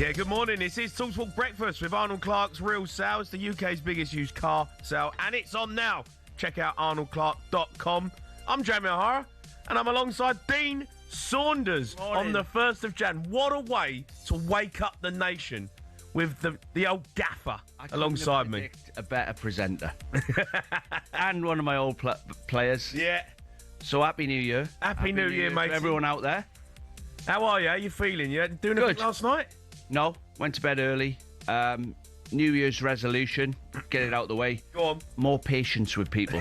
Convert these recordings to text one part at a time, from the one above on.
Yeah, good morning. This is talkSPORT Breakfast with Arnold Clark's Real Sales, the UK's biggest used car sale, and it's on now. Check out arnoldclark.com. I'm Jamie O'Hara, and I'm alongside Dean Saunders on the 1st of Jan. What a way to wake up the nation with the old gaffer alongside me. A better presenter. And one of my old players. Yeah. So Happy New Year. Happy New Year, mate. Everyone out there. How are you? How you feeling? You doing anything last night? No, went to bed early. New Year's resolution, get it out the way. Go on. More patience with people.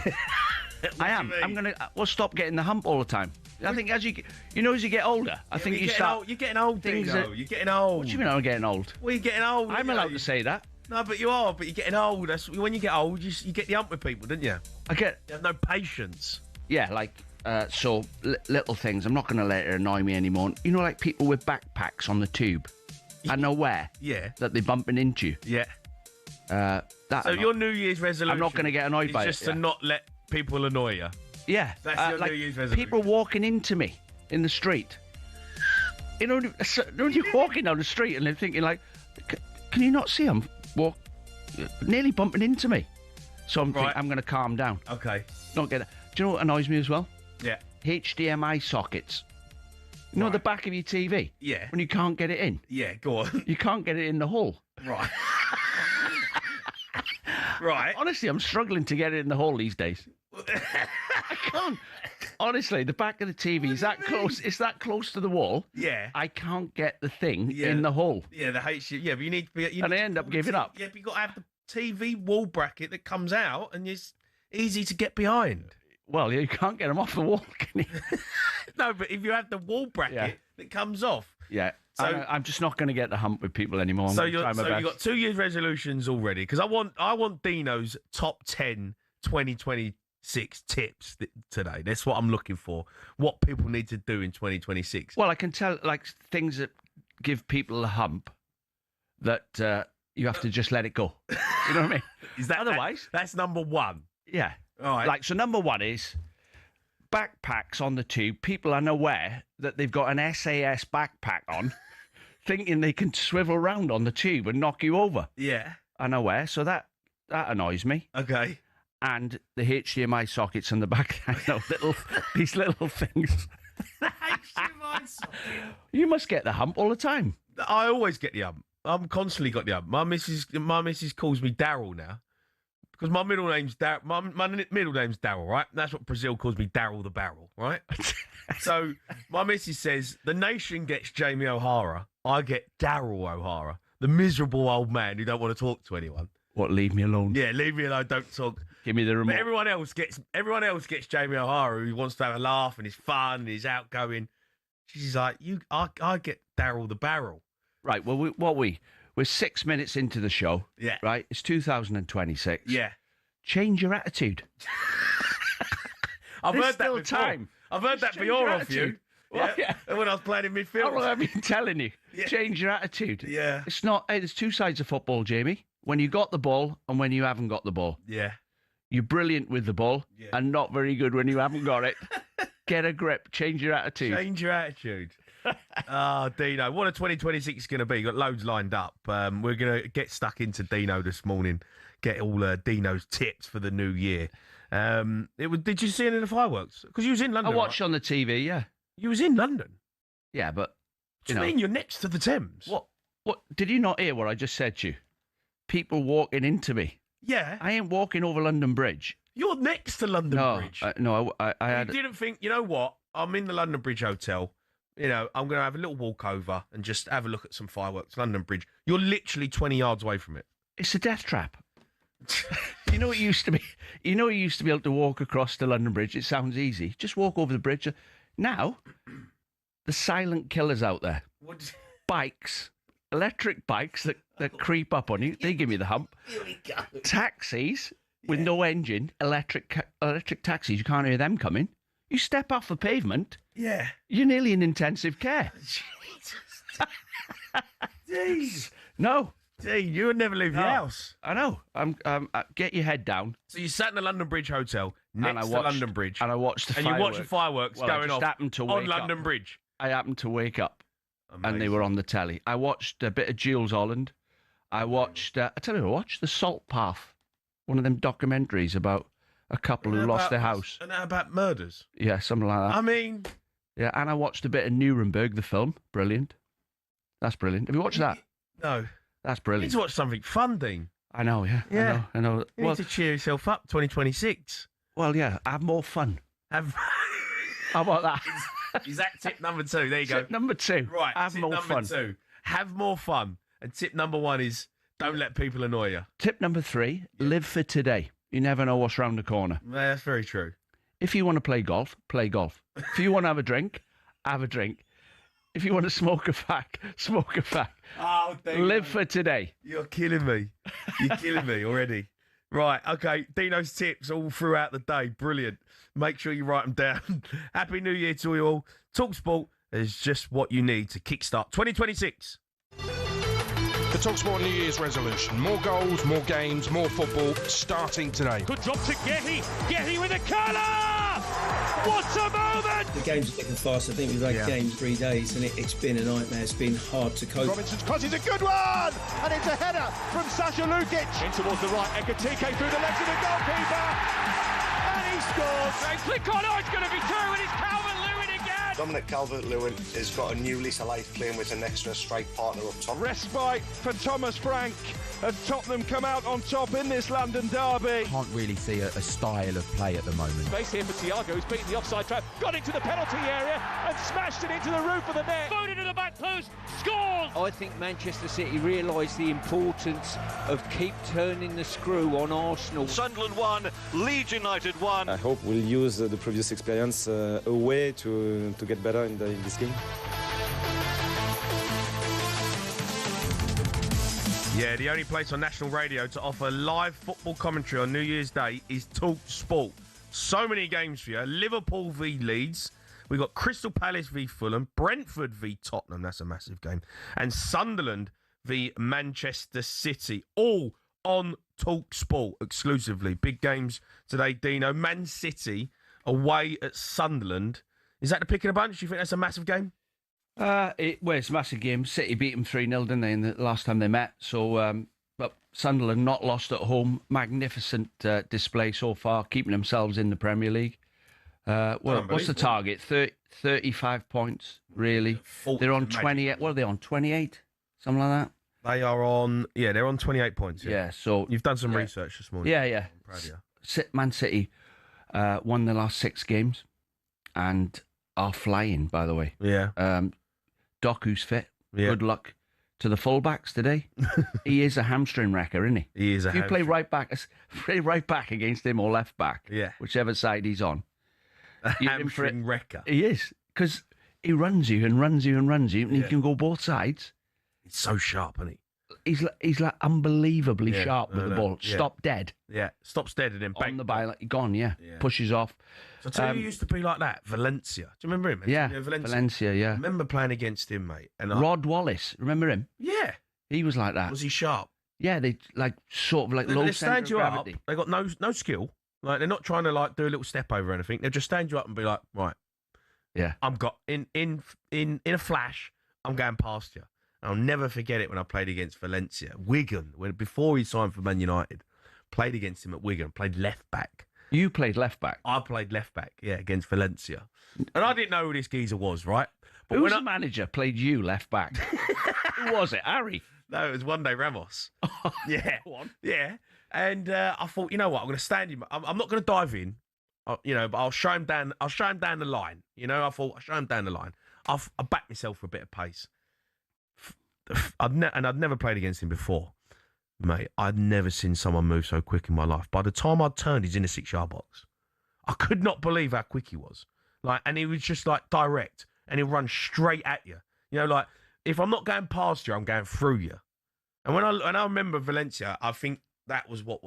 I am. I'm gonna. We'll stop getting the hump all the time. I think as you get older, I think you start. You're getting old, Dino. You're getting old. What do you mean I'm getting old? Well, you're getting old. I'm allowed to say that. No, but you are. But you're getting old. That's when you get old. You get the hump with people, don't you? You have no patience. Yeah, like little things. I'm not going to let it annoy me anymore. You know, like people with backpacks on the tube. And aware that they're bumping into you. Yeah. So your New Year's resolution... I'm not going to get annoyed by it. Just to not let people annoy you. Yeah. That's your New Year's resolution. People walking into me in the street. You know, when you're walking down the street and they're thinking like, can you not see them nearly bumping into me? So I'm thinking, I'm going to calm down. Okay. Not get it. Do you know what annoys me as well? Yeah. HDMI sockets. You know the back of your TV? Yeah. When you can't get it in? Yeah, go on. You can't get it in the hole. Right. Right. Honestly, I'm struggling to get it in the hole these days. I can't. Honestly, the back of the TV is that close. It's that close to the wall. Yeah. I can't get the thing in the hole. Yeah, the HDMI. Yeah, but you need to be... and I end up giving up. Yeah, but you've got to have the TV wall bracket that comes out and it's easy to get behind. Well, you can't get them off the wall, can you? No, but if you have the wall bracket that comes off. Yeah. So I'm just not going to get the hump with people anymore. So you've got 2 years resolutions already. Because I want Dino's top 10 2026 tips today. That's what I'm looking for. What people need to do in 2026. Well, I can tell, like, things that give people a hump that you have to just let it go. You know what I mean? Is that otherwise? That's number one. Yeah. All right. Like, so number one is backpacks on the tube. People are unaware that they've got an SAS backpack on, thinking they can swivel around on the tube and knock you over. Yeah. Unaware. So that annoys me. Okay. And the HDMI sockets on the back. These little things. The HDMI socket. You must get the hump all the time. I always get the hump. I'm constantly got the hump. My missus calls me Daryl now. Because my middle name's Daryl. My middle name's Daryl, right? That's what Brazil calls me, Daryl the Barrel, right? So my missus says the nation gets Jamie O'Hara. I get Daryl O'Hara, the miserable old man who don't want to talk to anyone. What? Leave me alone. Yeah, leave me alone. Don't talk. Give me the remote. But everyone else gets Jamie O'Hara, who wants to have a laugh and is fun and is outgoing. She's like, I get Daryl the Barrel. Right. Well, we're 6 minutes into the show. Yeah. Right? It's 2026. Yeah. Change your attitude. I've heard that before. Time. I've heard that before off you. Yeah. When I was playing in midfield. How long have I been telling you? Yeah. Change your attitude. Yeah. It's not... Hey, there's two sides of football, Jamie. When you got the ball and when you haven't got the ball. Yeah. You're brilliant with the ball and not very good when you haven't got it. Get a grip. Change your attitude. Change your attitude. Dino, what a 2026 is going to be. You've got loads lined up. We're going to get stuck into Dino this morning, get all Dino's tips for the new year. Did you see any of the fireworks? Because you was in London. I watched on the TV, yeah. You was in London? Yeah, but... What do you mean you're next to the Thames? What? Did you not hear what I just said to you? People walking into me. Yeah. I ain't walking over London Bridge. You're next to London Bridge. No, I had... You didn't think, you know what? I'm in the London Bridge Hotel. You know, I'm going to have a little walk over and just have a look at some fireworks. London Bridge. You're literally 20 yards away from it. It's a death trap. You know what it used to be? You know, you used to be able to walk across the London Bridge. It sounds easy. Just walk over the bridge. Now, the silent killers out there. Bikes. Electric bikes that creep up on you. They give me the hump. Here we go. Taxis with no engine. Electric taxis. You can't hear them coming. You step off the pavement. Yeah. You're nearly in intensive care. Jesus. No. Dean, you would never leave your house. I know. Get your head down. So you sat in the London Bridge Hotel next to London Bridge. And I watched the fireworks. You watched the fireworks going off happened to on wake London up. Bridge. I happened to wake up. and they were on the telly. I watched a bit of Jules Holland. I watched, I tell you what, I watched The Salt Path, one of them documentaries about a couple who lost their house. And about murders. Yeah, something like that. I mean... Yeah, and I watched a bit of Nuremberg, the film. Brilliant. That's brilliant. Have you watched that? No. That's You brilliant. need to watch something fun, Dean. I know, yeah. Yeah. I know. You need to cheer yourself up, 2026. Well, yeah, have more fun. Have... How about that? Is that tip number 2? There you go. Tip number 2. Right, Have tip more number fun. 2. Have more fun. And tip number 1 is don't let people annoy you. Tip number 3, live for today. You never know what's round the corner. Yeah, that's very true. If you want to play golf, play golf. If you want to have a drink, have a drink. If you want to smoke a fack, smoke a fack. Oh, live for today. You're killing me. You're killing me already. Right, okay. Dino's tips all throughout the day. Brilliant. Make sure you write them down. Happy New Year to you all. talkSPORT is just what you need to kickstart 2026. The talkSPORT New Year's resolution. More goals, more games, more football, starting today. Good drop to Getty. Getty with a colour! What a moment! The games are getting fast. I think we've had games 3 days and it's been a nightmare. It's been hard to cope. Robinson's cross is a good one! And it's a header from Sasha Lukic. In towards the right, Ekatike through the legs of the goalkeeper. And he scores! Click on, it's going to be through and it's Calvert-Lewin again! Dominic Calvert-Lewin has got a new lease of life playing with an extra strike partner up top. Respite for Thomas Frank as Tottenham come out on top in this London derby. Can't really see a style of play at the moment. Space here for Thiago, who's beaten the offside trap, got into the penalty area and smashed it into the roof of the net. Voted to the back post, scores! I think Manchester City realised the importance of keep turning the screw on Arsenal. Sunderland 1, Leeds United 1. I hope we'll use the previous experience away to get better in this game. Yeah, the only place on national radio to offer live football commentary on New Year's Day is talkSPORT. So many games for you. Liverpool v Leeds. We got Crystal Palace v Fulham, Brentford v Tottenham. That's a massive game. And Sunderland v Manchester City. All on talkSPORT exclusively. Big games today, Dino. Man City away at Sunderland. Is that the pick of the bunch? Do you think that's a massive game? It's a massive game. City beat them 3-0, didn't they, in the last time they met? So, but Sunderland not lost at home. Magnificent display so far, keeping themselves in the Premier League. What's the target? 35 points, really. They're on 28. What are they on? 28? Something like that? They are on, they're on 28 points. Yeah, so... You've done some research this morning. Yeah. I'm proud of you. Man City won the last 6 games and are flying, by the way. Yeah. Doku's fit. Yeah. Good luck to the fullbacks today. He is a hamstring wrecker, isn't he? He is a If you hamstring. play right back against him or left back, whichever side he's on. A you're in for hamstring wrecker. He is, because he runs you and runs you and runs you, and he can go both sides. He's so sharp, isn't he? He's like unbelievably sharp with the ball. Yeah. Stop dead. Yeah, stops dead and then bang. On the byline, gone, pushes off. So I tell you who used to be like that, Valencia. Do you remember him? Yeah, Valencia, yeah. I remember playing against him, mate. And Rod Wallace, remember him? Yeah. He was like that. Was he sharp? Yeah, they sort of low They centre stand of you gravity. up. They got no skill. Like they're not trying to do a little step over or anything. They'll just stand you up and be like, right, yeah, I'm got in a flash. I'm going past you. And I'll never forget it when I played against Valencia, Wigan, before he signed for Man United. Played against him at Wigan. Played left back. You played left back. I played left back, against Valencia, and I didn't know who this geezer was, right? But Who's the manager played you left back? Who was it? Harry? No, it was one day Ramos. Yeah, yeah. And I thought, you know what? I'm going to stand him. I'm not going to dive in, but I'll show him down. I'll show him down the line. I thought I'll show him down the line. I backed myself for a bit of pace. I'd never played against him before, mate. I'd never seen someone move so quick in my life. By the time I'd turned, he's in the 6-yard box. I could not believe how quick he was. And he was just direct, and he'd run straight at you. If I'm not going past you, I'm going through you. And when I remember Valencia, I think that's what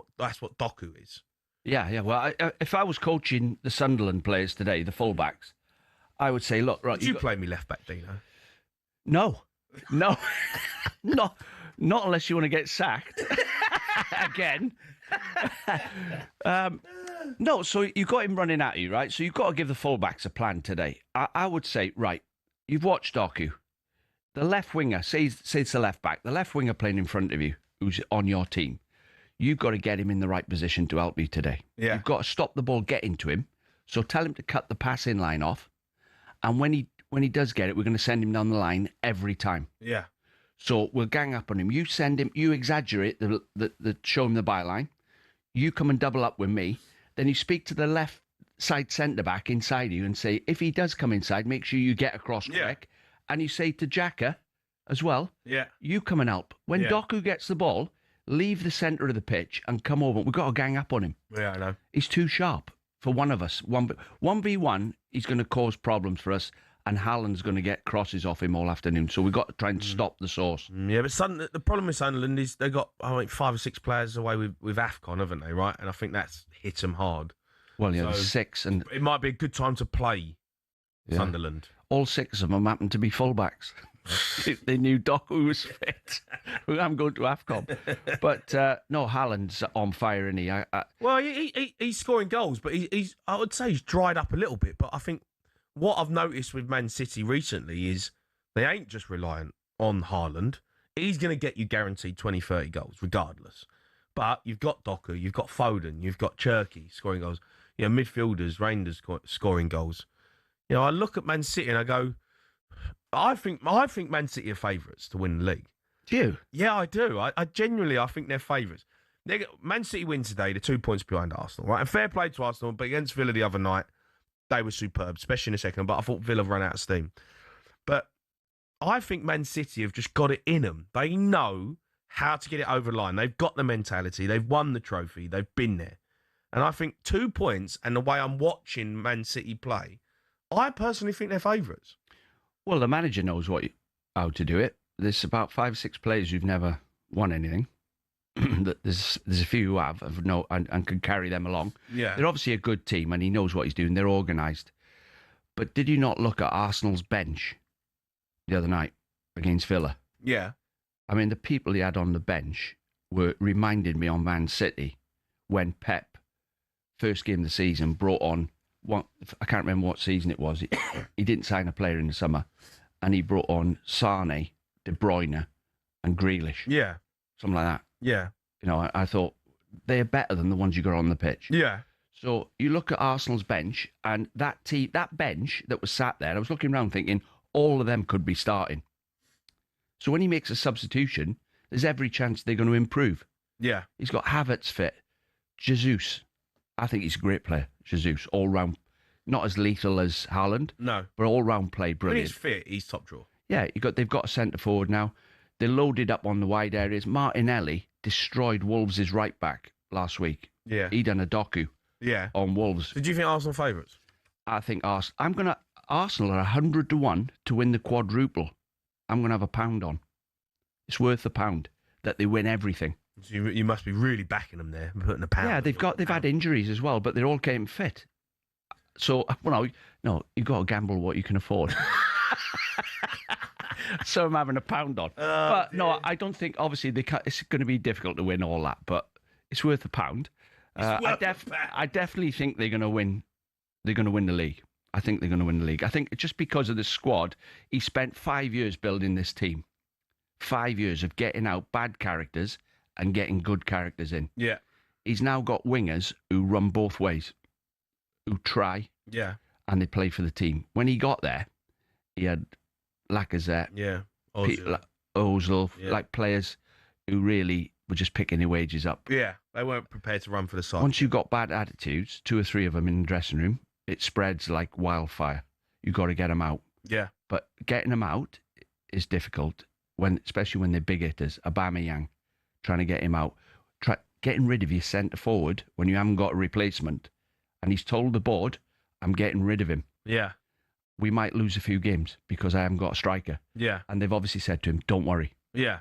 Doku is. Yeah. Well, if I was coaching the Sunderland players today, the fullbacks, I would say, look, right. Would you play me left back, Dino? No, not unless you want to get sacked again. No, so you got him running at you, right? So you've got to give the fullbacks a plan today. I would say, right, you've watched Doku. The left winger, say it's the left back, the left winger playing in front of you, who's on your team, you've got to get him in the right position to help you today. Yeah. You've got to stop the ball getting to him. So tell him to cut the passing line off. And when he does get it, we're going to send him down the line every time. Yeah. So we'll gang up on him. You send him, you exaggerate the show him the byline. You come and double up with me. Then you speak to the left side centre-back inside you and say, if he does come inside, make sure you get across quick. And you say to Xhaka as well, you come and help. When Doku gets the ball, leave the centre of the pitch and come over. We've got to gang up on him. Yeah, I know. He's too sharp for one of us. 1v1, he's going to cause problems for us, and Haaland's going to get crosses off him all afternoon. So we've got to try and stop the source. Yeah, but the problem with Sunderland is they got, 5 or 6 players away with AFCON, haven't they, right? And I think that's hit them hard. Well, yeah, So there's 6. And it might be a good time to play Sunderland. all 6 of them happen to be fullbacks. They knew Doku was fit. I'm going to AFCON. But no, Haaland's on fire, isn't he? Well, he's scoring goals, but I would say he's dried up a little bit. But I think what I've noticed with Man City recently is they ain't just reliant on Haaland. He's going to get you guaranteed 20, 30 goals, regardless. But you've got Doku, you've got Foden, you've got Cherky scoring goals. You know, midfielders, Rangers scoring goals. You know, I look at Man City and I go, I think Man City are favourites to win the league. Do you? Yeah, I do. I genuinely, I think they're favourites. Man City win today, they're 2 points behind Arsenal, right? And fair play to Arsenal, but against Villa the other night, they were superb, especially in the second. But I thought Villa ran out of steam. But I think Man City have just got it in them. They know how to get it over the line. They've got the mentality. They've won the trophy. They've been there. And I think 2 points and the way I'm watching Man City play, I personally think they're favourites. Well, the manager knows how to do it. There's about 5 or 6 players who've never won anything. There's a few who have and can carry them along. Yeah. They're obviously a good team and he knows what he's doing. They're organised. But did you not look at Arsenal's bench the other night against Villa? Yeah. I mean, the people he had on the bench reminded me on Man City when Pep, first game of the season, brought on I can't remember what season it was. He didn't sign a player in the summer, and he brought on Sane, De Bruyne, and Grealish. Yeah. Something like that. Yeah. You know, I thought they're better than the ones you got on the pitch. Yeah. So you look at Arsenal's bench, and that bench that was sat there, I was looking around thinking all of them could be starting. So when he makes a substitution, there's every chance they're going to improve. Yeah. He's got Havertz fit. Jesus. I think he's a great player, Jesus. All round, not as lethal as Haaland. No. But all round play, brilliant. When he's fit, he's top draw. Yeah, they've got a centre forward now. They're loaded up on the wide areas. Martinelli destroyed Wolves' right back last week. Yeah. He done a docu. Yeah. On Wolves. Did you think Arsenal favourites? I think Arsenal are 100 to 1 to win the quadruple. I'm going to have £1 on. It's worth £1 that they win everything. So you must be really backing them there, putting £1. Yeah, they've had injuries as well, but they all came fit. So, no, you've got to gamble what you can afford. So I'm having £1 on. But no, I don't think, obviously, it's going to be difficult to win all that, but it's worth £1. I definitely think they're going to win. They're going to win the league. I think they're going to win the league. I think just because of the squad, he spent 5 years building this team. 5 years of getting out bad characters and getting good characters in. Yeah. He's now got wingers who run both ways, who try. Yeah. And they play for the team. When he got there, he had Lacazette. Yeah. Ozil. Like players who really were just picking their wages up. Yeah. They weren't prepared to run for the side. Once you've got bad attitudes, 2 or 3 of them in the dressing room, it spreads like wildfire. You've got to get them out. Yeah. But getting them out is difficult, especially when they're big hitters. Aubameyang, trying to get him out. Getting rid of your centre forward when you haven't got a replacement. And he's told the board, I'm getting rid of him. Yeah. We might lose a few games because I haven't got a striker. Yeah. And they've obviously said to him, don't worry. Yeah.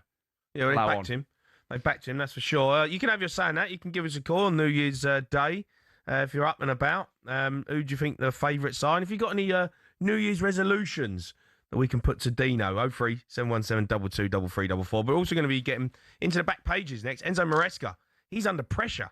Yeah, well, they backed him. They backed him, that's for sure. You can have your say on that. You can give us a call on New Year's Day if you're up and about. Who do you think the favourites are? And if you've got any New Year's resolutions that we can put to Dino, 03 717 22 3344. But we're also going to be getting into the back pages next. Enzo Maresca, he's under pressure.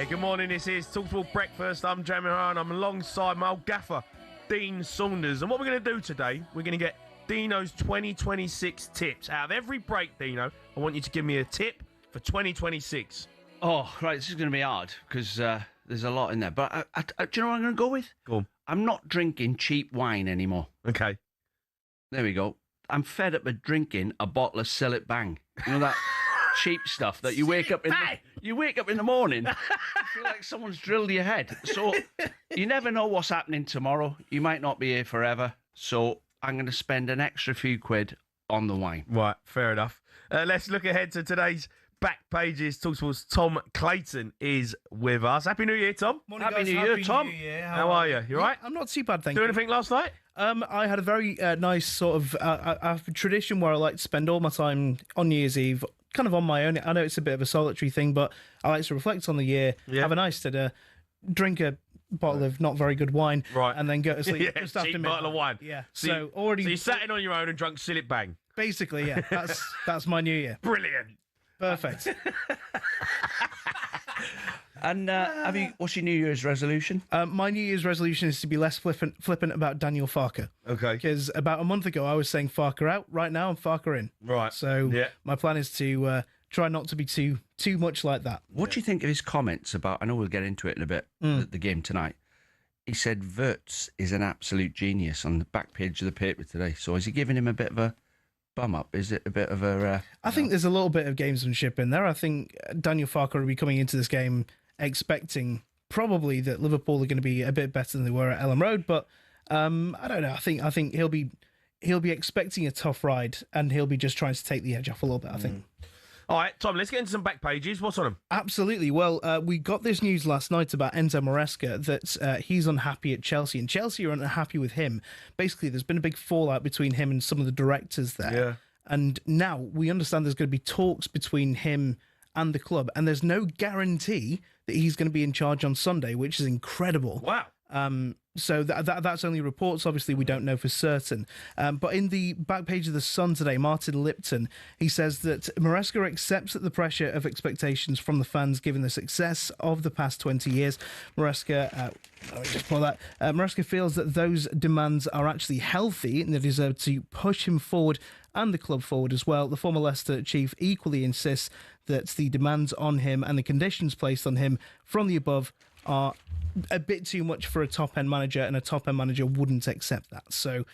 Good morning, this is talkSPORT Breakfast. I'm Jamie O'Hara and I'm alongside my old gaffer, Dean Saunders. And what we're going to do today, we're going to get Dino's 2026 tips. Out of every break, Dino, I want you to give me a tip for 2026. Oh, right, this is going to be hard because there's a lot in there. But do you know what I'm going to go with? Go on. I'm not drinking cheap wine anymore. Okay. There we go. I'm fed up with drinking a bottle of Sill It Bang. You know that cheap stuff that you wake up in the morning, you feel like someone's drilled your head. So you never know what's happening tomorrow. You might not be here forever. So I'm going to spend an extra few quid on the wine. Right, fair enough. Let's look ahead to today's back pages. talkSPORT's Tom Clayton is with us. Happy New Year, Tom. Morning, Happy guys. New Year, Tom. New Year. How are you? You all right? I'm not too bad, thank you. Do anything last night? I had a very nice sort of I have a tradition where I like to spend all my time on New Year's Eve kind of on my own. I know it's a bit of a solitary thing, but I like to reflect on the year, have a nice dinner, drink a bottle of not very good wine, and then go to sleep just after midnight. Bottle of wine. Yeah. So you sat in on your own and drunk Sill It Bang. Basically, yeah. That's my New Year. Brilliant. Perfect. And what's your New Year's resolution? My New Year's resolution is to be less flippant about Daniel Farke. Okay. Because about a month ago, I was saying Farke out. Right now, I'm Farke in. Right. So my plan is to try not to be too much like that. What do you think of his comments about, I know we'll get into it in a bit, the game tonight. He said Wirtz is an absolute genius on the back page of the paper today. So is he giving him a bit of a bum up? Is it a bit of a... I think there's a little bit of gamesmanship in there. I think Daniel Farke will be coming into this game expecting probably that Liverpool are going to be a bit better than they were at Elland Road, but I don't know. I think he'll be expecting a tough ride, and he'll be just trying to take the edge off a little bit, I think. All right, Tom, let's get into some back pages. What's on them? Absolutely. Well, we got this news last night about Enzo Maresca that he's unhappy at Chelsea, and Chelsea are unhappy with him. Basically, there's been a big fallout between him and some of the directors there. Yeah. And now we understand there's going to be talks between him and the club, and there's no guarantee that he's going to be in charge on Sunday, which is incredible. Wow. So that's only reports. Obviously, we don't know for certain. But in the back page of The Sun today, Martin Lipton, he says that Maresca accepts that the pressure of expectations from the fans, given the success of the past 20 years. Maresca feels that those demands are actually healthy and they deserve to push him forward and the club forward as well. The former Leicester chief equally insists that the demands on him and the conditions placed on him from the above are a bit too much for a top-end manager, and a top-end manager wouldn't accept that. So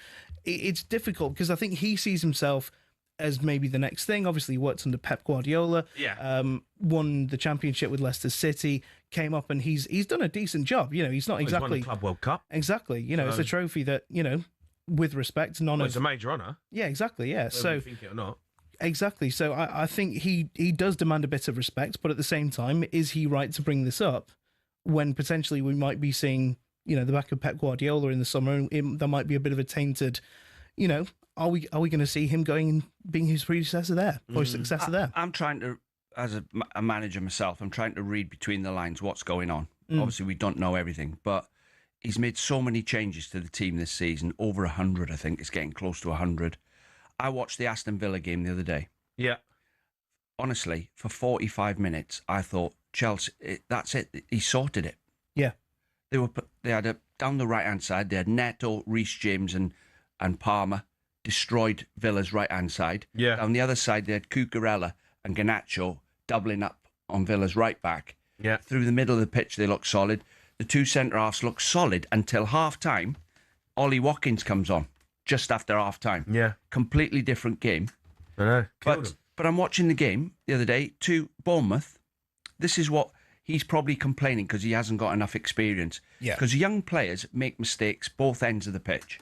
it's difficult because I think he sees himself as maybe the next thing. Obviously, he worked under Pep Guardiola, won the championship with Leicester City, came up, and he's done a decent job. You know, he's not exactly... He's won the Club World Cup. Exactly. You know, it's a trophy that, you know, with respect, it's a major honour. Yeah, exactly, yeah. Whether you think it or not. Exactly. So I think he does demand a bit of respect, but at the same time, is he right to bring this up when potentially we might be seeing, you know, the back of Pep Guardiola in the summer, and there might be a bit of a tainted, you know, are we going to see him going and being his predecessor there or his successor there? I'm trying to, as a manager myself, I'm trying to read between the lines what's going on. Obviously, we don't know everything, but he's made so many changes to the team this season, over 100, I think. It's getting close to 100. I watched the Aston Villa game the other day. Yeah. Honestly, for 45 minutes, I thought, Chelsea, that's it. He sorted it. Yeah. They had down the right-hand side, they had Neto, Reece James and Palmer, destroyed Villa's right-hand side. Yeah. Down the other side, they had Cucurella and Garnacho doubling up on Villa's right back. Yeah. Through the middle of the pitch, they look solid. The two centre-halves look solid until half-time. Ollie Watkins comes on just after half-time. Yeah. Completely different game. I know. But I'm watching the game the other day to Bournemouth. This is what he's probably complaining because he hasn't got enough experience. Yeah. Because young players make mistakes both ends of the pitch.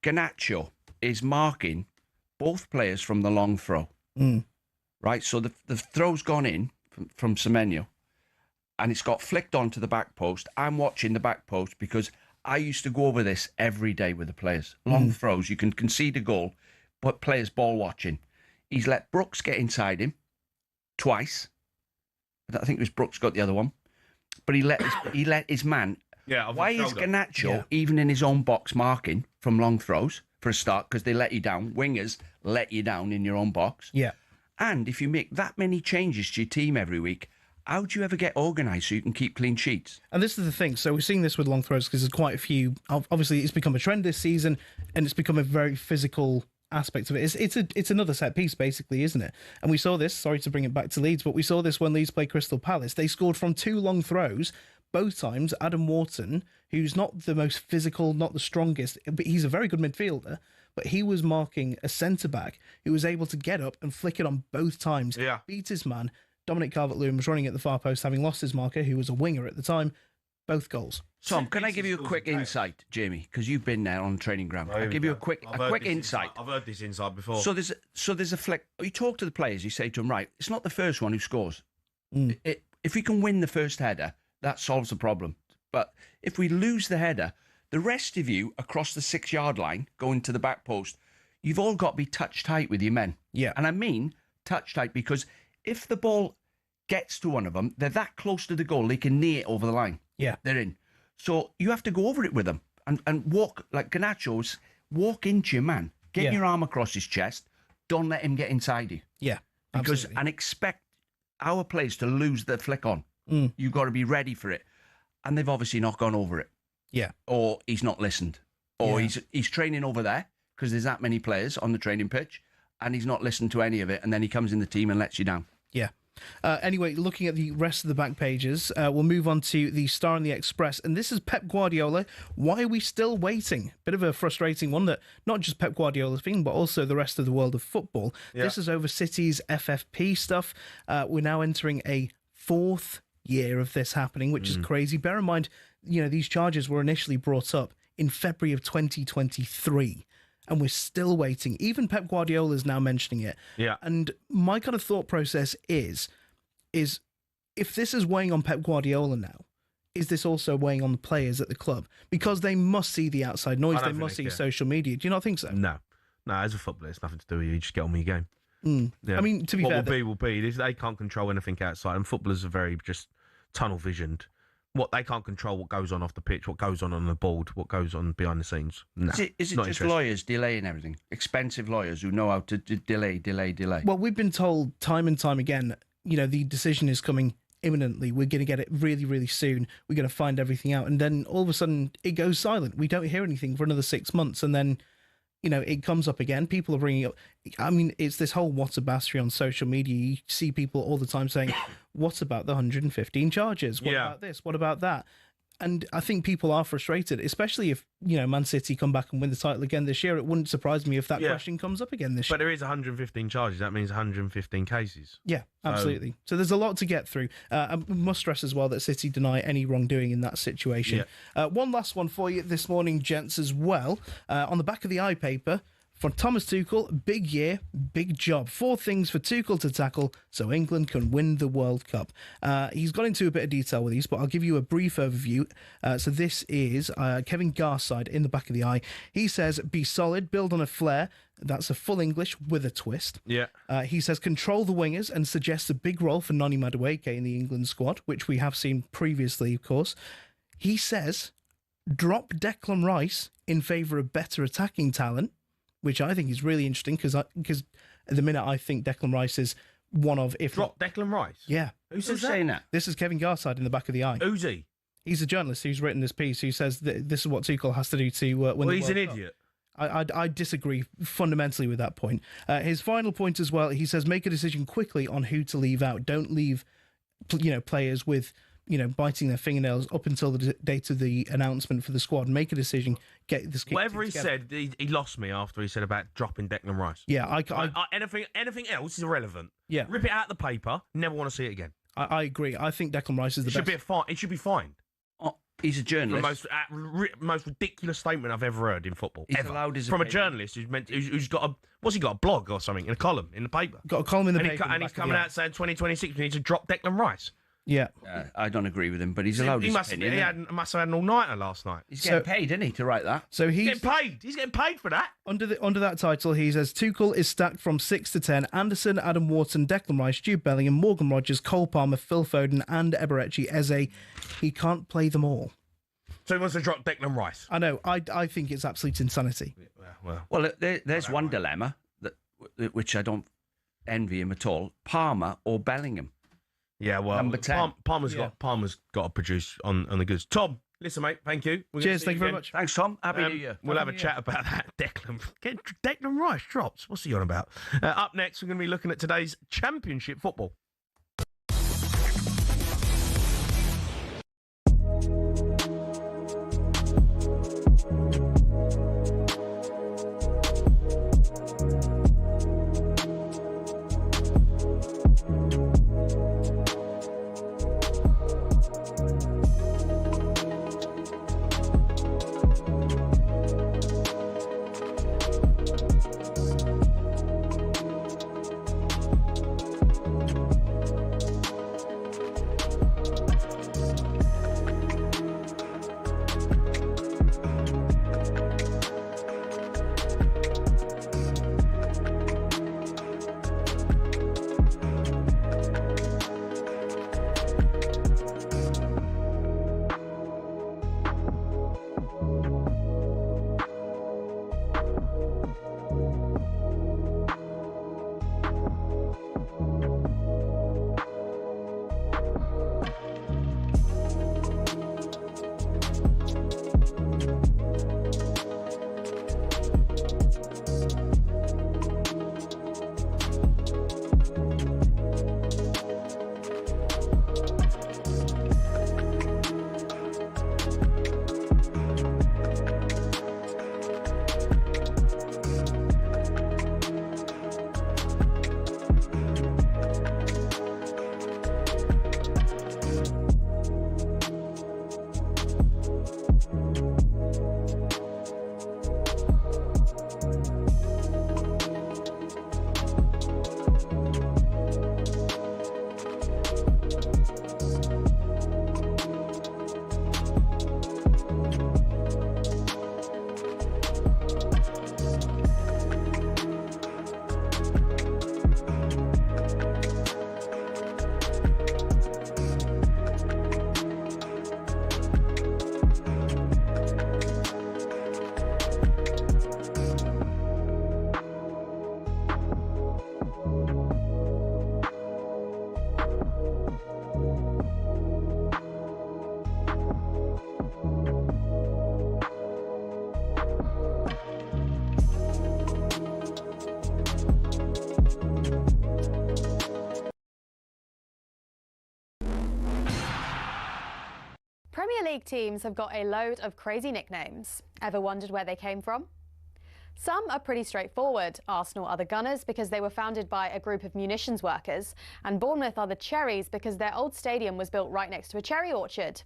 Garnacho is marking both players from the long throw. Right? So the throw's gone in from Semenyo and it's got flicked onto the back post. I'm watching the back post because I used to go over this every day with the players. Long throws, you can concede a goal, but players ball watching. He's let Brooks get inside him twice. I think it was Brooks got the other one, but he let his man. Yeah. Why is Garnacho even in his own box marking from long throws for a start? Because they let you down. Wingers let you down in your own box. Yeah. And if you make that many changes to your team every week, how do you ever get organised so you can keep clean sheets? And this is the thing. So we're seeing this with long throws because there's quite a few. Obviously, it's become a trend this season, and it's become a very physical aspect of it. It's another set piece, basically, isn't it? And we saw this, sorry to bring it back to Leeds, but we saw this when Leeds played Crystal Palace. They scored from two long throws, both times. Adam Wharton, who's not the most physical, not the strongest, but he's a very good midfielder, but he was marking a centre-back who was able to get up and flick it on both times, beat his man. Dominic Calvert-Lewin was running at the far post, having lost his marker, who was a winger at the time. Both goals. Tom, can I give you a quick insight, Jamie? Because you've been there on the training ground. I'll give you a quick insight. I've heard this insight before. So there's a flick. You talk to the players. You say to them, right, it's not the first one who scores. If we can win the first header, that solves the problem. But if we lose the header, the rest of you across the 6-yard line going to the back post, you've all got to be touch tight with your men. Yeah. And I mean touch tight because if the ball gets to one of them, they're that close to the goal, they can knee it over the line. Yeah. They're in. So you have to go over it with them and walk, like Garnacho's, walk into your man. Get your arm across his chest. Don't let him get inside you. Yeah, because and expect our players to lose their flick on. You've got to be ready for it. And they've obviously not gone over it. Yeah. Or he's not listened. Or he's training over there because there's that many players on the training pitch and he's not listened to any of it. And then he comes in the team and lets you down. Yeah. Anyway, looking at the rest of the back pages, we'll move on to the Star and the Express. And this is Pep Guardiola. Why are we still waiting? Bit of a frustrating one that not just Pep Guardiola's been, but also the rest of the world of football. Yeah. This is over City's FFP stuff. We're now entering a 4th year of this happening, which is crazy. Bear in mind, these charges were initially brought up in February of 2023. And we're still waiting. Even Pep Guardiola is now mentioning it. Yeah. And my kind of thought process is if this is weighing on Pep Guardiola now, is this also weighing on the players at the club? Because they must see the outside noise. They must see social media. Do you not think so? No, as a footballer, it's nothing to do with you. You just get on with your game. Yeah. I mean, to be fair, what will be. They can't control anything outside, and footballers are very just tunnel visioned. They can't control what goes on off the pitch, what goes on the board, what goes on behind the scenes. No, is it just lawyers delaying everything? Expensive lawyers who know how to delay. Well, we've been told time and time again, the decision is coming imminently. We're going to get it really, really soon. We're going to find everything out. And then all of a sudden it goes silent. We don't hear anything for another 6 months. And then, it comes up again. People are bringing up. I mean, it's this whole whatabassery on social media. You see people all the time saying, what about the 115 charges? What about this? What about that? And I think people are frustrated, especially if, Man City come back and win the title again this year. It wouldn't surprise me if that question comes up again this year. But there is 115 charges. That means 115 cases. Yeah, absolutely. So there's a lot to get through. I must stress as well that City deny any wrongdoing in that situation. Yeah. One last one for you this morning, gents, as well. On the back of the eye paper, for Thomas Tuchel, big year, big job. 4 things for Tuchel to tackle so England can win the World Cup. He's got into a bit of detail with these, but I'll give you a brief overview. So this is Kevin Garside in the back of the eye. He says, be solid, build on a flair. That's a full English with a twist. Yeah. He says, control the wingers and suggests a big role for Noni Madueke in the England squad, which we have seen previously, of course. He says, drop Declan Rice in favour of better attacking talent, which I think is really interesting because at the minute I think Declan Rice is one of... Drop Declan Rice? Yeah. Who's saying that? This is Kevin Garside in the back of the eye. Who's he? He's a journalist who's written this piece who says that this is what Tuchel has to do to win the World Cup. He's an idiot. I disagree fundamentally with that point. His final point as well, he says, make a decision quickly on who to leave out. Don't leave players with... biting their fingernails up until the date of the announcement for the squad. Make a decision. Get this. Whatever he said, he lost me after he said about dropping Declan Rice. Yeah, anything else is irrelevant. Yeah, rip it out the paper. Never want to see it again. I agree. I think Declan Rice is the best. It should be fined. Oh, he's a journalist. The most ridiculous statement I've ever heard in football. He's allowed his from opinion. a journalist who's got what's he got, a blog or something, in a column in the paper. Got a column in the paper. And he's coming out saying 2026 we need to drop Declan Rice. Yeah, I don't agree with him, but he's allowed his opinion. He must have had an all-nighter last night. He's getting paid, isn't he, to write that? So he's getting paid. He's getting paid for that. Under that title, he says Tuchel is stacked from 6 to 10. Anderson, Adam Wharton, Declan Rice, Jude Bellingham, Morgan Rogers, Cole Palmer, Phil Foden, and Eberechi Eze. He can't play them all. So he wants to drop Declan Rice. I know. I think it's absolute insanity. Well, there's one dilemma which I don't envy him at all: Palmer or Bellingham. Yeah, well, number 10. Palmer's got to produce on the goods. Tom, listen, mate, thank you. Cheers, thank you very much. Thanks, Tom. Happy New Year. We'll have a chat about that. Declan Rice drops. What's he on about? Up next, we're going to be looking at today's Championship football. League teams have got a load of crazy nicknames. Ever wondered where they came from? Some are pretty straightforward. Arsenal are the Gunners because they were founded by a group of munitions workers, and Bournemouth are the Cherries because their old stadium was built right next to a cherry orchard.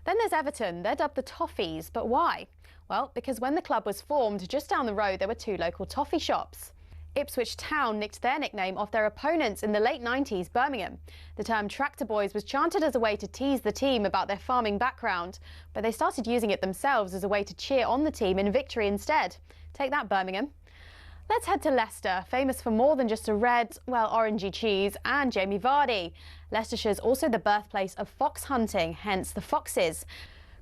Then there's Everton. They're dubbed the Toffees, but why? Well, because when the club was formed, just down the road there were 2 local toffee shops. Ipswich Town nicked their nickname off their opponents in the late 90s, Birmingham. The term Tractor Boys was chanted as a way to tease the team about their farming background, but they started using it themselves as a way to cheer on the team in victory instead. Take that, Birmingham. Let's head to Leicester, famous for more than just a red, well, orangey cheese and Jamie Vardy. Leicestershire's also the birthplace of fox hunting, hence the Foxes.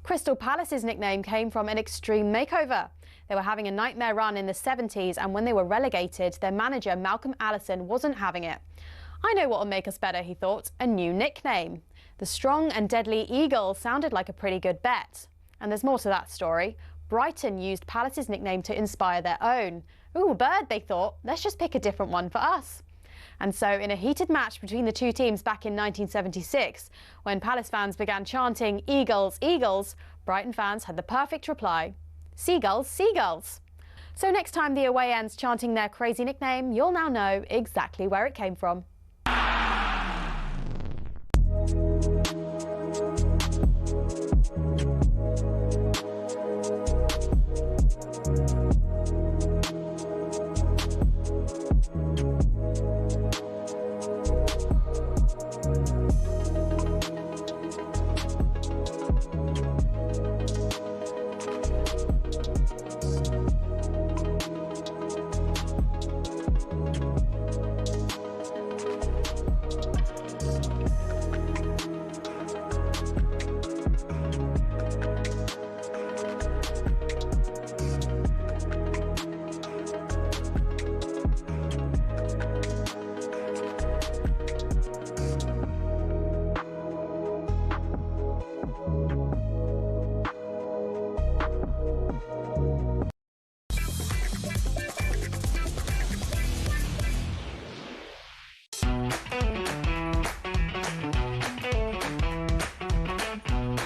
Crystal Palace's nickname came from an extreme makeover. They were having a nightmare run in the 70s, and when they were relegated, their manager, Malcolm Allison, wasn't having it. I know what'll make us better, he thought, a new nickname. The Strong and Deadly Eagle sounded like a pretty good bet. And there's more to that story. Brighton used Palace's nickname to inspire their own. Ooh, bird, they thought. Let's just pick a different one for us. And so, in a heated match between the two teams back in 1976, when Palace fans began chanting "Eagles, Eagles," Brighton fans had the perfect reply: "Seagulls, Seagulls." So next time the away end's chanting their crazy nickname, you'll now know exactly where it came from.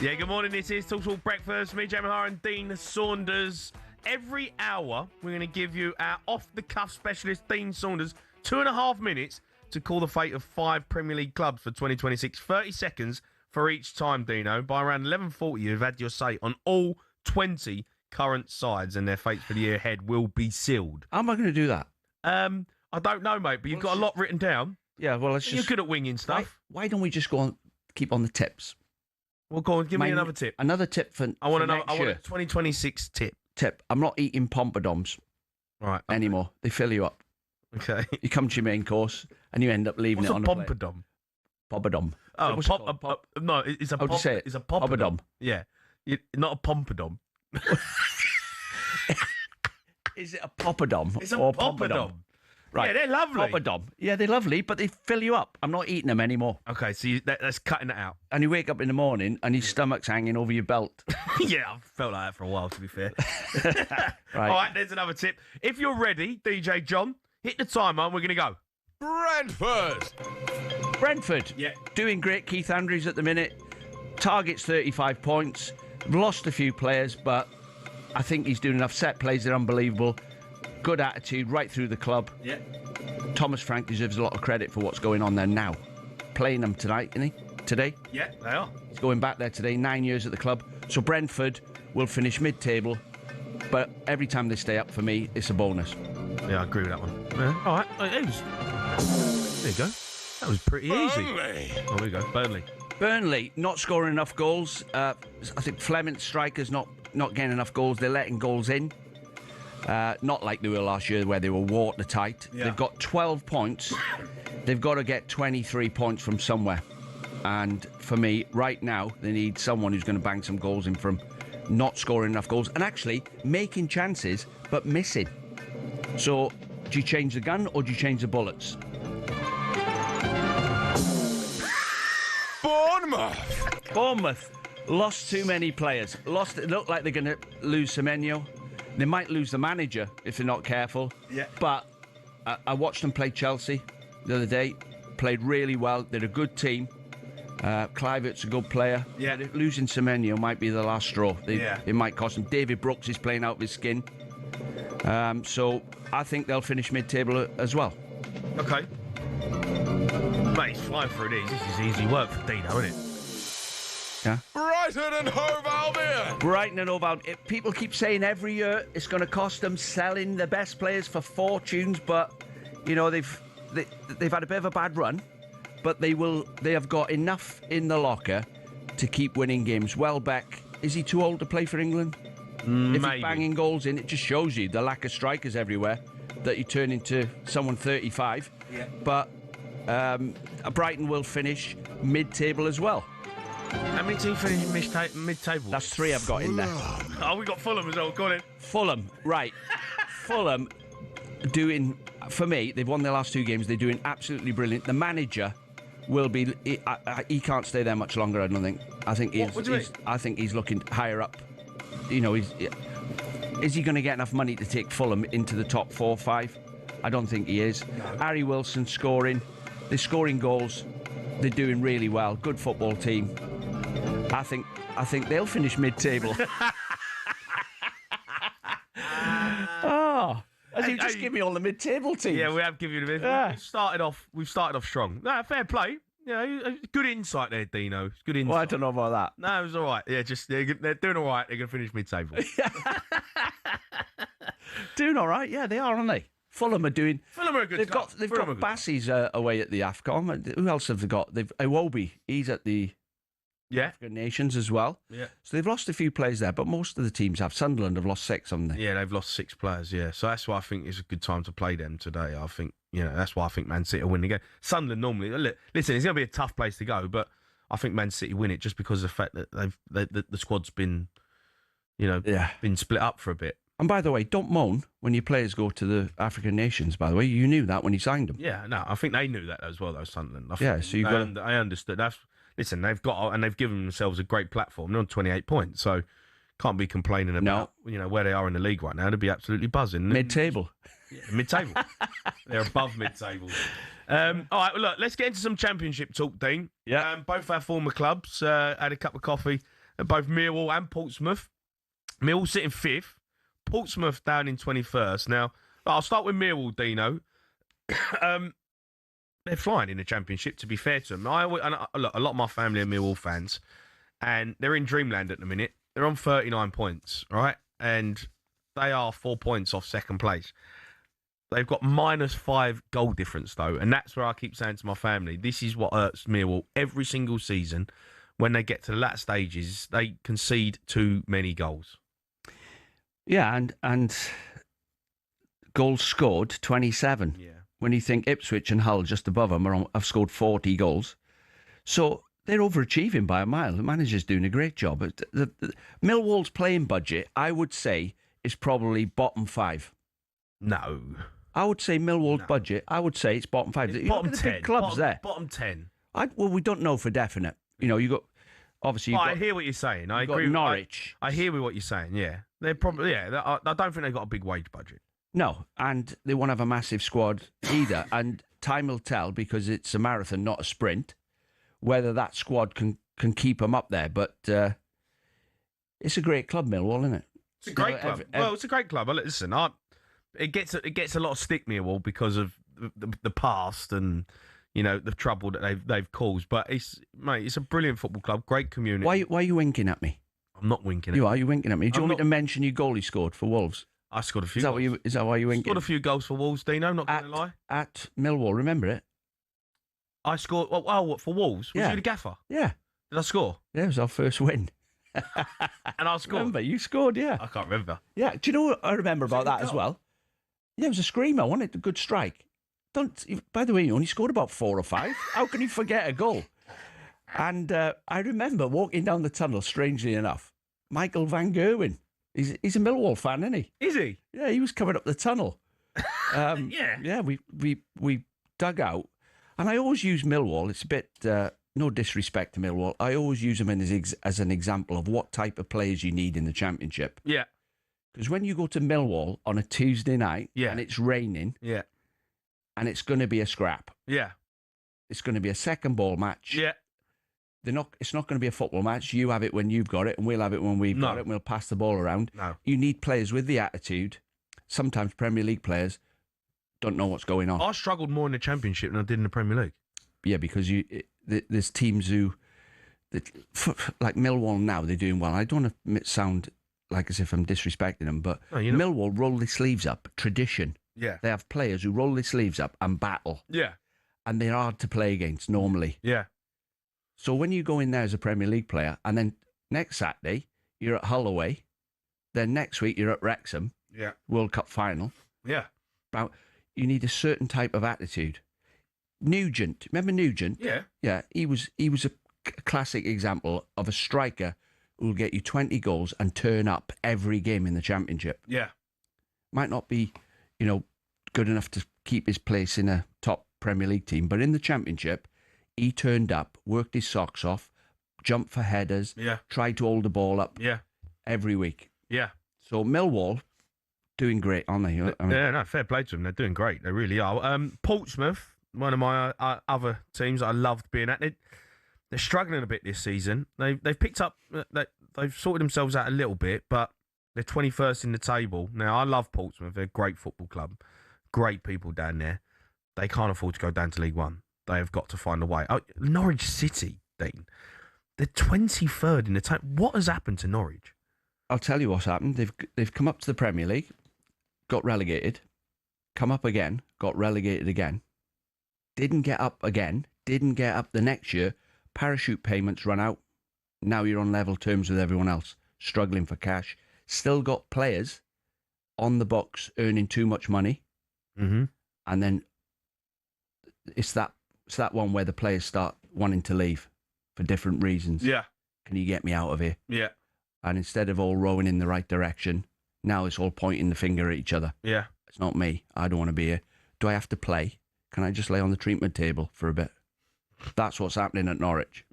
Yeah, good morning. This is talkSPORT Breakfast. Me, Jamie O'Hara and Dean Saunders. Every hour, we're going to give you our off-the-cuff specialist, Dean Saunders, 2.5 minutes to call the fate of 5 Premier League clubs for 2026. 30 seconds for each time, Dino. By around 11:40, you've had your say on all 20 current sides, and their fates for the year ahead will be sealed. How am I going to do that? I don't know, mate, but you've got a lot written down. Yeah, well, let's just... You're good at winging stuff. Why don't we just go on, keep on the tips? Well, go on, give me another tip. Another tip for I want for to know. next I want year. a 2026 tip. I'm not eating pompadums anymore. They fill you up. Okay. You come to your main course and you end up leaving What's it on a a plate. pompadom? Pompadom. Oh, no, it's a How do you say it? It's a Pompadom. Yeah, not a pompadom. Is it a poppadom? It's a or pompadom. Right. Yeah, they're lovely. Poppadom. Yeah, they're lovely, but they fill you up. I'm not eating them anymore. Okay, so that's cutting it out. And you wake up in the morning and your stomach's hanging over your belt. Yeah, I've felt like that for a while, to be fair. Right. All right, there's another tip. If you're ready, DJ John, hit the timer and we're going to go. Brentford. Yeah. Doing great. Keith Andrews at the minute. Targets 35 points. Lost a few players, but I think he's doing enough. Set plays are unbelievable. Good attitude right through the club. Yeah. Thomas Frank deserves a lot of credit for what's going on there now. Playing them tonight, isn't he? Today? Yeah, they are. He's going back there today, 9 years at the club. So Brentford will finish mid-table, but every time they stay up, for me, it's a bonus. Yeah, I agree with that one. Yeah. All right. There you go. That was pretty easy. Oh, there you go. Burnley, not scoring enough goals. I think Fleming's strikers not getting enough goals. They're letting goals in. Not like they were last year where they were watertight. Yeah. They've got 12 points. They've got to get 23 points from somewhere. And for me, right now, they need someone who's going to bang some goals in from not scoring enough goals and actually making chances but missing. So, do you change the gun or do you change the bullets? Bournemouth lost too many players. It looked like they're going to lose Semenyo. They might lose the manager if they're not careful. Yeah. But I watched them play Chelsea the other day. Played really well. They're a good team. Kluivert's a good player. Yeah. But losing Semenyo might be the last straw. It might cost them. David Brooks is playing out of his skin. So I think they'll finish mid-table as well. Okay. Mate, he's flying through these. This is easy work for Dino, isn't it? Yeah. Brighton and Hove Albion. Brighton and Hove Albion. People keep saying every year it's going to cost them selling the best players for fortunes, but you know they've had a bit of a bad run, but they have got enough in the locker to keep winning games. Welbeck, is he too old to play for England? If Maybe. he's banging goals in, it just shows you the lack of strikers everywhere, that you turn into someone 35. Yeah. But Brighton will finish mid-table as well. How many teams finish mid-table? That's 3 I've got in there. Oh, we got Fulham as well. Go on in. Fulham, right. Fulham doing, for me, they've won their last 2 games. They're doing absolutely brilliant. The manager will be, he can't stay there much longer, I don't think. I think he's looking higher up. You know, is he going to get enough money to take Fulham into the top 4 or 5? I don't think he is. No. Harry Wilson scoring. They're scoring goals. They're doing really well. Good football team. I think they'll finish mid-table. As you just give me all the mid-table teams. Yeah, we have given you the mid. Yeah. We've started off strong. No, fair play. Yeah, good insight there, Dino. It's good insight. Well, I don't know about that. No, it was all right. Yeah, they're doing all right. They're going to finish mid-table. Doing all right. Yeah, they are, aren't they? Fulham are doing. Fulham are a good. They've got Bassey's away at the AFCON. Who else have they got? They've Iwobi. He's at the African Nations as well. Yeah. So they've lost a few players there, but most of the teams have. Sunderland have lost 6, haven't they? Yeah, they've lost 6 players. Yeah, so that's why I think it's a good time to play them today. I think that's why I think Man City will win the game. Sunderland normally, listen, it's going to be a tough place to go, but I think Man City win it just because of the fact that the squad's been, been split up for a bit. And by the way, don't moan when your players go to the African nations, by the way. You knew that when you signed them. Yeah, no, I think they knew that as well, though, Sunderland. I understood. Listen, they've given themselves a great platform. They're on 28 points, so can't be complaining about where they are in the league right now. They'd be absolutely buzzing. Mid-table. Yeah, mid-table. They're above mid-table. All right, well, look, let's get into some championship talk, Dean. Yeah. Both our former clubs had a cup of coffee at both Millwall and Portsmouth. Millwall sitting 5th. Portsmouth down in 21st. Now, I'll start with Millwall, Dino. They're flying in the championship, to be fair to them. Look, a lot of my family are Millwall fans, and they're in dreamland at the minute. They're on 39 points, right? And they are 4 points off second place. They've got -5 goal difference, though, and that's where I keep saying to my family, this is what hurts Millwall every single season. When they get to the latter stages, they concede too many goals. Yeah, and goals scored, 27. Yeah. When you think Ipswich and Hull just above them have scored 40 goals. So they're overachieving by a mile. The manager's doing a great job. Millwall's playing budget, I would say, is probably bottom 5. No. I would say Millwall's budget, I would say it's bottom 5. It's bottom 10. Big clubs there. Bottom 10. Well, we don't know for definite. You got... Obviously, I hear what you're saying. I agree. Norwich. I hear what you're saying. Yeah, they're probably. Yeah, I don't think they've got a big wage budget. No, and they won't have a massive squad either. And time will tell, because it's a marathon, not a sprint, whether that squad can keep them up there. But it's a great club, Millwall, isn't it? It's a great club. Well, it's a great club. Listen, it gets a lot of stick, Millwall, because of the past and. The trouble that they've caused. But it's a brilliant football club, great community. Why are you winking at me? I'm not winking at you. You are? You winking at me? Do you want me to mention your goal he scored for Wolves? I scored a few. Is that why you winking? Scored a few goals for Wolves, Dino, not going to lie. At Millwall, remember it? I scored, what, for Wolves? Was you the gaffer? Yeah. Did I score? Yeah, it was our first win. And I scored? Remember, you scored, yeah. I can't remember. Yeah, do you know what I remember about that as well? Yeah, it was a screamer, wasn't it? A good strike. By the way, you only scored about 4 or 5. How can you forget a goal? And I remember walking down the tunnel, strangely enough, Michael Van Gerwen. He's a Millwall fan, isn't he? Is he? Yeah, he was coming up the tunnel. Yeah. Yeah, we dug out. And I always use Millwall. It's a bit, no disrespect to Millwall. I always use them as an example of what type of players you need in the Championship. Yeah. Because when you go to Millwall on a Tuesday night and it's raining... Yeah. And it's going to be a scrap. Yeah. It's going to be a second ball match. Yeah. It's not going to be a football match. You have it when you've got it, and we'll have it when we've got it, and we'll pass the ball around. No. You need players with the attitude. Sometimes Premier League players don't know what's going on. I struggled more in the Championship than I did in the Premier League. Yeah, because there's teams who, like Millwall now, they're doing well. I don't want to sound like as if I'm disrespecting them, but Millwall roll their sleeves up. Tradition. Yeah. They have players who roll their sleeves up and battle. Yeah. And they're hard to play against normally. Yeah. So when you go in there as a Premier League player, and then next Saturday, you're at Hull away, then next week you're at Wrexham, World Cup final. Yeah. You need a certain type of attitude. Nugent, remember Nugent? Yeah. Yeah, he was a classic example of a striker who will get you 20 goals and turn up every game in the Championship. Yeah. Might not be, good enough to keep his place in a top Premier League team, but in the Championship, he turned up, worked his socks off, jumped for headers, tried to hold the ball up every week. Yeah. So Millwall, doing great, aren't they? No, fair play to them. They're doing great. They really are. Portsmouth, one of my other teams that I loved being at. They're struggling a bit this season. They've picked up, they've sorted themselves out a little bit, but they're 21st in the table. Now, I love Portsmouth. They're a great football club. Great people down there. They can't afford to go down to League One. They have got to find a way. Oh, Norwich City, Dean. They're 23rd in the table. What has happened to Norwich? I'll tell you what's happened. They've come up to the Premier League, got relegated, come up again, got relegated again, didn't get up again, didn't get up the next year. Parachute payments run out. Now you're on level terms with everyone else, struggling for cash. Still got players on the books earning too much money. Mm-hmm. And then it's that one where the players start wanting to leave for different reasons. Yeah. Can you get me out of here? Yeah. And instead of all rowing in the right direction, now it's all pointing the finger at each other. Yeah. It's not me. I don't want to be here. Do I have to play? Can I just lay on the treatment table for a bit? That's what's happening at Norwich.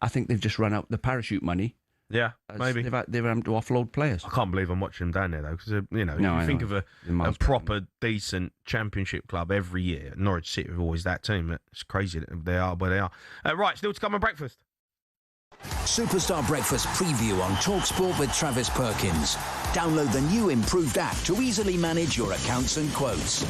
I think they've just run out the parachute money. Yeah, maybe. They've had to offload players. I can't believe I'm watching them down there, though, because, if you think of a proper, decent Championship club every year, Norwich City are always that team. It's crazy that they are where they are. Right, still to come on breakfast. Superstar Breakfast preview on talkSPORT with Travis Perkins. Download the new improved app to easily manage your accounts and quotes.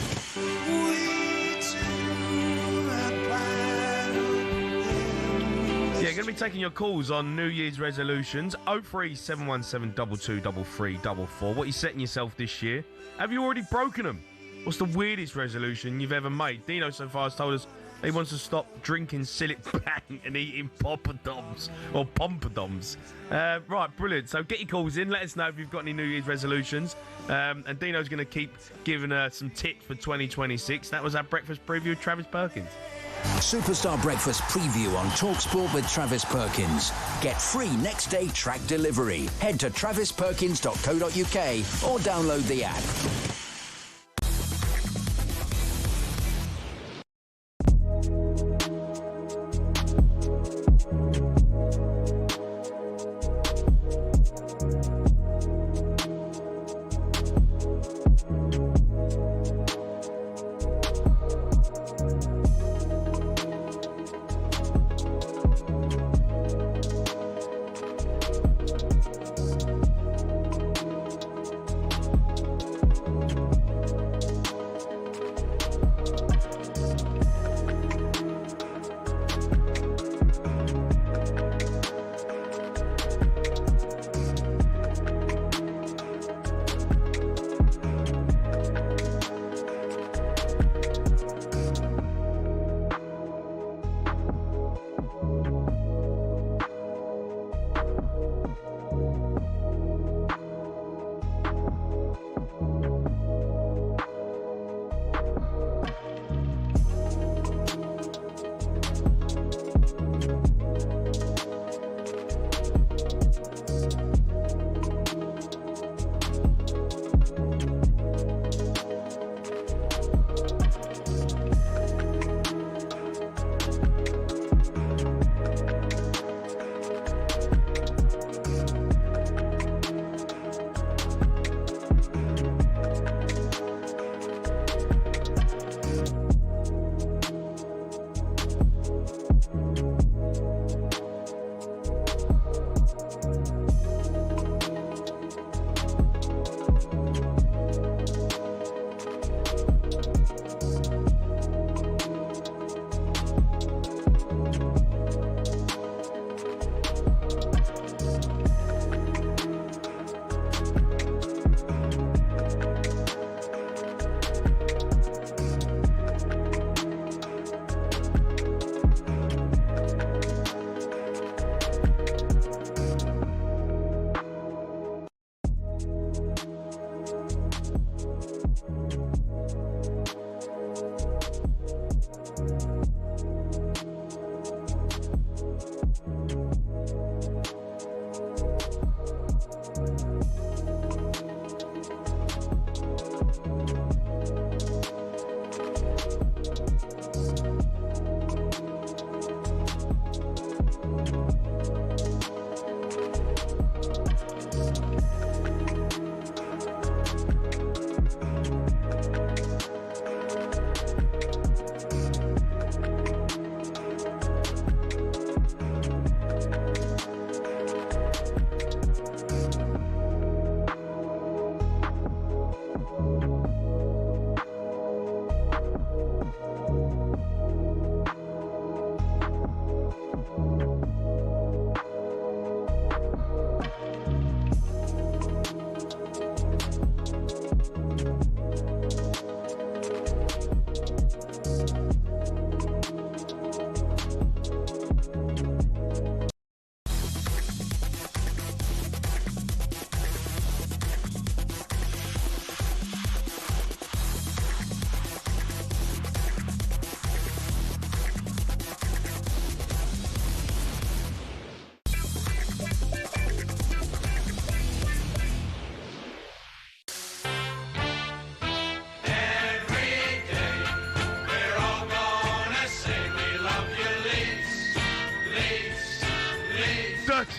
Yeah, going to be taking your calls on New Year's resolutions. 03717 223344. What are you setting yourself this year? Have you already broken them? What's the weirdest resolution you've ever made? Dino so far has told us he wants to stop drinking Sillet Bang and eating poppadoms or pompadums. Right, brilliant. So get your calls in. Let us know if you've got any New Year's resolutions. And Dino's going to keep giving some tips for 2026. That was our breakfast preview with Travis Perkins. Superstar Breakfast preview on talkSPORT with Travis Perkins. Get free next day track delivery. Head to travisperkins.co.uk or download the app.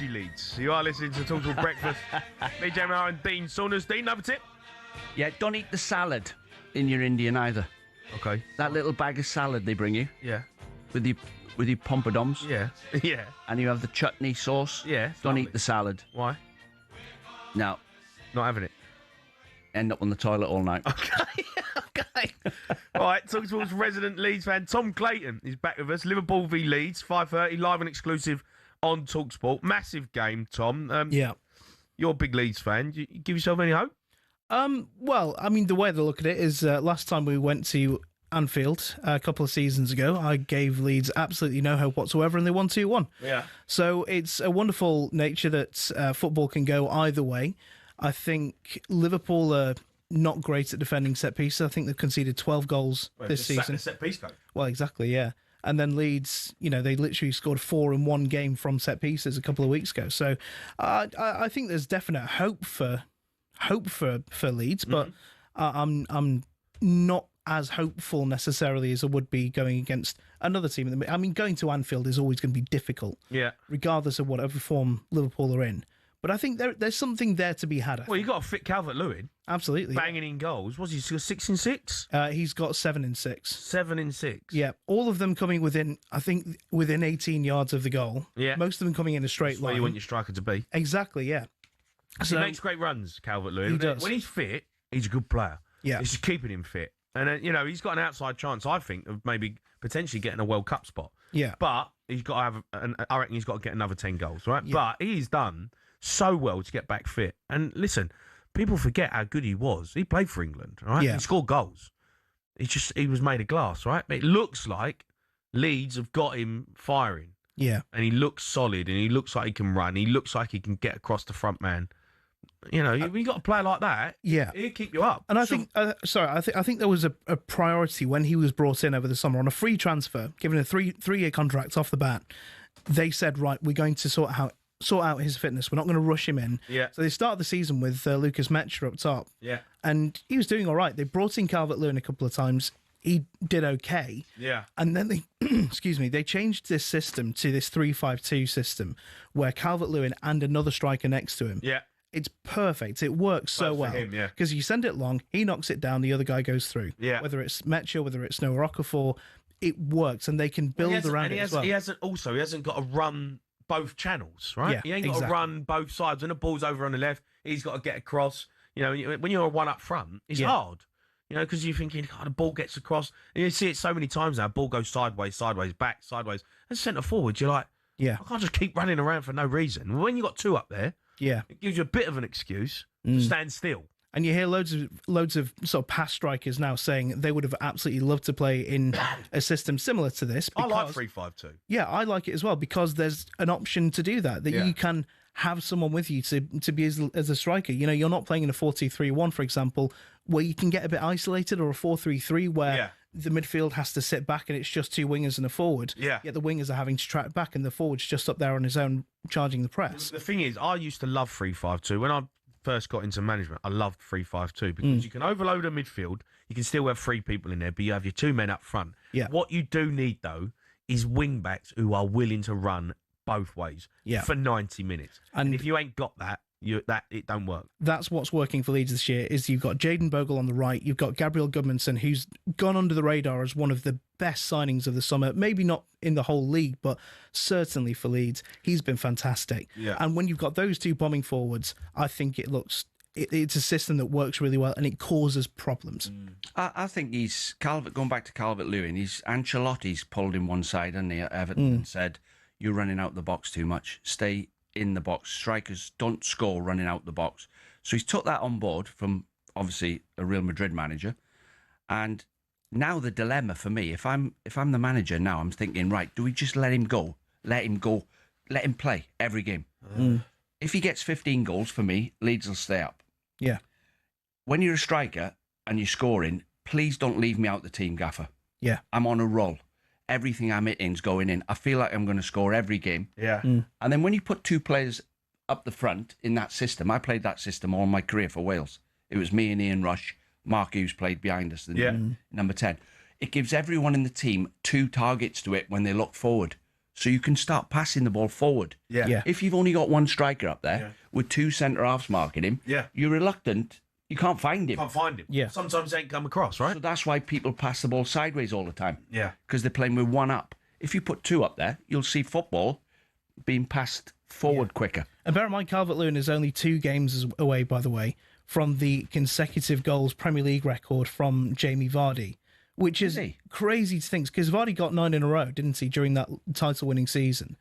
you, Leeds. You are listening to Talk Breakfast. Me, Jamie O'Hara and Dean Saunders. Dean, another tip? Yeah, don't eat the salad in your Indian either. Okay. That little bag of salad they bring you. Yeah. With your pompadums. Yeah. Yeah. And you have the chutney sauce. Yeah. Don't eat the salad. Why? No. Not having it. End up on the toilet all night. Okay. All right, talkSPORT's resident Leeds fan, Tom Clayton, is back with us. Liverpool v Leeds, 5:30, live and exclusive on talkSPORT. Massive game, Tom. Yeah. You're a big Leeds fan. Do you give yourself any hope? Well, I mean, the way to look at it is last time we went to Anfield a couple of seasons ago, I gave Leeds absolutely no hope whatsoever, and they won 2-1. Yeah. So it's a wonderful nature that football can go either way. I think Liverpool are not great at defending set pieces. I think they've conceded 12 goals this season. Set piece coach. Well, exactly, yeah. And then Leeds, they literally scored 4 in one game from set pieces a couple of weeks ago. So I think there's definite hope for Leeds, but I'm not as hopeful necessarily as I would be going against another team. I mean, going to Anfield is always going to be difficult, regardless of whatever form Liverpool are in. But I think there's something there to be had. Well, you got to fit Calvert-Lewin. Absolutely. Banging in goals. What's he score 6 in 6? He's got 7 in 6. 7 in 6. Yeah, all of them coming within 18 yards of the goal. Yeah. Most of them coming in a straight line. Where you want your striker to be. Exactly, yeah. So, he makes great runs, Calvert-Lewin. He does. When he's fit, he's a good player. Yeah. It's just keeping him fit. And, he's got an outside chance, I think, of maybe potentially getting a World Cup spot. Yeah. But he's got to have, I reckon he's got to get another 10 goals, right? Yeah. But he's done so well to get back fit. And listen, people forget how good he was. He played for England, right? Yeah. He scored goals. He was made of glass, right? But it looks like Leeds have got him firing. Yeah. And he looks solid, and he looks like he can run. He looks like he can get across the front man. You got a player like that. Yeah, he'll keep you up. And I think, I think there was a priority when he was brought in over the summer on a free transfer, given a three-year contract off the bat. They said, right, we're going to sort out his fitness. We're not going to rush him in. Yeah. So they started the season with Lucas Metzger up top. Yeah. And he was doing all right. They brought in Calvert-Lewin a couple of times. He did okay. Yeah. And then they changed this system to this 3-5-2 system where Calvert-Lewin and another striker next to him. Yeah. It's perfect. It works so well. Because you send it long, he knocks it down, the other guy goes through. Yeah. Whether it's Metzger, whether it's Noah Okafor, it works, and they can build around it as well. He hasn't got to run both channels, right? Yeah, he ain't got to run both sides. When the ball's over on the left, he's got to get across. When you're a one up front, it's hard. Because you're thinking, the ball gets across. And you see it so many times now. Ball goes sideways, back, sideways. And centre forward, you're like, I can't just keep running around for no reason. When you got 2 up there, it gives you a bit of an excuse to stand still. And you hear loads of sort of past strikers now saying they would have absolutely loved to play in a system similar to this. I like 3-5-2. Yeah, I like it as well, because there's an option to do that. You can have someone with you to be as a striker. You're not playing in a 4-2-3-1, for example, where you can get a bit isolated, or a 4-3-3 where the midfield has to sit back and it's just 2 wingers and a forward. Yeah. Yet the wingers are having to track back and the forward's just up there on his own charging the press. The thing is, I used to love 3-5-2. When I first got into management, I loved 3-5-2 because you can overload a midfield. You can still have 3 people in there, but you have your 2 men up front. Yeah. What you do need, though, is wing backs who are willing to run both ways for 90 minutes. And if you ain't got that, it don't work. That's what's working for Leeds this year. Is you've got Jayden Bogle on the right, you've got Gabriel Goodmanson, who's gone under the radar as one of the best signings of the summer. Maybe not in the whole league, but certainly for Leeds, he's been fantastic. Yeah. And when you've got those 2 bombing forwards, I think it's a system that works really well, and it causes problems. I think going back to Calvert-Lewin, Ancelotti's pulled him one side, hasn't he, at Everton, and said, "You're running out the box too much. Stay in the box. Strikers don't score running out the box." So he's took that on board from, obviously, a Real Madrid manager. And now the dilemma for me, if I'm the manager now, I'm thinking, right, do we just let him go? Let him play every game. If he gets 15 goals, for me, Leeds will stay up. Yeah. When you're a striker and you're scoring, please don't leave me out the team, Gaffer. Yeah. I'm on a roll. Everything I'm hitting's going in. I feel like I'm going to score every game. Yeah. And then when you put 2 players up the front in that system, I played that system all my career for Wales. It was me and Ian Rush. Mark Hughes played behind us, number 10. It gives everyone in the team 2 targets to it when they look forward. so you can start passing the ball forward. Yeah. If you've only got one striker up there with two centre-halves marking him, you're reluctant. You can't find him. Yeah. Sometimes they ain't come across, right? So that's why people pass the ball sideways all the time. Yeah. Because they're playing with one up. If you put two up there, you'll see football being passed forward quicker. And bear in mind, Calvert-Lewin is only 2 games away, by the way, from the consecutive goals Premier League record from Jamie Vardy, which is crazy to think, because Vardy got 9 in a row, didn't he, during that title-winning season?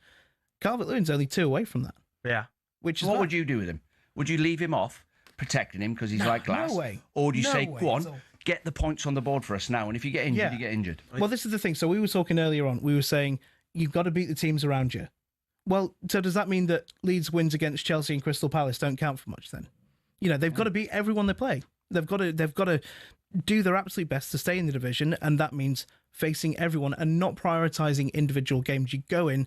Calvert-Lewin's only 2 away from that. Yeah. Which is what would you do with him? Would you leave him off, protecting him because he's like glass? No way. Or do you say, way. go on, get the points on the board for us now, and if you get injured, you get injured? Well, this is the thing. So we were talking earlier on, we were saying, you've got to beat the teams around you. Well, so does that mean that Leeds wins against Chelsea and Crystal Palace don't count for much then? You know, they've got to beat everyone they play. They've got to do their absolute best to stay in the division, and that means facing everyone and not prioritising individual games. You go in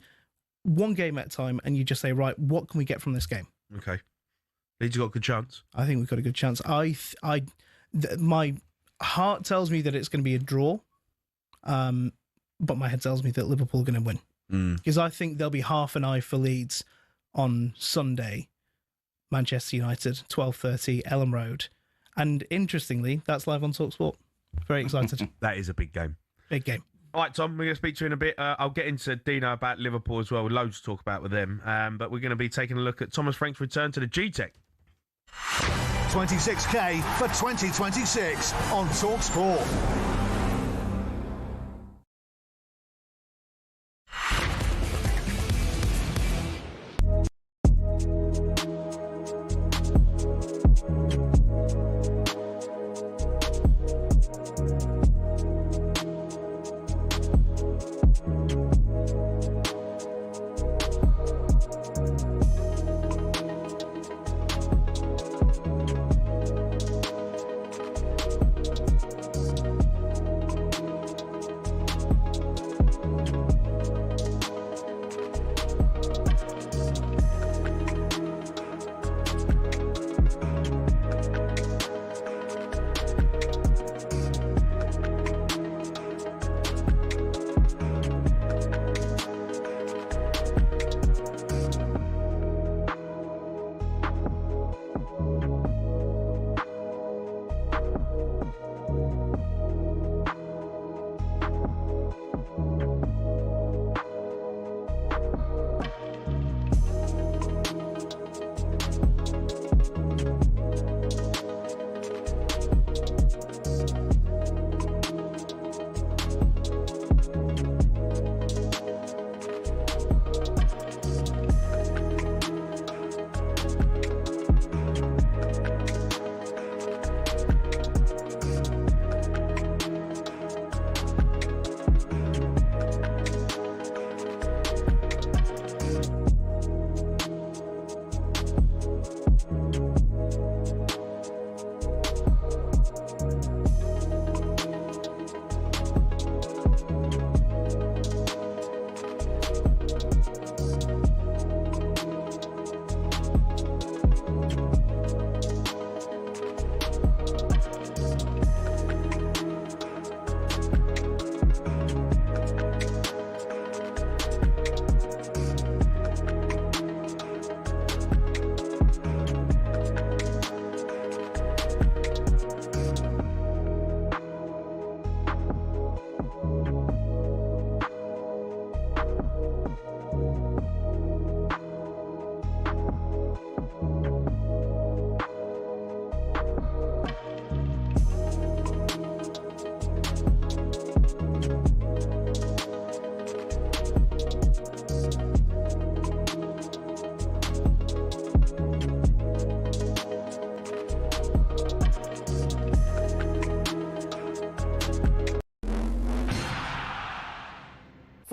one game at a time and you just say, right, what can we get from this game? Okay. Leeds got a good chance. I think we've got a good chance. My heart tells me that it's going to be a draw, but my head tells me that Liverpool are going to win. Because I think there'll be half an eye for Leeds on Sunday, Manchester United, 12:30, Elland Road. And interestingly, that's live on talkSPORT. Very excited. That is a big game. Big game. All right, Tom, we're going to speak to you in a bit. I'll get into Dino about Liverpool as well. Loads to talk about with them. But we're going to be taking a look at Thomas Frank's return to the G-Tech. 26k for 2026 on talkSPORT.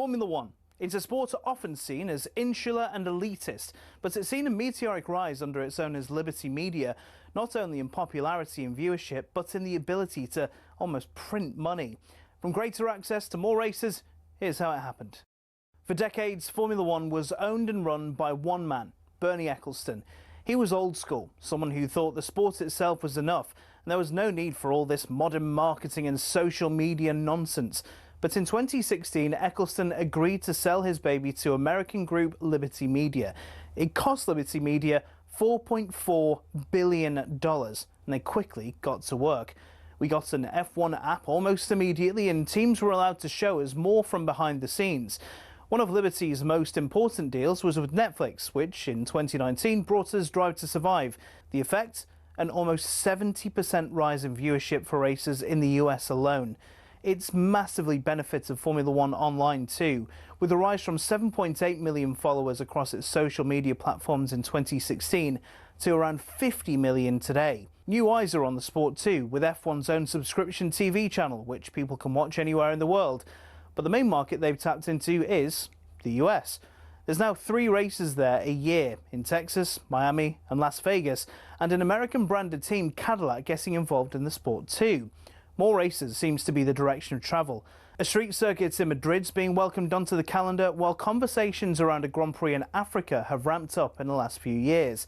Formula One. It's a sport often seen as insular and elitist, but it's seen a meteoric rise under its owners Liberty Media, not only in popularity and viewership, but in the ability to almost print money. From greater access to more races, here's how it happened. For decades, Formula One was owned and run by one man, Bernie Ecclestone. He was old school, someone who thought the sport itself was enough, and there was no need for all this modern marketing and social media nonsense. But in 2016, Eccleston agreed to sell his baby to American group Liberty Media. It cost Liberty Media $4.4 billion, and they quickly got to work. We got an F1 app almost immediately, and teams were allowed to show us more from behind the scenes. One of Liberty's most important deals was with Netflix, which in 2019 brought us Drive to Survive. The effect? An almost 70% rise in viewership for races in the US alone. It's massively benefited Formula One online too, with a rise from 7.8 million followers across its social media platforms in 2016 to around 50 million today. New eyes are on the sport too, with F1's own subscription TV channel, which people can watch anywhere in the world. But the main market they've tapped into is the US. There's now 3 races there a year, in Texas, Miami and Las Vegas, and an American-branded team, Cadillac, getting involved in the sport too. More races seems to be the direction of travel. A street circuit in Madrid's being welcomed onto the calendar, while conversations around a Grand Prix in Africa have ramped up in the last few years.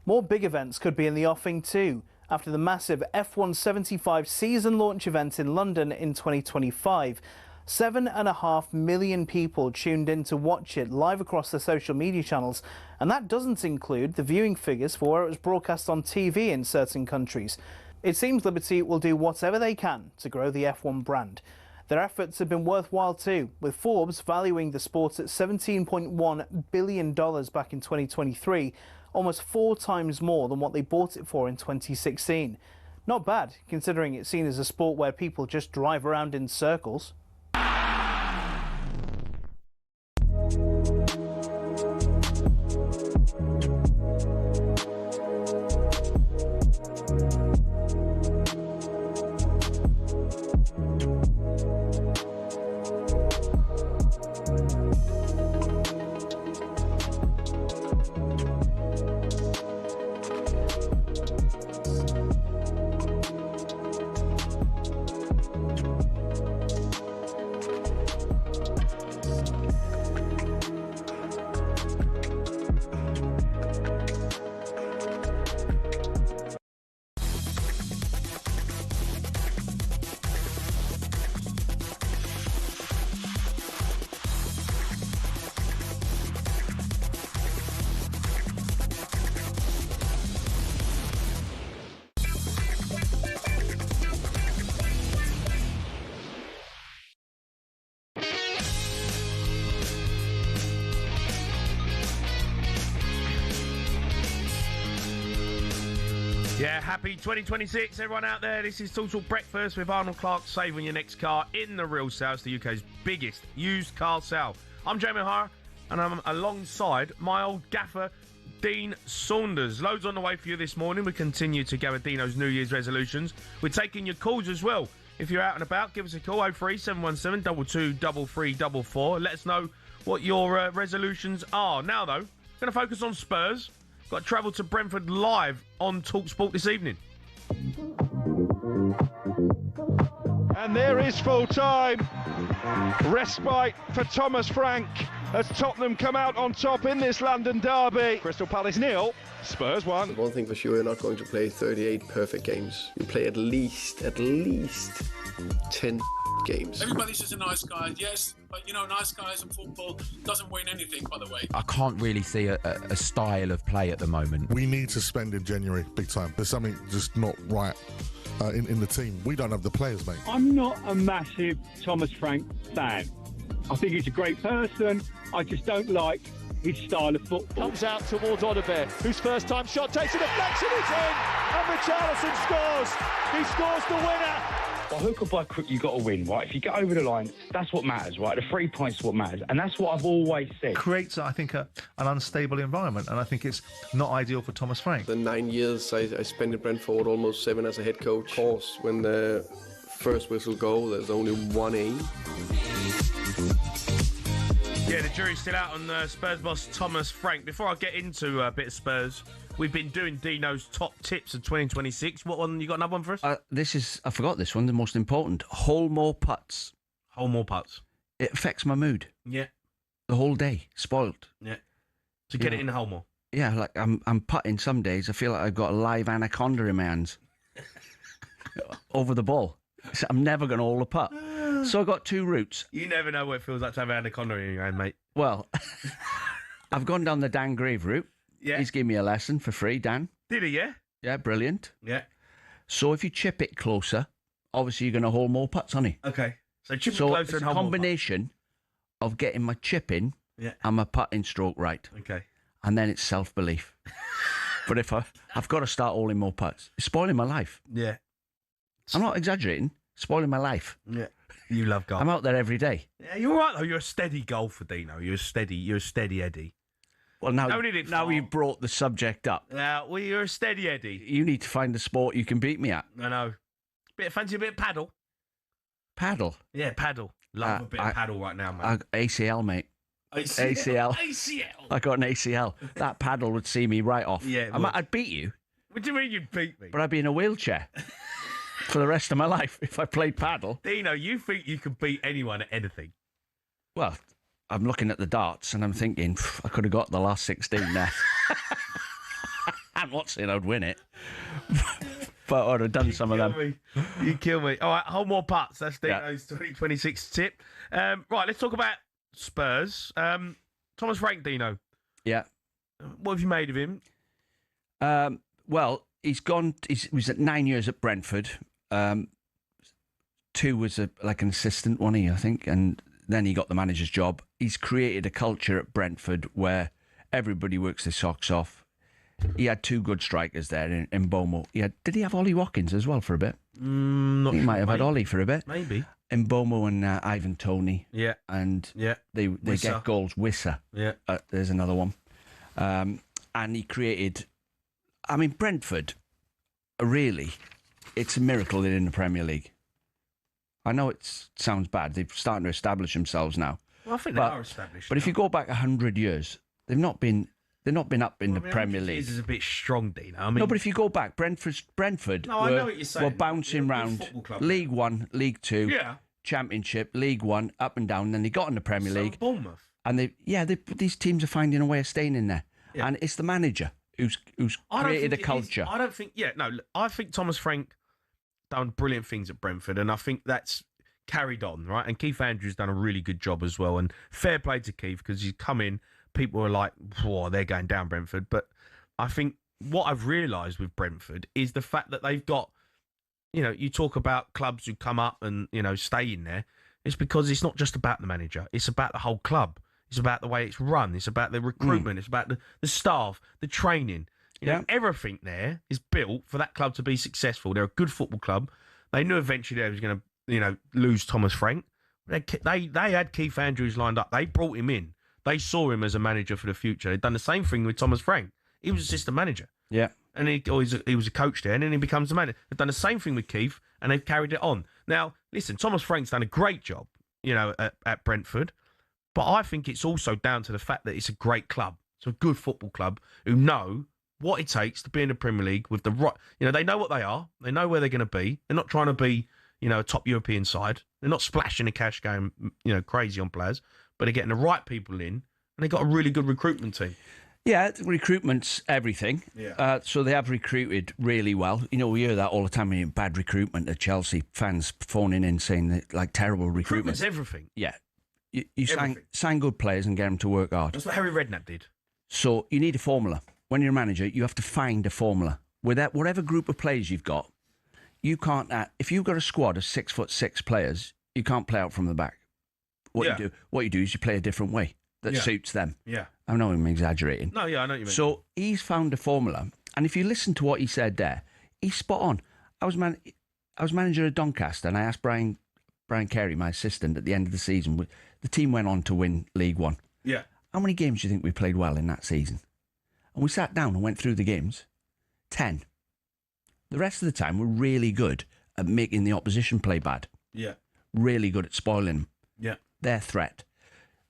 More big events could be in the offing too, after the massive F1 75 season launch event in London in 2025. 7.5 million people tuned in to watch it live across the social media channels, and that doesn't include the viewing figures for where it was broadcast on TV in certain countries. It seems Liberty will do whatever they can to grow the F1 brand. Their efforts have been worthwhile too, with Forbes valuing the sport at $17.1 billion back in 2023, almost 4 times more than what they bought it for in 2016. Not bad, considering it's seen as a sport where people just drive around in circles. Yeah, happy 2026, everyone out there. This is TalkSPORT Breakfast with Arnold Clark. Save on your next car in the real sale. It's the UK's biggest used car sale. I'm Jamie O'Hara, and I'm alongside my old gaffer, Dean Saunders. Loads on the way for you this morning. We continue to go with Dino's New Year's resolutions. We're taking your calls as well. If you're out and about, give us a call, 03717 223344. Let us know what your resolutions are. Now, though, going to focus on Spurs. Got to travel to Brentford live on talkSPORT this evening. And there is full time. Respite for Thomas Frank as Tottenham come out on top in this London derby. Crystal Palace 0, Spurs 1. One thing for sure, you're not going to play 38 perfect games. You play at least 10 games. Everybody's just a nice guy, yes, but you know, nice guys in football doesn't win anything, by the way. I can't really see a style of play at the moment. We need to spend in January, big time. There's something just not right in the team. We don't have the players, mate. I'm not a massive Thomas Frank fan. I think he's a great person. I just don't like his style of football. Comes out towards Odobert, whose first time shot takes a deflection, it's in, and Richarlison scores. He scores the winner. Well, hook or by crook, you got to win, right? If you get over the line, that's what matters, right? The 3 points is what matters, and that's what I've always said. Creates, I think, an unstable environment, and I think it's not ideal for Thomas Frank. The 9 years I spent in Brentford, almost 7 as a head coach. Of course, when the first whistle goes, there's only one aim. Yeah, the jury's still out on Spurs boss Thomas Frank. Before I get into a bit of Spurs, we've been doing Dino's top tips of 2026. What one? You got another one for us? I forgot this one, the most important. Hole more putts. Hole more putts. It affects my mood. Yeah. The whole day. Spoiled. Yeah. To get it in the hole more. Yeah, like I'm putting some days. I feel like I've got a live anaconda in my hands. Over the ball. So I'm never going to hold a putt. So I got two routes. You never know what it feels like to have an anaconda in your hand, mate. Well, I've gone down the Dan Grave route. Yeah. He's given me a lesson for free, Dan. Did he, yeah? Yeah, brilliant. Yeah. So if you chip it closer, obviously you're going to hold more putts, honey. Okay. So chip it So closer it's and a hold more combination of getting my chipping Yeah. and my putting stroke right. Okay. And then it's self-belief. But if I've got to start holding more putts. It's spoiling my life. Yeah. I'm not exaggerating. Spoiling my life. Yeah. You love golf. I'm out there every day. Yeah, you're right though. You're a steady golfer, Dino. You're a steady Eddie. Well, now Now you brought the subject up. Well, you're a steady Eddie. You need to find a sport you can beat me at. I know. Fancy a bit of paddle? Paddle? Yeah, paddle. Love a bit of paddle right now, mate. ACL, mate. ACL. I got an ACL. That paddle would see me right off. Yeah, I'd beat you. What do you mean you'd beat me? But I'd be in a wheelchair for the rest of my life if I played paddle. Dino, you think you could beat anyone at anything? Well, I'm looking at the darts and I'm thinking, I could have got the last 16 there. I'm not saying I'd win it, but I'd have done some of them. You kill me. All right, hold more putts. That's Dino's 2026 tip. Right, let's talk about Spurs. Thomas Frank, Dino. Yeah. What have you made of him? Well, he's gone. He was at 9 years at Brentford. 2 was like an assistant, wasn't he, I think, and then he got the manager's job. He's created a culture at Brentford where everybody works their socks off. He had 2 good strikers there in Bomo. Did he have Ollie Watkins as well for a bit? Not he sure, might have had Ollie for a bit. Maybe. In Bomo and Ivan Toney. Yeah. And they Wissa. get goals. Wissa. Yeah. There's another one. And he created... I mean, Brentford, really, it's a miracle they're in the Premier League. I know it sounds bad. They're starting to establish themselves now. Well, I think they are established. But if you go back 100 years, they've not been up in the Premier League. This is a bit strong, Dino. I mean, No, but if you go back, Brentford I know what you're saying. were bouncing round League One, League Two, Championship, League One, up and down. Then they got in the Premier League. Bournemouth. And these teams are finding a way of staying in there. Yeah. And it's the manager who's created a culture. I don't think. Yeah, no. I think Thomas Frank done brilliant things at Brentford, and I think that's carried on, right? And Keith Andrews done a really good job as well. And fair play to Keith because he's come in. People are like, "Whoa, they're going down Brentford." But I think what I've realised with Brentford is the fact that they've got, you talk about clubs who come up and stay in there. It's because it's not just about the manager; it's about the whole club. It's about the way it's run. It's about the recruitment. It's about the staff, the training. Everything there is built for that club to be successful. They're a good football club. They knew eventually they was going to, lose Thomas Frank. They had Keith Andrews lined up. They brought him in. They saw him as a manager for the future. They've done the same thing with Thomas Frank. He was assistant manager. Yeah. And he was a coach there, and then he becomes the manager. They've done the same thing with Keith, and they've carried it on. Now, listen, Thomas Frank's done a great job, at Brentford. But I think it's also down to the fact that it's a great club. It's a good football club who know what it takes to be in the Premier League with the right... they know what they are. They know where they're going to be. They're not trying to be, a top European side. They're not splashing the cash going, crazy on players. But they're getting the right people in. And they've got a really good recruitment team. Yeah, recruitment's everything. Yeah. So they have recruited really well. We hear that all the time. Bad recruitment at Chelsea. Fans phoning in saying that, like, terrible recruitment. Recruitment's everything. Yeah. You sign good players and get them to work hard. That's what Harry Redknapp did. So you need a formula. When you're a manager, you have to find a formula. With that, whatever group of players you've got, you can't... if you've got a squad of 6'6" players, you can't play out from the back. What you do is you play a different way that suits them. Yeah. I know I'm exaggerating. No, yeah, I know what you mean. So he's found a formula, and if you listen to what he said there, he's spot on. I was manager of Doncaster, and I asked Brian Carey, my assistant, at the end of the season. The team went on to win League One. Yeah. How many games do you think we played well in that season? And we sat down and went through the games. 10. The rest of the time, we're really good at making the opposition play bad. Yeah. Really good at spoiling them. Yeah. Their threat.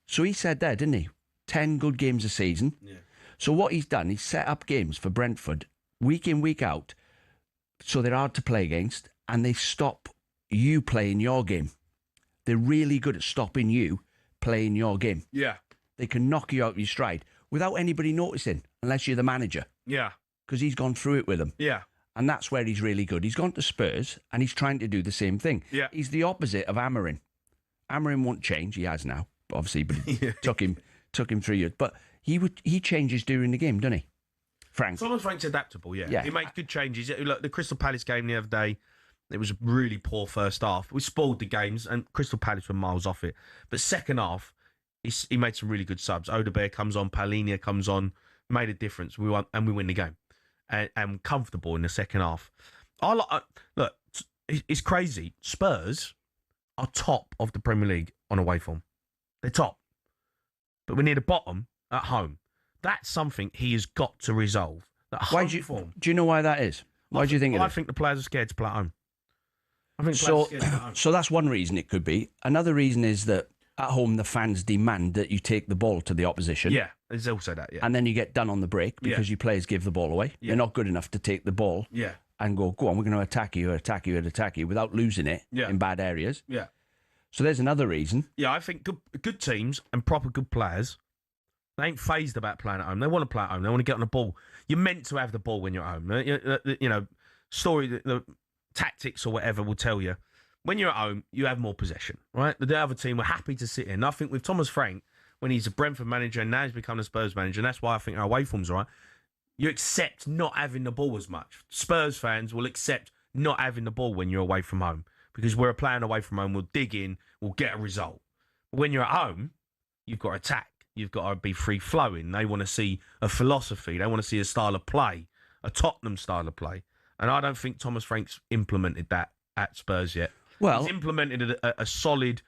So he said there, didn't he? 10 good games a season. Yeah. So what he's done, he's set up games for Brentford week in, week out, so they're hard to play against, and they stop you playing your game. They're really good at stopping you playing your game. Yeah. They can knock you out of your stride without anybody noticing, unless you're the manager. Yeah. Because he's gone through it with them. Yeah. And that's where he's really good. He's gone to Spurs, and he's trying to do the same thing. Yeah. He's the opposite of Amorim. Amorim won't change. He has now, obviously, but it took him 3 years. But he changes during the game, doesn't he? Frank. Thomas Frank's adaptable, yeah. He makes good changes. Look, the Crystal Palace game the other day, it was a really poor first half. We spoiled the games, and Crystal Palace were miles off it. But second half, he made some really good subs. Odebear comes on, Palhinha comes on, made a difference. We won, and we win the game. And comfortable in the second half. Look, it's crazy. Spurs are top of the Premier League on away form. They're top. But we're near the bottom at home. That's something he has got to resolve. Do you know why that is? Why do you think it is? I think the players are scared to play at home. So that's one reason it could be. Another reason is that at home the fans demand that you take the ball to the opposition. Yeah, there's also that, yeah. And then you get done on the break because your players give the ball away. Yeah. You're not good enough to take the ball and go on, we're going to attack you without losing it in bad areas. Yeah. So there's another reason. Yeah, I think good teams and proper good players, they ain't phased about playing at home. They want to play at home. They want to get on the ball. You're meant to have the ball when you're at home. The tactics or whatever will tell you. When you're at home, you have more possession, right? The other team were happy to sit in. And I think with Thomas Frank, when he's a Brentford manager and now he's become a Spurs manager, and that's why I think our away form's all right, you accept not having the ball as much. Spurs fans will accept not having the ball when you're away from home because we're playing away from home. We'll dig in, we'll get a result. When you're at home, you've got to attack. You've got to be free-flowing. They want to see a philosophy. They want to see a style of play, a Tottenham style of play. And I don't think Thomas Frank's implemented that at Spurs yet. Well, he's implemented a solid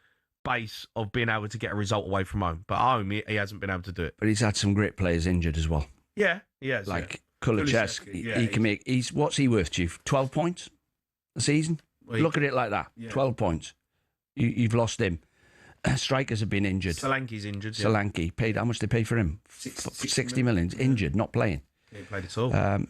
base of being able to get a result away from home. But at home, he hasn't been able to do it. But he's had some great players injured as well. Yeah, he has. Like Kulusevski. He can make... What's he worth to you? 12 points a season? Well, look at it like that. Yeah. 12 points. You've lost him. Strikers have been injured. Solanke's injured. Solanke. Paid, how much did they pay for him? 60 million. Injured, not playing. He ain't played at all. There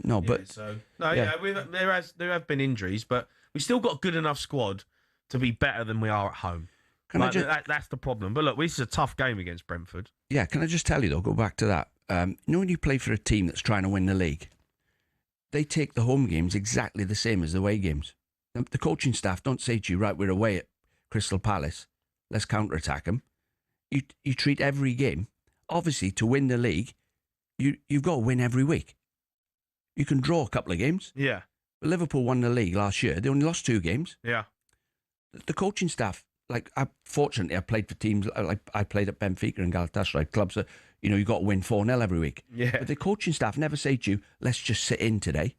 have been injuries, but we still got a good enough squad to be better than we are at home. That's the problem. But look, this is a tough game against Brentford. Yeah, can I just tell you, though, go back to that. When you play for a team that's trying to win the league, they take the home games exactly the same as the away games. The coaching staff don't say to you, right, we're away at Crystal Palace, let's counter-attack them. You treat every game, obviously, to win the league, you've got to win every week. You can draw a couple of games. Yeah. Liverpool won the league last year. They only lost 2 games. Yeah. The coaching staff, fortunately, I played for teams, I played at Benfica and Galatasaray, clubs that, you got to win 4-0 every week. Yeah. But the coaching staff never say to you, let's just sit in today.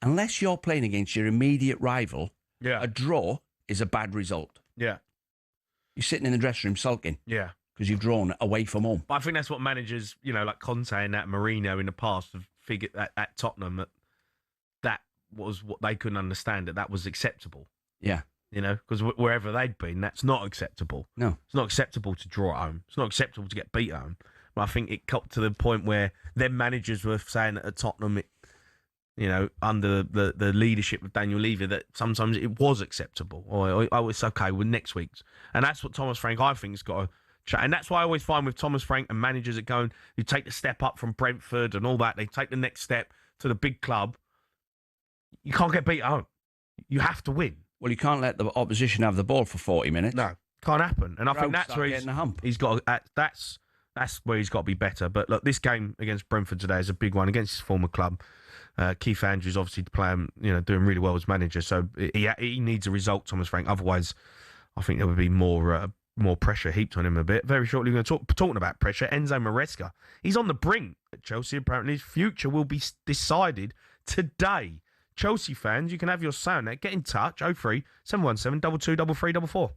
Unless you're playing against your immediate rival, a draw is a bad result. Yeah. You're sitting in the dressing room sulking. Yeah. Because you've drawn away from home. But I think that's what managers, like Conte and that Mourinho in the past have figured at Tottenham that was what they couldn't understand, that was acceptable. Yeah. Because wherever they'd been, that's not acceptable. No. It's not acceptable to draw at home. It's not acceptable to get beat at home. But I think it got to the point where their managers were saying at Tottenham, under the leadership of Daniel Levy, that sometimes it was acceptable. Or it's okay with next week's. And that's what Thomas Frank, I think, has got to chat. And that's why I always find with Thomas Frank and managers that go, you take the step up from Brentford and all that, they take the next step to the big club. You can't get beat at home. You have to win. Well, you can't let the opposition have the ball for 40 minutes. No, can't happen. And I think that's where he's got. That's where he's got to be better. But look, this game against Brentford today is a big one against his former club. Keith Andrews obviously playing, doing really well as manager. So he needs a result, Thomas Frank. Otherwise, I think there would be more pressure heaped on him a bit. Very shortly, we're going to talking about pressure. Enzo Maresca, he's on the brink at Chelsea. Apparently, his future will be decided today. Chelsea fans, you can have your say on that. Get in touch. 03 717 22 3344.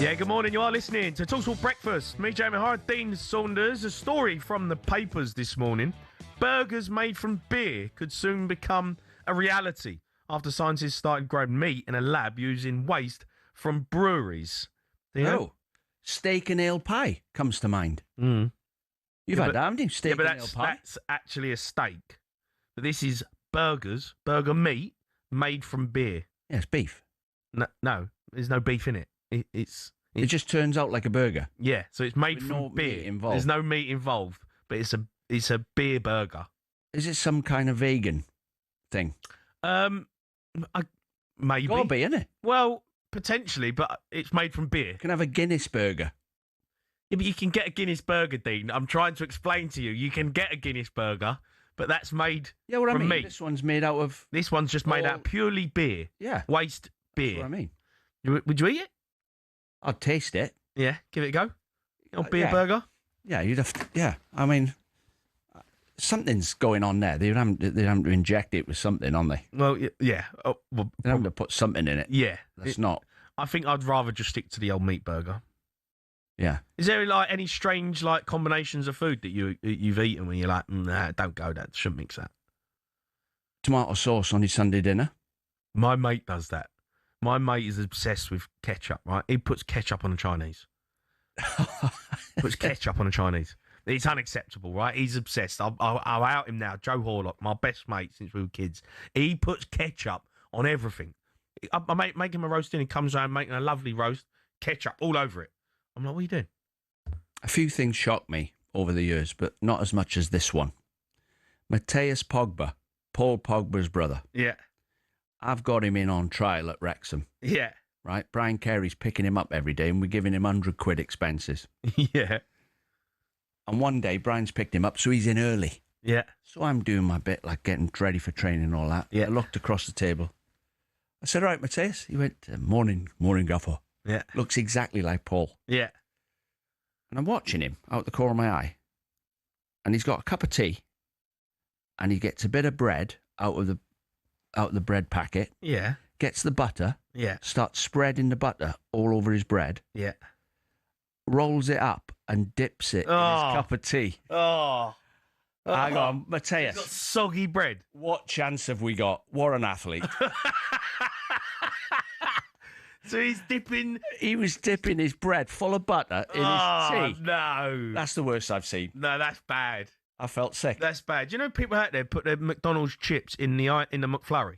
Yeah, good morning. You are listening to talkSPORT Breakfast. Me, Jamie O'Hara, Dean Saunders. A story from the papers this morning. Burgers made from beer could soon become a reality after scientists started growing meat in a lab using waste from breweries. Oh, steak and ale pie comes to mind. Mm. You've had that, haven't you? Steak and ale pie. That's actually a steak. But this is burger meat made from beer. Yeah, it's beef. No, there's no beef in it. It just turns out like a burger. Yeah, so it's made With from no beer. meat involved. There's no meat involved, but it's a beer burger. Is it some kind of vegan thing? Maybe. Gotta be, innit? Well, potentially, but it's made from beer. Can have a Guinness burger. Yeah, but you can get a Guinness burger, Dean. I'm trying to explain to you. You can get a Guinness burger, but that's made from meat. This one's made out of... This one's just made out of purely beer. Yeah. Waste beer. That's what I mean. Would you eat it? I'd taste it. Yeah, give it a go. Beer burger? Yeah, you'd have to, yeah. I mean, something's going on there. They'd have to inject it with something, aren't they? Well, yeah. Oh, well, they'd have to put something in it. Yeah. That's not... I think I'd rather just stick to the old meat burger. Yeah. Is there any strange combinations of food that you've eaten when you're like, nah, don't go that, shouldn't mix that? Tomato sauce on your Sunday dinner? My mate does that. My mate is obsessed with ketchup, right? He puts ketchup on a Chinese. Puts ketchup on a Chinese. It's unacceptable, right? He's obsessed. I'll out him now. Joe Horlock, my best mate since we were kids. He puts ketchup on everything. I make him a roast and he comes around making a lovely roast, ketchup all over it. I'm like, what are you doing? A few things shocked me over the years, but not as much as this one. Mateus Pogba, Paul Pogba's brother. Yeah. I've got him in on trial at Wrexham. Yeah. Right? Brian Carey's picking him up every day and we're giving him £100 expenses. Yeah. And one day Brian's picked him up, so he's in early. Yeah. So I'm doing my bit, like getting ready for training and all that. Yeah. I looked across the table. I said, all right, Mateus. He went, morning, Gaffer. Yeah. Looks exactly like Paul. Yeah. And I'm watching him out the corner of my eye. And he's got a cup of tea. And he gets a bit of bread out of the bread packet. Yeah. Gets the butter. Yeah. Starts spreading the butter all over his bread. Yeah. Rolls it up and dips it in his cup of tea. Oh. Hang on, Mateus. Got soggy bread. What chance have we got? What an athlete. So he's dipping... He was dipping his bread full of butter in his tea. No. That's the worst I've seen. No, that's bad. I felt sick. That's bad. Do you know people out there put their McDonald's chips in the McFlurry?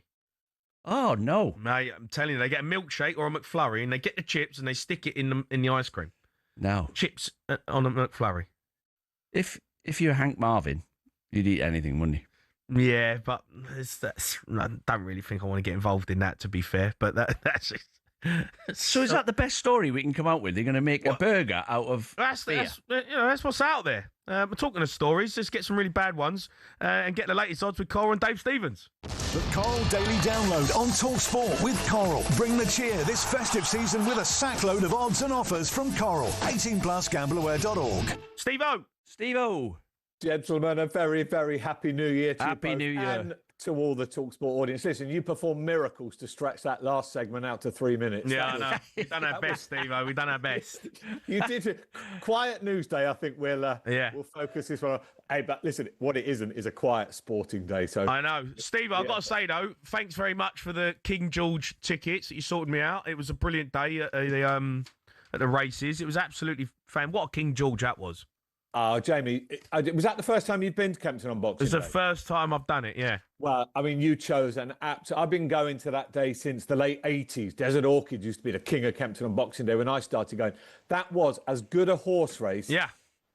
Oh, no. Mate, I'm telling you, they get a milkshake or a McFlurry and they get the chips and they stick it in the ice cream. No. Chips on a McFlurry. If you're Hank Marvin, you'd eat anything, wouldn't you? Yeah, but I don't really think I want to get involved in that, to be fair. But that's just... So is that the best story we can come out with? They're going to make a burger out of beer? That's what's out there. We're talking of stories. Let's get some really bad ones and get the latest odds with Coral and Dave Stevens. The Coral Daily Download on talkSPORT with Coral. Bring the cheer this festive season with a sackload of odds and offers from Coral. 18 plus gambleaware.org. Steve-O. Gentlemen, a very, very happy New Year to you both. Happy New Year. And to all the talkSPORT audience. Listen, you performed miracles to stretch that last segment out to 3 minutes. Yeah, I know. We've done our best, Steve-O. We've done our best. You did it. Quiet News Day, I think we'll focus this one on. Hey, but listen, what it isn't is a quiet sporting day. So I know. Steve, I've got to say, though, thanks very much for the King George tickets that you sorted me out. It was a brilliant day at the races. It was absolutely fan. What a King George that was. Oh, Jamie, was that the first time you've been to Kempton on Boxing Day? It's the first time I've done it, yeah. Well, I mean, you chose an apt... I've been going to that day since the late 80s. Desert Orchid used to be the king of Kempton on Boxing Day when I started going. That was as good a horse race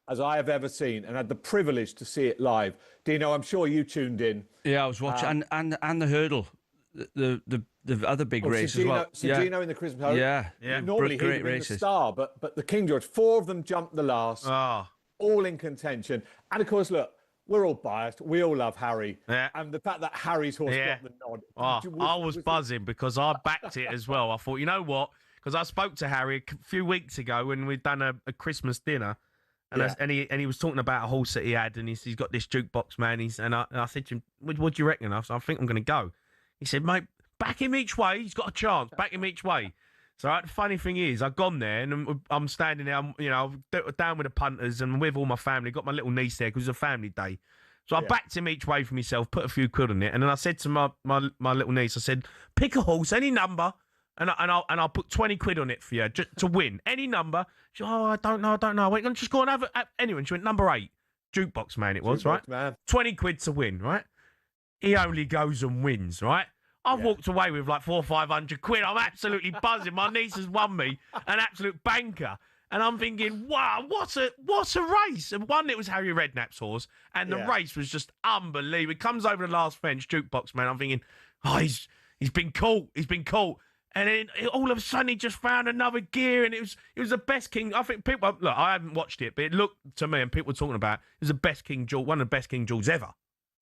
as I have ever seen, and had the privilege to see it live. Dino, I'm sure you tuned in. Yeah, I was watching, and the hurdle, the other big race as well. Dino in the Christmas hurdle. Yeah. Normally he'd have been the star, but the King George, 4 of them jumped the last. All in contention. And of course, look, we're all biased. We all love Harry. Yeah. And the fact that Harry's horse got the nod. I was buzzing because I backed it as well. I thought, you know what? Because I spoke to Harry a few weeks ago when we'd done a Christmas dinner. And, he was talking about a horse that he had, and he's got this jukebox, man. And I said to him, what do you reckon? I said, I think I'm going to go. He said, mate, back him each way. He's got a chance. Back him each way. So the funny thing is, I've gone there and I'm standing there, I'm down with the punters and with all my family. Got my little niece there because it was a family day. So I backed him each way for myself, put a few quid on it, and then I said to my little niece, I said, pick a horse, any number, and I'll put 20 quid on it for you to win. Any number. She went, I don't know. I went, just go and have it. Anyway, she went, number 8. Jukebox man it was, right? Man. 20 quid to win, right? He only goes and wins, right? I've walked away with like 400 or 500 quid. I'm absolutely buzzing. My niece has won me an absolute banker. And I'm thinking, wow, what a race. And one, it was Harry Redknapp's horse. And the race was just unbelievable. It comes over the last fence, Jukebox man. I'm thinking, he's been caught. He's been caught. And then all of a sudden he just found another gear, and it was the best King. I think people look. I haven't watched it, but it looked to me, and people were talking about it was the best King George, one of the best King Georges ever.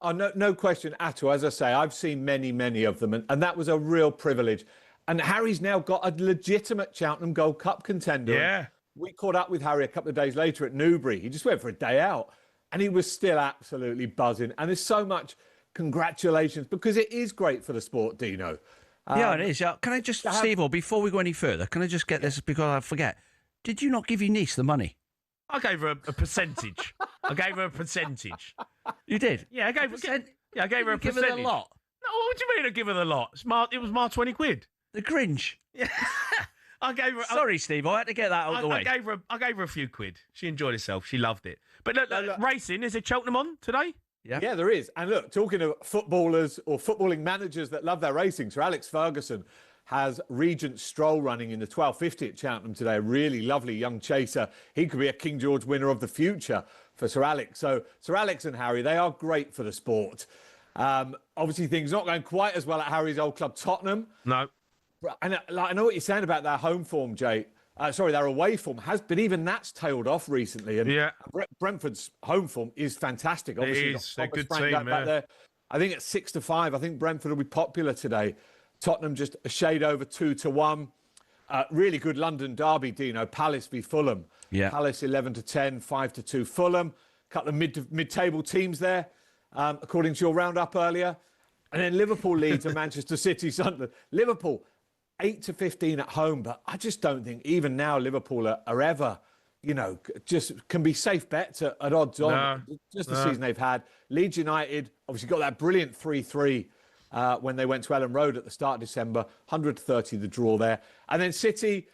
Oh, no question at all. As I say, I've seen many of them, and that was a real privilege. And Harry's now got a legitimate Cheltenham Gold Cup contender. Yeah, we caught up with Harry a couple of days later at Newbury. He just went for a day out, and he was still absolutely buzzing. And there's so much congratulations because it is great for the sport, Dino. Yeah, it is. Yeah. Can I just, Steve, before we go any further, can I just get this because I forget? Did you not give your niece the money? I gave her a percentage. I gave her a percentage. You did? Yeah, I gave her a percentage. Give her the lot? No, what do you mean I give her the lot? It was my 20 quid. The Grinch. Yeah. I gave her. Sorry, Steve. I had to get that out of the way. I gave her a few quid. She enjoyed herself. She loved it. But look, racing, is it Cheltenham on today? Yeah, there is. And look, talking of footballers or footballing managers that love their racing, Sir Alex Ferguson has Regent Stroll running in the 1250 at Cheltenham today. A really lovely young chaser. He could be a King George winner of the future for Sir Alex. So Sir Alex and Harry, they are great for the sport. Obviously, things not going quite as well at Harry's old club, Tottenham. No. And I know what you're saying about their home form, Jay. Their away form but even that's tailed off recently. And Brentford's home form is fantastic. Obviously, it is a good team. Back there. I think it's 6-5. I think Brentford will be popular today. Tottenham just a shade over 2-1. Really good London derby, Dino. Palace v Fulham. Yeah. Palace 11-10, 5-2 Fulham. A couple of mid-table teams there, according to your roundup earlier. And then Liverpool, Leeds and Manchester City, Sunderland. Liverpool 8-15 at home, but I just don't think even now Liverpool are ever, just can be safe bets at odds on. Just the season they've had. Leeds United obviously got that brilliant 3-3 when they went to Ellen Road at the start of December. 130 the draw there. And then City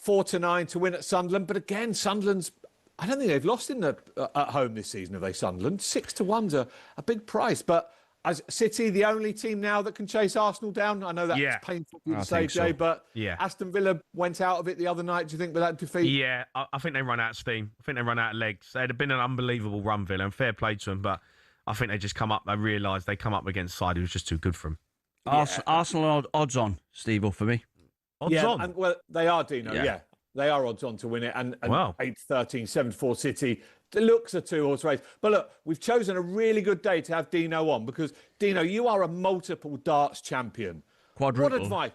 4-9 to win at Sunderland. But again, Sunderland's, I don't think they've lost at home this season, have they, Sunderland? 6-1's a big price. But as City, the only team now that can chase Arsenal down. I know that's painful for you to say, Jay, but Aston Villa went out of it the other night, do you think, with that defeat? Yeah, I think they run out of steam. I think they run out of legs. They'd have been an unbelievable run, Villa, and fair play to them, but I think they just realised they come up against a side who was just too good for them. Arsenal odds on, Steve, for me. Odds on? And, well, they are, Dino, yeah. They are odds on to win it. And 8-13, 7-4 City. The looks a 2-horse race. But look, we've chosen a really good day to have Dino on because, Dino, you are a multiple darts champion. Quadruple.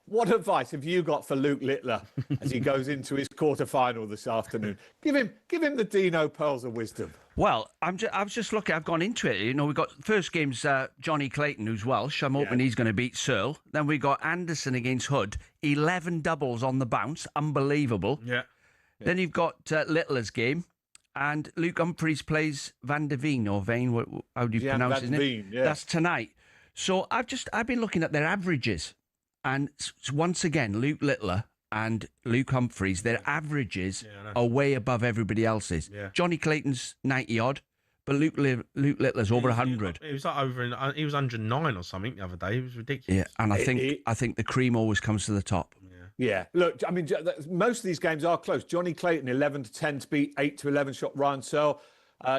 What advice have you got for Luke Littler as he goes into his quarter-final this afternoon? Give him the Dino pearls of wisdom. Well, I was just looking. I've gone into it. We've got first game's Johnny Clayton, who's Welsh. I'm hoping he's going to beat Searle. Then we got Anderson against Hood. 11 doubles on the bounce. Unbelievable. Yeah. Then you've got Littler's game. And Luke Humphries plays Van der Veen, or Vane, how do you pronounce his name? Yeah. That's tonight. So I've been looking at their averages. And once again, Luke Littler and Luke Humphries, their averages are way above everybody else's. Yeah. Johnny Clayton's 90-odd, but Luke Littler's over 100. He was he was 109 or something the other day. It was ridiculous. Yeah, and I think the cream always comes to the top. Yeah, look, I mean, most of these games are close. Johnny Clayton, 11-10 to beat 8-11 shot Ryan Searle.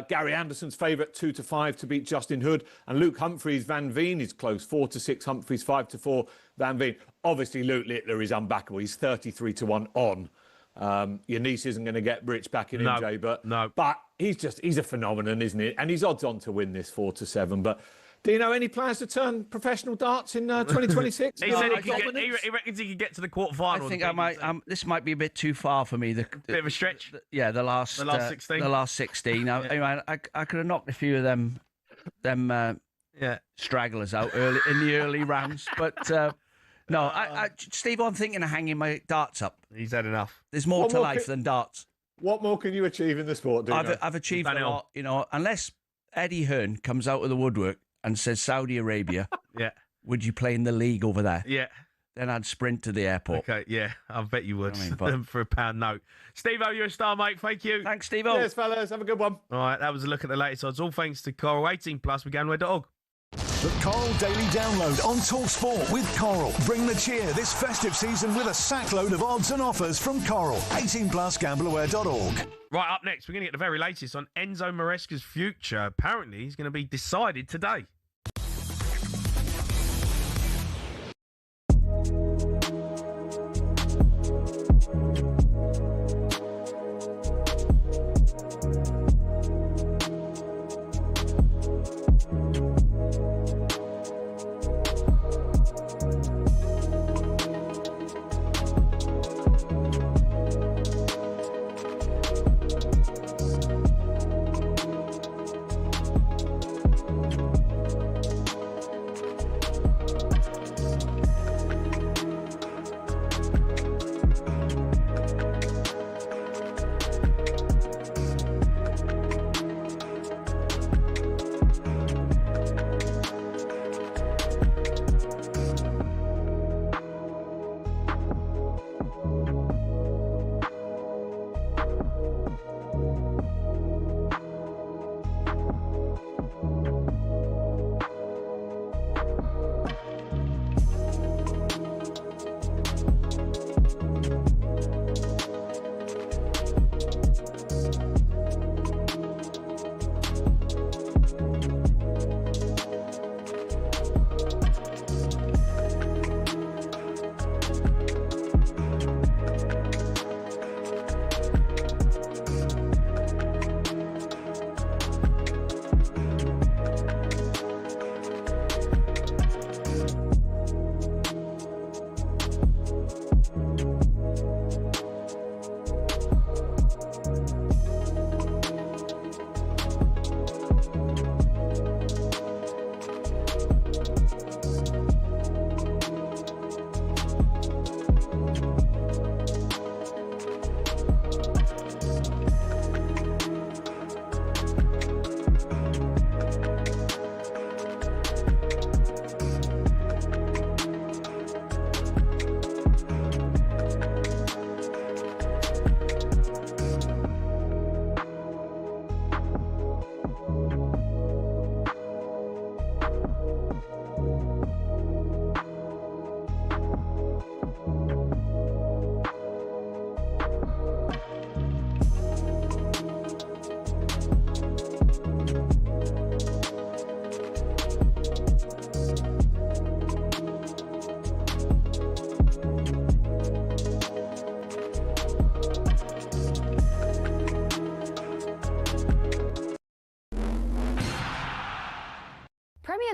Gary Anderson's favourite, 2-5 to beat Justin Hood. And Luke Humphries, Van Veen is close, 4-6 Humphries, 5-4 Van Veen. Obviously, Luke Littler is unbackable. He's 33-1 on. Your niece isn't going to get rich back in Jay, but he's a phenomenon, isn't he? And he's odds on to win this 4-7. But do you know any plans to turn professional darts in 2026? He said he reckons he could get to the quarter-final. I think I might. This might be a bit too far for me. Bit of a stretch. The last 16. The last 16. I could have knocked a few of them stragglers out in the early rounds, but No, Steve, I'm thinking of hanging my darts up. He's had enough. There's more to life than darts. What more can you achieve in the sport, Dino? I've achieved a lot, unless Eddie Hearn comes out of the woodwork and says Saudi Arabia, yeah, would you play in the league over there? Yeah. Then I'd sprint to the airport. Okay, yeah, I bet you would. For a £1 note. Steve-O, you're a star, mate. Thank you. Thanks, Steve-O. Cheers, fellas. Have a good one. All right, that was a look at the latest odds. All thanks to Coral. 18+, we're going with .org. The Coral Daily Download on talkSPORT with Coral. Bring the cheer this festive season with a sackload of odds and offers from Coral. 18+, gambleware.org. Right, up next, we're going to get the very latest on Enzo Maresca's future. Apparently, he's going to be decided today.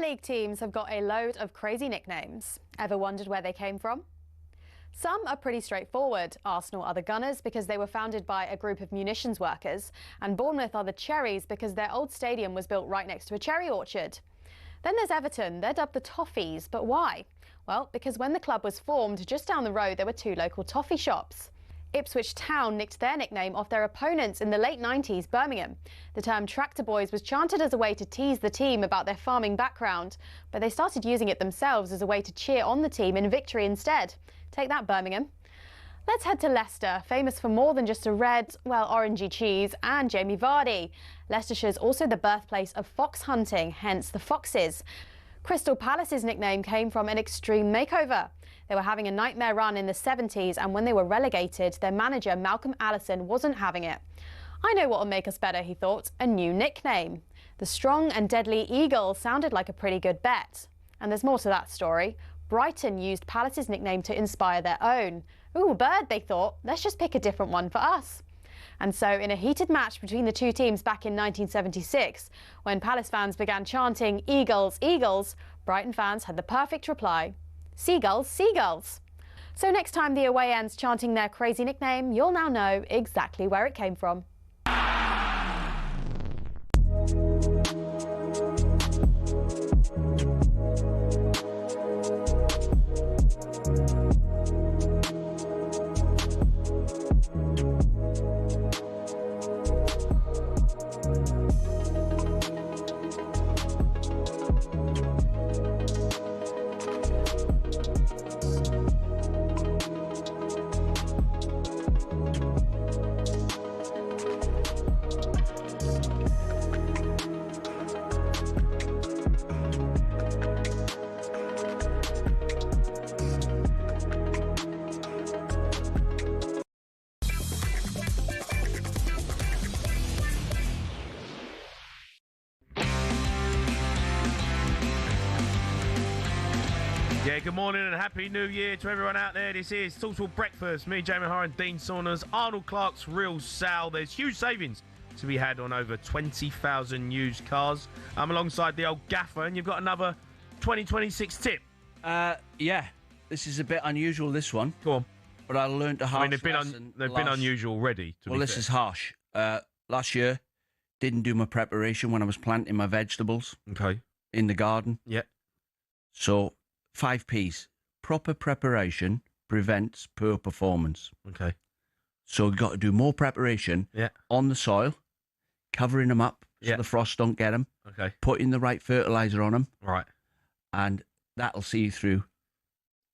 League teams have got a load of crazy nicknames. Ever wondered where they came from? Some are pretty straightforward. Arsenal are the Gunners because they were founded by a group of munitions workers, and Bournemouth are the Cherries because their old stadium was built right next to a cherry orchard. Then there's Everton. They're dubbed the Toffees, but why? Well, because when the club was formed, just down the road there were two local toffee shops. Ipswich Town nicked their nickname off their opponents in the late 90s, Birmingham. The term Tractor Boys was chanted as a way to tease the team about their farming background, but they started using it themselves as a way to cheer on the team in victory instead. Take that, Birmingham. Let's head to Leicester, famous for more than just a red, well, orangey cheese and Jamie Vardy. Leicestershire's also the birthplace of fox hunting, hence the Foxes. Crystal Palace's nickname came from an extreme makeover. They were having a nightmare run in the 70s, and when they were relegated, their manager, Malcolm Allison, wasn't having it. I know what'll make us better, he thought, a new nickname. The Strong and Deadly Eagle sounded like a pretty good bet. And there's more to that story. Brighton used Palace's nickname to inspire their own. Ooh, bird, they thought. Let's just pick a different one for us. And so, in a heated match between the two teams back in 1976, when Palace fans began chanting, "Eagles, Eagles," Brighton fans had the perfect reply. Seagulls, seagulls. So next time the away ends chanting their crazy nickname, you'll now know exactly where it came from. Yeah, good morning and Happy New Year to everyone out there. This is talkSPORT Breakfast. Me, Jamie O'Hara and Dean Saunders. Arnold Clark's Real Sal. There's huge savings to be had on over 20,000 used cars. I'm alongside the old gaffer, and you've got another 2026 tip. Yeah, this is a bit unusual, this one. Go on. But I learned a harsh they've lesson. been unusual already, to well, be this fair. is harsh. Last year, didn't do my preparation when I was planting my vegetables. Okay. In the garden. Yeah. So, 5 Ps. Proper preparation prevents poor performance. Okay. So, you've got to do more preparation on the soil, covering them up so the frost don't get them. Okay. Putting the right fertiliser on them. Right. And that'll see you through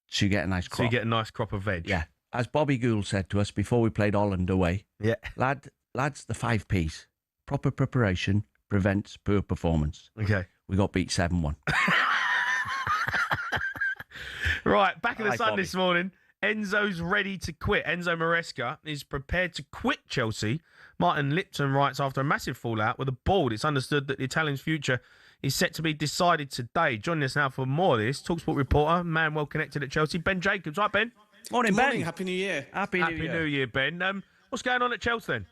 so you get a nice crop. So you get a nice crop of veg. Yeah. As Bobby Gould said to us before we played Holland away. Yeah. Lads, the 5 Ps. Proper preparation prevents poor performance. Okay. We got beat 7-1. Right, back in the sun Bobby. this morning. Enzo's ready to quit. Enzo Maresca is prepared to quit Chelsea. Martin Lipton writes, after a massive fallout with the board, it's understood that the Italian's future is set to be decided today. Joining us now for more of this, talkSPORT reporter, man well connected at Chelsea, Ben Jacobs. Right, Ben? Morning, Good Ben. morning, Happy New Year. Happy New Year, Ben. What's going on at Chelsea then?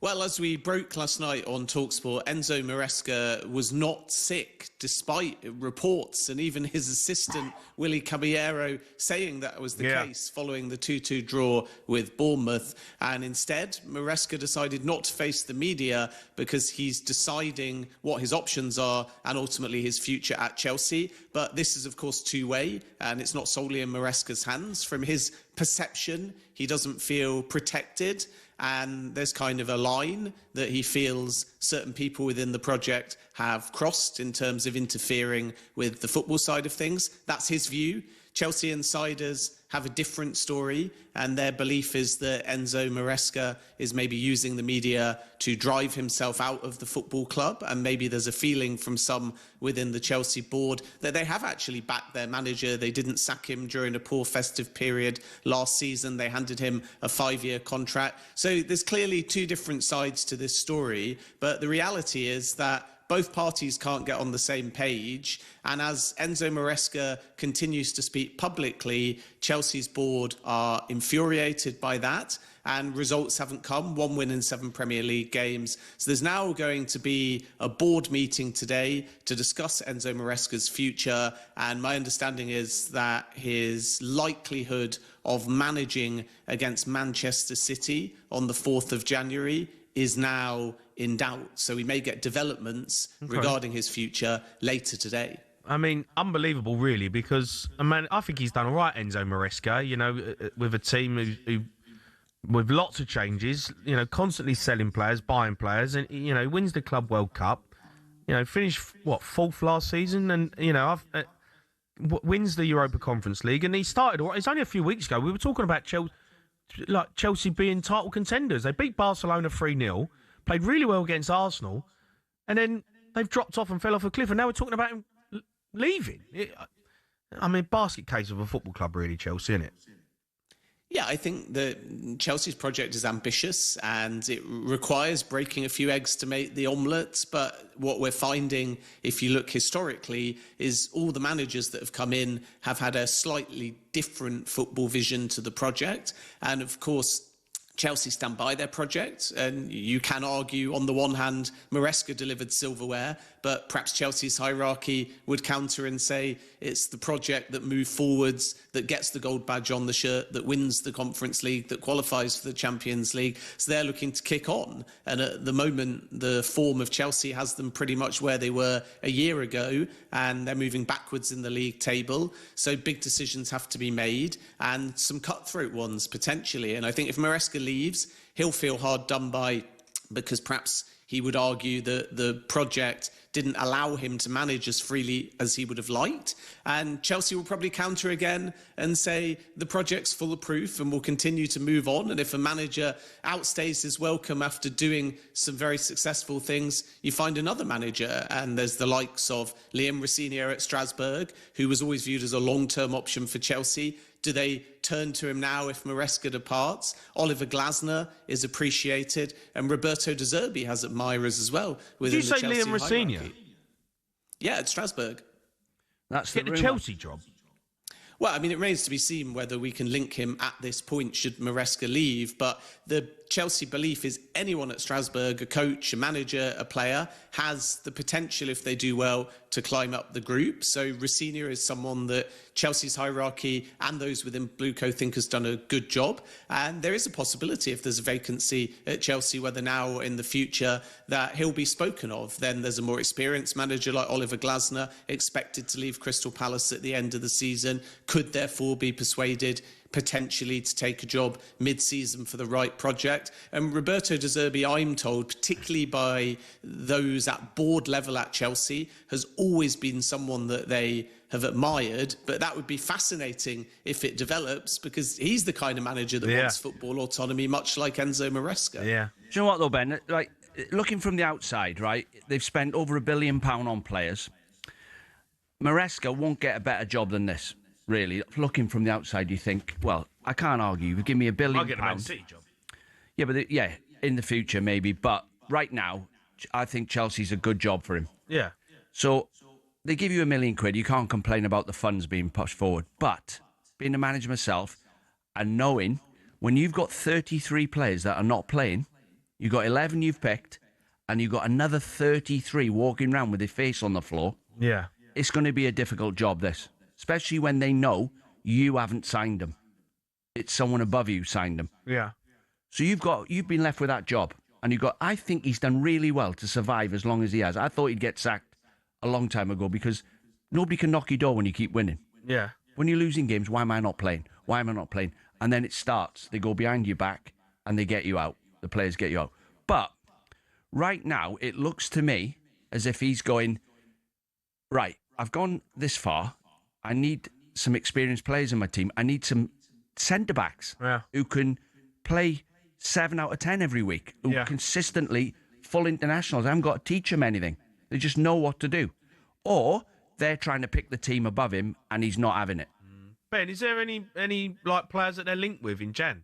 Well, as we broke last night on talkSPORT, Enzo Maresca was not sick, despite reports and even his assistant, Willy Caballero, saying that was the case following the 2-2 draw with Bournemouth. And instead, Maresca decided not to face the media because he's deciding what his options are and ultimately his future at Chelsea. But this is, of course, two-way, and it's not solely in Maresca's hands. From his perception, he doesn't feel protected. And there's kind of a line that he feels certain people within the project have crossed in terms of interfering with the football side of things. That's his view. Chelsea insiders have a different story, and their belief is that Enzo Maresca is maybe using the media to drive himself out of the football club, and maybe there's a feeling from some within the Chelsea board that they have actually backed their manager. They didn't sack him during a poor festive period last season. They handed him a 5-year contract. So there's clearly two different sides to this story, but the reality is that both parties can't get on the same page. And as Enzo Maresca continues to speak publicly, Chelsea's board are infuriated by that. And results haven't come. 1 win in 7 Premier League games. So there's now going to be a board meeting today to discuss Enzo Maresca's future. And my understanding is that his likelihood of managing against Manchester City on the 4th of January is now in doubt. So we may get developments regarding his future later today. I mean, unbelievable, really, because I think he's done all right, Enzo Maresca, you know, with a team who with lots of changes, you know, constantly selling players, buying players, and, you know, wins the Club World Cup, you know, finished, 4th last season, and, you know, wins the Europa Conference League, and he started, it's only a few weeks ago, we were talking about Chelsea being title contenders. They beat Barcelona 3-0, played really well against Arsenal, and then they've dropped off and fell off a cliff, and now we're talking about him leaving. Basket case of a football club, really, Chelsea, isn't it? Yeah, I think that Chelsea's project is ambitious and it requires breaking a few eggs to make the omelette. But what we're finding, if you look historically, is all the managers that have come in have had a slightly different football vision to the project. And of course, Chelsea stand by their project, and you can argue, on the one hand, Maresca delivered silverware, but perhaps Chelsea's hierarchy would counter and say it's the project that moves forwards, that gets the gold badge on the shirt, that wins the Conference League, that qualifies for the Champions League. So they're looking to kick on. And at the moment, the form of Chelsea has them pretty much where they were a year ago, and they're moving backwards in the league table. So big decisions have to be made, and some cutthroat ones potentially. And I think if Maresca leaves, he'll feel hard done by, because perhaps he would argue that the project didn't allow him to manage as freely as he would have liked. And Chelsea will probably counter again and say the project's full of proof and will continue to move on. And if a manager outstays his welcome after doing some very successful things, you find another manager. And there's the likes of Liam Rosenior at Strasbourg, who was always viewed as a long-term option for Chelsea. Do they turn to him now if Maresca departs? Oliver Glasner is appreciated, and Roberto De Zerbi has admirers as well. Did you say Liam Rosenior? Yeah, at Strasbourg. That's get the Chelsea job. Well, I mean, it remains to be seen whether we can link him at this point should Maresca leave. But the Chelsea belief is anyone at Strasbourg, a coach, a manager, a player, has the potential, if they do well, to climb up the group. So Rossini is someone that Chelsea's hierarchy and those within Blueco think has done a good job. And there is a possibility, if there's a vacancy at Chelsea, whether now or in the future, that he'll be spoken of. Then there's a more experienced manager like Oliver Glasner, expected to leave Crystal Palace at the end of the season, could therefore be persuaded potentially to take a job mid-season for the right project. And Roberto De Zerbi, I'm told, particularly by those at board level at Chelsea, has always been someone that they have admired. But that would be fascinating if it develops, because he's the kind of manager that wants football autonomy, much like Enzo Maresca. Yeah. Do you know what, though, Ben? Like, looking from the outside, right, they've spent over £1 billion on players. Maresca won't get a better job than this. Really, looking from the outside, you think, well, I can't argue. You give me £1 billion. I'll get a Man City job. Yeah, but in the future maybe. But right now, I think Chelsea's a good job for him. Yeah. So they give you £1 million. You can't complain about the funds being pushed forward. But being a manager myself and knowing when you've got 33 players that are not playing, you've got 11 you've picked, and you've got another 33 walking around with their face on the floor. Yeah. It's going to be a difficult job, this. Especially when they know you haven't signed them. It's someone above you signed them. Yeah. So you've been left with that job. And I think he's done really well to survive as long as he has. I thought he'd get sacked a long time ago because nobody can knock your door when you keep winning. Yeah. When you're losing games, why am I not playing? Why am I not playing? And then it starts. They go behind your back and they get you out. The players get you out. But right now, it looks to me as if he's going, right, I've gone this far. I need some experienced players in my team. I need some centre-backs who can play 7 out of 10 every week, who consistently full internationals. I haven't got to teach them anything. They just know what to do. Or they're trying to pick the team above him and he's not having it. Ben, is there any like players that they're linked with in Jan?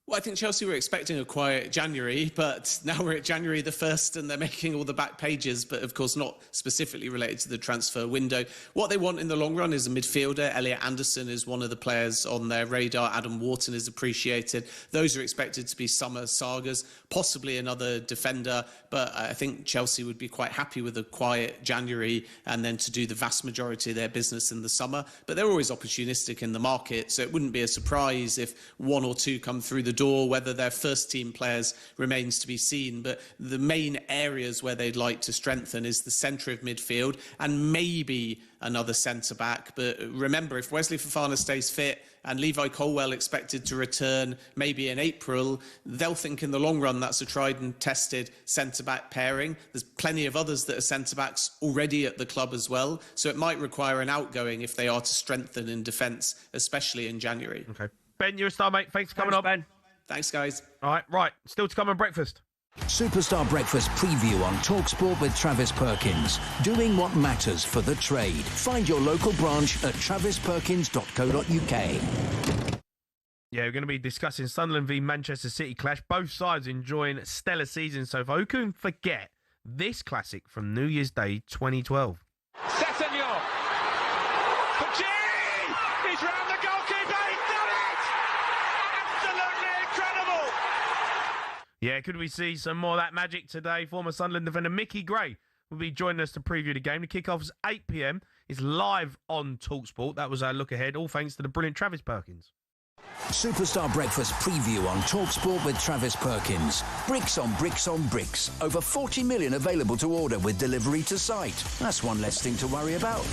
Well, I think Chelsea were expecting a quiet January, but now we're at January the 1st and they're making all the back pages, but of course not specifically related to the transfer window. What they want in the long run is a midfielder. Elliot Anderson is one of the players on their radar. Adam Wharton is appreciated. Those are expected to be summer sagas, possibly another defender, but I think Chelsea would be quite happy with a quiet January and then to do the vast majority of their business in the summer. But they're always opportunistic in the market, so it wouldn't be a surprise if one or two come through the door. Whether they're first team players remains to be seen, but the main areas where they'd like to strengthen is the centre of midfield and maybe another centre back. But remember, if Wesley Fofana stays fit and Levi Colwell expected to return maybe in April, they'll think in the long run that's a tried and tested centre back pairing. There's plenty of others that are centre backs already at the club as well, so it might require an outgoing if they are to strengthen in defence, especially in January. Okay, Ben, you're a star, mate. Thanks for coming on, Ben. Thanks, guys. All right. Still to come on breakfast. Superstar Breakfast preview on talkSPORT with Travis Perkins. Doing what matters for the trade. Find your local branch at travisperkins.co.uk. Yeah, we're going to be discussing Sunderland v Manchester City clash. Both sides enjoying stellar seasons so far. Who can forget this classic from New Year's Day 2012? Sessegnon. He's round the goalkeeper. He's done it! Absolutely incredible. Yeah, could we see some more of that magic today? Former Sunderland defender Mick Gray will be joining us to preview the game. The kickoff is 8 p.m. It's live on talkSPORT. That was our look ahead, all thanks to the brilliant Travis Perkins. Superstar Breakfast preview on talkSPORT with Travis Perkins. Bricks on bricks on bricks. Over 40 million available to order with delivery to site. That's one less thing to worry about.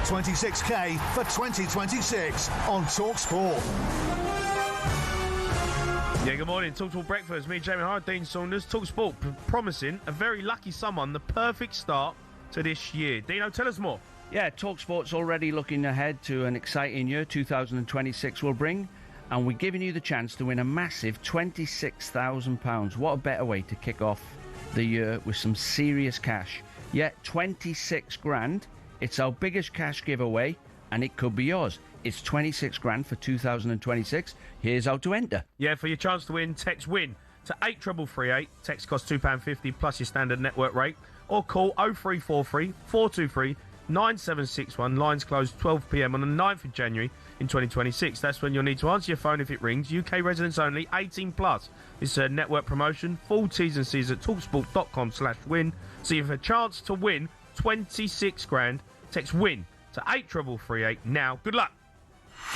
26k for 2026 on talkSPORT. Yeah, good morning. TalkSPORT Breakfast. Me, Jamie O'Hara, Dean Saunders. TalkSPORT promising a very lucky someone, the perfect start to this year. Dino, tell us more. Yeah, TalkSPORT's already looking ahead to an exciting year 2026 will bring, and we're giving you the chance to win a massive £26,000. What a better way to kick off the year with some serious cash. Yeah, 26 grand. It's our biggest cash giveaway, and it could be yours. It's 26 grand for 2026. Here's how to enter. Yeah, for your chance to win, text WIN to 83338. Text costs £2.50 plus your standard network rate. Or call 0343 423 9761. Lines closed 12 p.m. on the 9th of January in 2026. That's when you'll need to answer your phone if it rings. UK residents only, 18 plus. It's a network promotion. Full T's and C's at talksport.com/win. So you have a chance to win 26 grand. Text WIN to 83338 now. Good luck.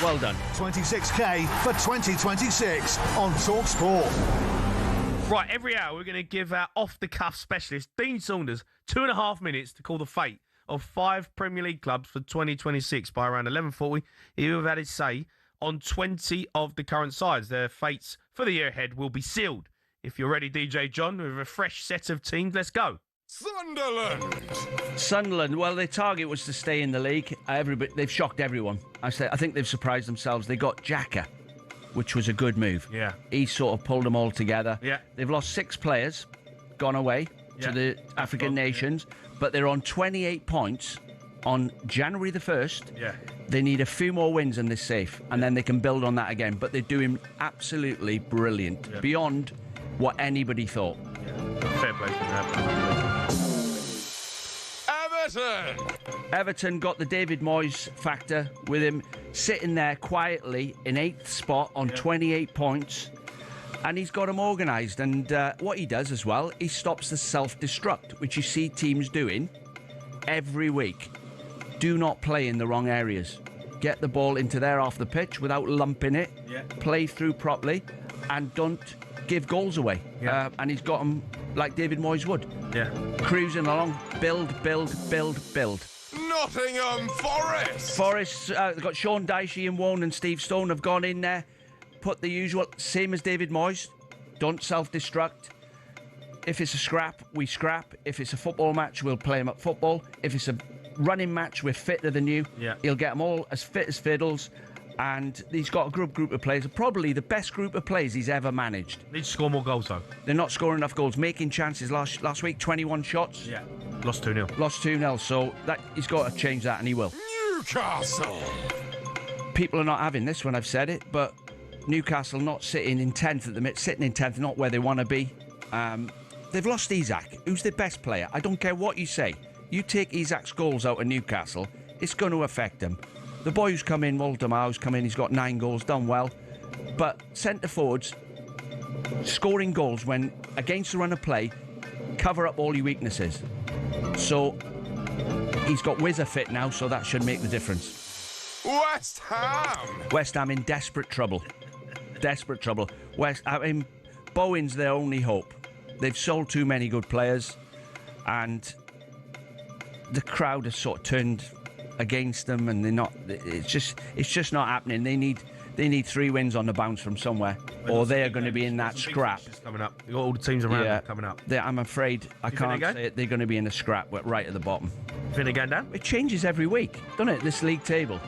Well done. 26k for 2026 on talkSPORT. Right, every hour we're going to give our off-the-cuff specialist, Dean Saunders, 2.5 minutes to call the fate of 5 Premier League clubs for 2026. By around 11:40, he will have had his say on 20 of the current sides. Their fates for the year ahead will be sealed. If you're ready, DJ John, with a fresh set of teams, let's go. Sunderland, well, their target was to stay in the league. They've shocked everyone. I think they've surprised themselves. They got Xhaka, which was a good move. Yeah. He sort of pulled them all together. Yeah. They've lost 6 players, gone away to the African nations, but they're on 28 points on January the 1st. Yeah. They need a few more wins and they're safe, and then they can build on that again. But they're doing absolutely brilliant, beyond what anybody thought. Fair play. Everton got the David Moyes factor with him sitting there quietly in 8th spot on 28 points, and he's got them organised. And what he does as well, he stops the self-destruct, which you see teams doing every week. Do not play in the wrong areas. Get the ball into their half the pitch without lumping it. Yeah. Play through properly, and don't give goals away. Yeah. And he's got them like David Moyes would. Yeah. Cruising along, build. Nottingham Forest. Forest, they've got Sean Dyche, Ian Warne and Steve Stone have gone in there, put the usual, same as David Moyes. Don't self-destruct. If it's a scrap, we scrap. If it's a football match, we'll play them at football. If it's a running match, we're fitter than you. Yeah. He'll get them all as fit as fiddles. And he's got a good group of players, probably the best group of players he's ever managed. Need to score more goals, though. They're not scoring enough goals. Making chances last week, 21 shots. Yeah. Lost 2-0. Lost 2-0, so he's got to change that, and he will. Newcastle. People are not having this when I've said it, but Newcastle not sitting in 10th at the minute, sitting in 10th, not where they want to be. They've lost Isak, who's their best player. I don't care what you say. You take Isak's goals out of Newcastle, it's going to affect them. The boy who's come in, Waldemar's come in, he's got 9 goals, done well. But centre forwards, scoring goals when, against the run of play, cover up all your weaknesses. So, he's got Wizza fit now, so that should make the difference. West Ham. West Ham in desperate trouble. Desperate trouble. Bowen's their only hope. They've sold too many good players, and the crowd has sort of turned against them, and they're not. It's just not happening. They need 3 wins on the bounce from somewhere, or they're going to be in that scrap. Coming up, you got all the teams around them coming up. I'm afraid I can't say it. They're going to be in a scrap, but right at the bottom. Think they're going down? It changes every week, doesn't it? This league table.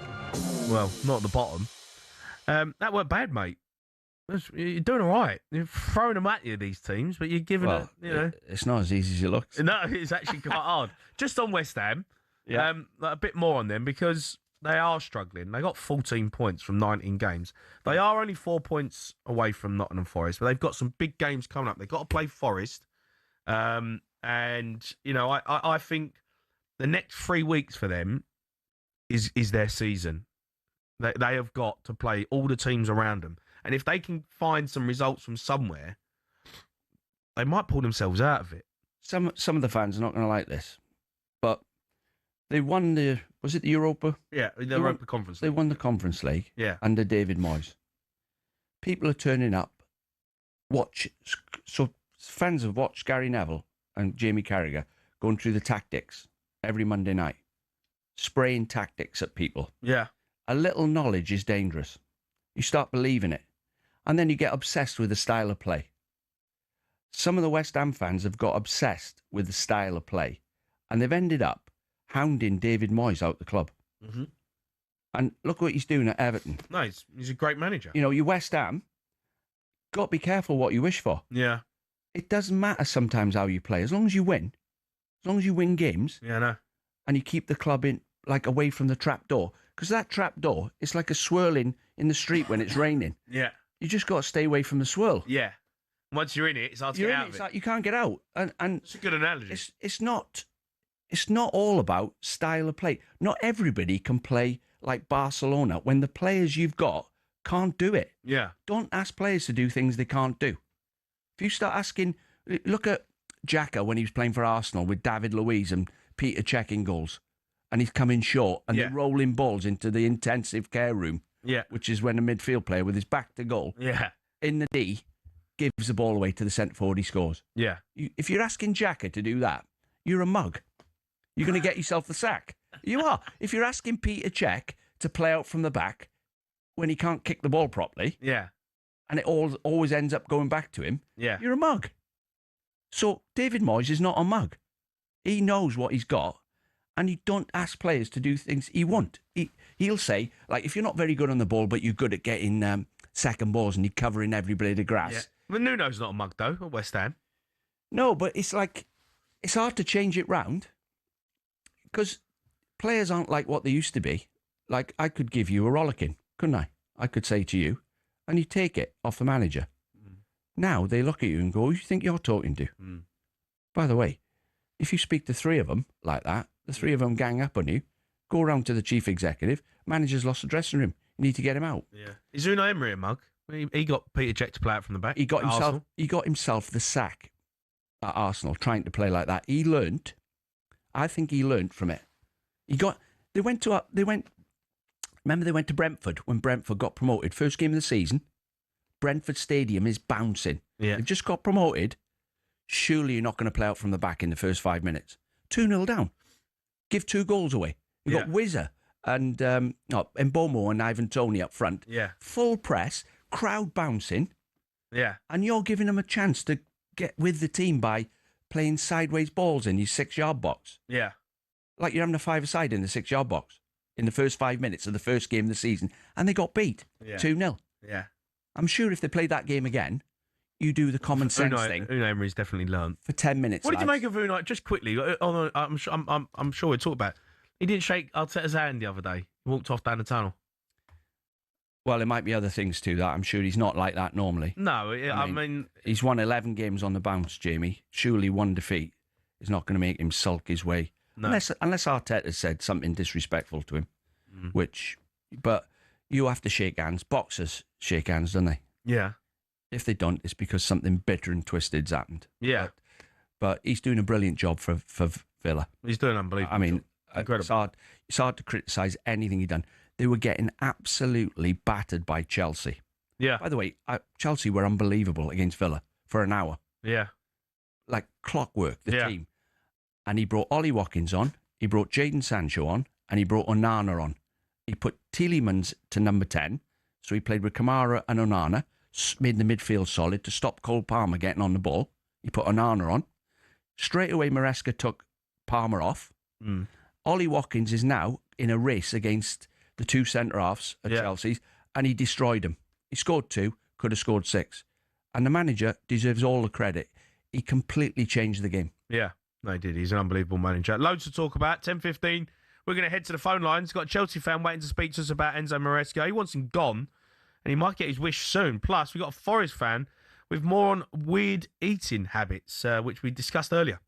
Well, not at the bottom. That weren't bad, mate. You're doing all right. You're throwing them at you, these teams, but you're giving it's not as easy as it looks. No, it's actually quite hard. Just on West Ham. Yeah. A bit more on them, because they are struggling. They got 14 points from 19 games. They are only 4 points away from Nottingham Forest, but they've got some big games coming up. They've got to play Forest. And, I think the next 3 weeks for them is their season. They have got to play all the teams around them. And if they can find some results from somewhere, they might pull themselves out of it. Some of the fans are not going to like this, but they won the Europa? Yeah, the Europa Conference League. They won the Conference League under David Moyes. People are turning up. So fans have watched Gary Neville and Jamie Carragher going through the tactics every Monday night. spraying tactics at people. Yeah. A little knowledge is dangerous. You start believing it. And then you get obsessed with the style of play. Some of the West Ham fans have got obsessed with the style of play. And they've ended up hounding David Moyes out the club. Mm-hmm. And look what he's doing at Everton. No, he's a great manager. You know, your West Ham, got to be careful what you wish for. Yeah. It doesn't matter sometimes how you play. As long as you win, games. Yeah, I know. And you keep the club in, like, away from the trap door. Because that trap door, it's like a swirling in the street when it's raining. Yeah. You just got to stay away from the swirl. Yeah. Once you're in it, it's hard to get out of it. Like you can't get out. And it's a good analogy. It's not all about style of play. Not everybody can play like Barcelona when the players you've got can't do it. Yeah. Don't ask players to do things they can't do. If you start asking, look at Xhaka when he was playing for Arsenal with David Luiz and Peter Cech in goals, and he's coming short and they're rolling balls into the intensive care room. Yeah. Which is when a midfield player with his back to goal. Yeah. In the D gives the ball away to the centre forward, he scores. Yeah. If you're asking Xhaka to do that, you're a mug. You're going to get yourself the sack. You are. If you're asking Peter Cech to play out from the back when he can't kick the ball properly, and it always ends up going back to him, you're a mug. So David Moyes is not a mug. He knows what he's got, and you don't ask players to do things he won't. He'll say, like, if you're not very good on the ball, but you're good at getting second balls and you're covering every blade of grass. Yeah. But Nuno's not a mug, though, at West Ham. No, but it's like, it's hard to change it round because players aren't like what they used to be. Like, I could give you a rollicking, couldn't I? I could say to you, and you take it off the manager. Now they look at you and go, who do you think you're talking to? By the way, if you speak to three of them like that, the three of them gang up on you, go around to the chief executive, manager's lost the dressing room. You need to get him out. Yeah. Is Unai Emery a mug? He got Peter Cech to play out from the back. He got himself the sack at Arsenal trying to play like that. I think he learnt from it. Remember they went to Brentford when Brentford got promoted. First game of the season. Brentford Stadium is bouncing. Yeah. They've just got promoted. Surely you're not going to play out from the back in the first 5 minutes. 2-0 down. Give 2 goals away. You've got Wizza and Mbomo and Ivan Toney up front. Yeah. Full press, crowd bouncing. Yeah. And you're giving them a chance to get with the team by playing sideways balls in your 6-yard box. Yeah. Like you're having a 5-a-side in the 6-yard box in the first 5 minutes of the first game of the season. And they got beat 2-0. Yeah. I'm sure if they played that game again, you do the common sense thing. Unai Emery's definitely learned. For 10 minutes, What did you make of Unai? Just quickly, I'm sure we'll talk about it. He didn't shake Arteta's hand the other day. He walked off down the tunnel. Well, there might be other things to that. I'm sure he's not like that normally. No, I mean... He's won 11 games on the bounce, Jamie. Surely one defeat is not going to make him sulk his way. No. Unless Arteta said something disrespectful to him, But you have to shake hands. Boxers shake hands, don't they? Yeah. If they don't, it's because something bitter and twisted's happened. Yeah. But he's doing a brilliant job for Villa. He's doing unbelievable. I mean, incredible. It's hard to criticise anything he'd done. They were getting absolutely battered by Chelsea. Yeah. By the way, Chelsea were unbelievable against Villa for an hour. Yeah. Like clockwork, the team. And he brought Ollie Watkins on, he brought Jadon Sancho on, and he brought Onana on. He put Tielemans to number 10, so he played with Kamara and Onana, made the midfield solid to stop Cole Palmer getting on the ball. He put Onana on. Straight away, Maresca took Palmer off. Ollie Watkins is now in a race against the 2 centre-halves at Chelsea's, and he destroyed them. He scored 2, could have scored 6. And the manager deserves all the credit. He completely changed the game. Yeah, no, he did. He's an unbelievable manager. Loads to talk about. 10:15. We're going to head to the phone lines. Got a Chelsea fan waiting to speak to us about Enzo Maresca. He wants him gone, and he might get his wish soon. Plus, we've got a Forest fan with more on weird eating habits, which we discussed earlier.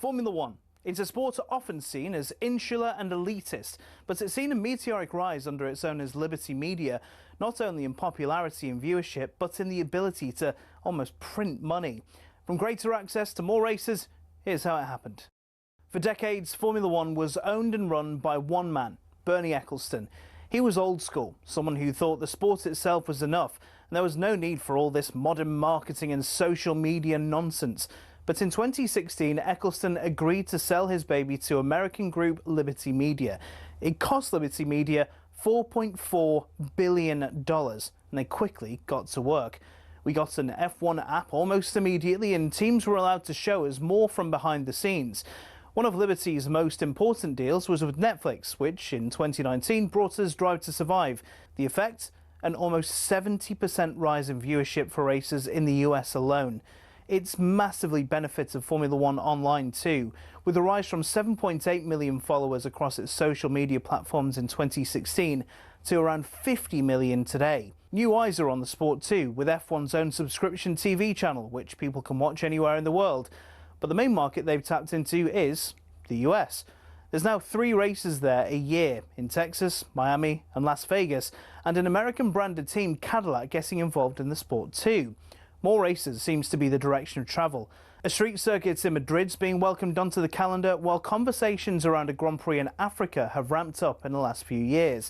Formula One. It's a sport often seen as insular and elitist, but it's seen a meteoric rise under its owners Liberty Media, not only in popularity and viewership, but in the ability to almost print money. From greater access to more races, here's how it happened. For decades, Formula One was owned and run by one man, Bernie Ecclestone. He was old school, someone who thought the sport itself was enough, and there was no need for all this modern marketing and social media nonsense. But in 2016, Ecclestone agreed to sell his baby to American group Liberty Media. It cost Liberty Media $4.4 billion, and they quickly got to work. We got an F1 app almost immediately, and teams were allowed to show us more from behind the scenes. One of Liberty's most important deals was with Netflix, which in 2019 brought us Drive to Survive. The effect? An almost 70% rise in viewership for races in the US alone. It's massively benefited Formula One online too, with a rise from 7.8 million followers across its social media platforms in 2016 to around 50 million today. New eyes are on the sport too, with F1's own subscription TV channel, which people can watch anywhere in the world. But the main market they've tapped into is the US. There's now 3 races there a year, in Texas, Miami and Las Vegas, and an American-branded team, Cadillac, getting involved in the sport too. More races seems to be the direction of travel. A street circuit in Madrid's being welcomed onto the calendar, while conversations around a Grand Prix in Africa have ramped up in the last few years.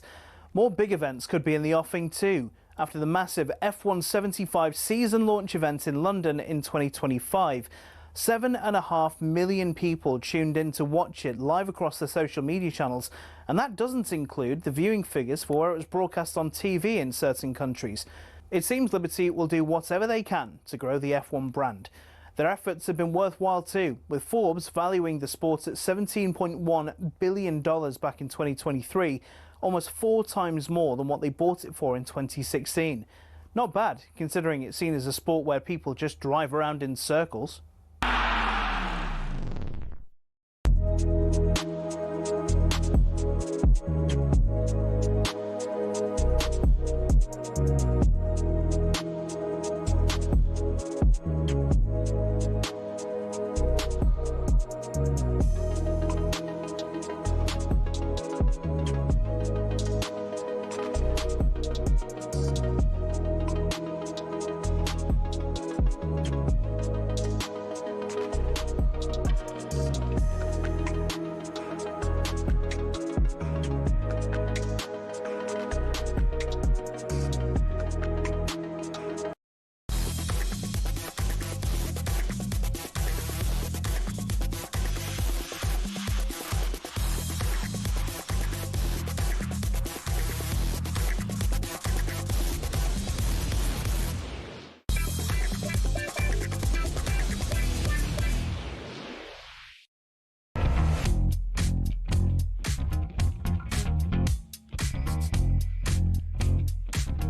More big events could be in the offing too, after the massive F1 75 season launch event in London in 2025. 7.5 million people tuned in to watch it live across the social media channels, and that doesn't include the viewing figures for where it was broadcast on TV in certain countries. It seems Liberty will do whatever they can to grow the F1 brand. Their efforts have been worthwhile too, with Forbes valuing the sport at $17.1 billion back in 2023, almost 4 times more than what they bought it for in 2016. Not bad, considering it's seen as a sport where people just drive around in circles.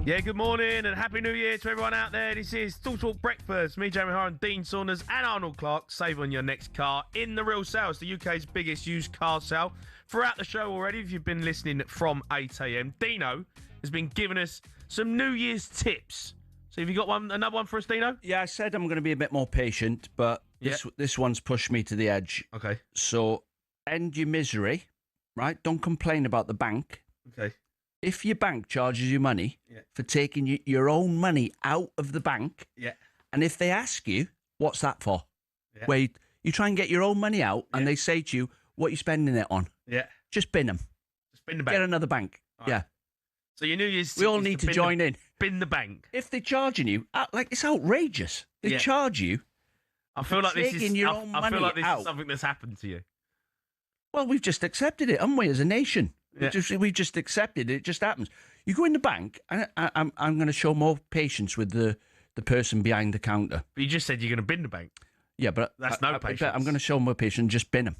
Yeah, good morning and Happy New Year to everyone out there. This is talkSPORT Breakfast. Me, Jamie O'Hara, and Dean Saunders and Arnold Clark. Save on your next car in the real sale. It's the UK's biggest used car sale. Throughout the show already, if you've been listening from 8 a.m, Dino has been giving us some New Year's tips. So have you got another one for us, Dino? Yeah, I said I'm going to be a bit more patient, but this one's pushed me to the edge. Okay. So end your misery, right? Don't complain about the bank. Okay. If your bank charges you money for taking your own money out of the bank, and if they ask you, what's that for? Where you try and get your own money out, and they say to you, what are you spending it on? Just bin them. Just bin the bank. Get another bank. Right. Yeah. So your New Year's... We all need to join in. Bin the bank. If they're charging you, it's outrageous. They charge you. I feel like this is... I feel like this out. is something that's happened to you. Well, we've just accepted it, haven't we, as a nation? We've just accepted it. It just happens. You go in the bank, and I'm going to show more patience with the person behind the counter. But you just said you're going to bin the bank. Yeah, but that's no patience. I'm going to show more patience and just bin them.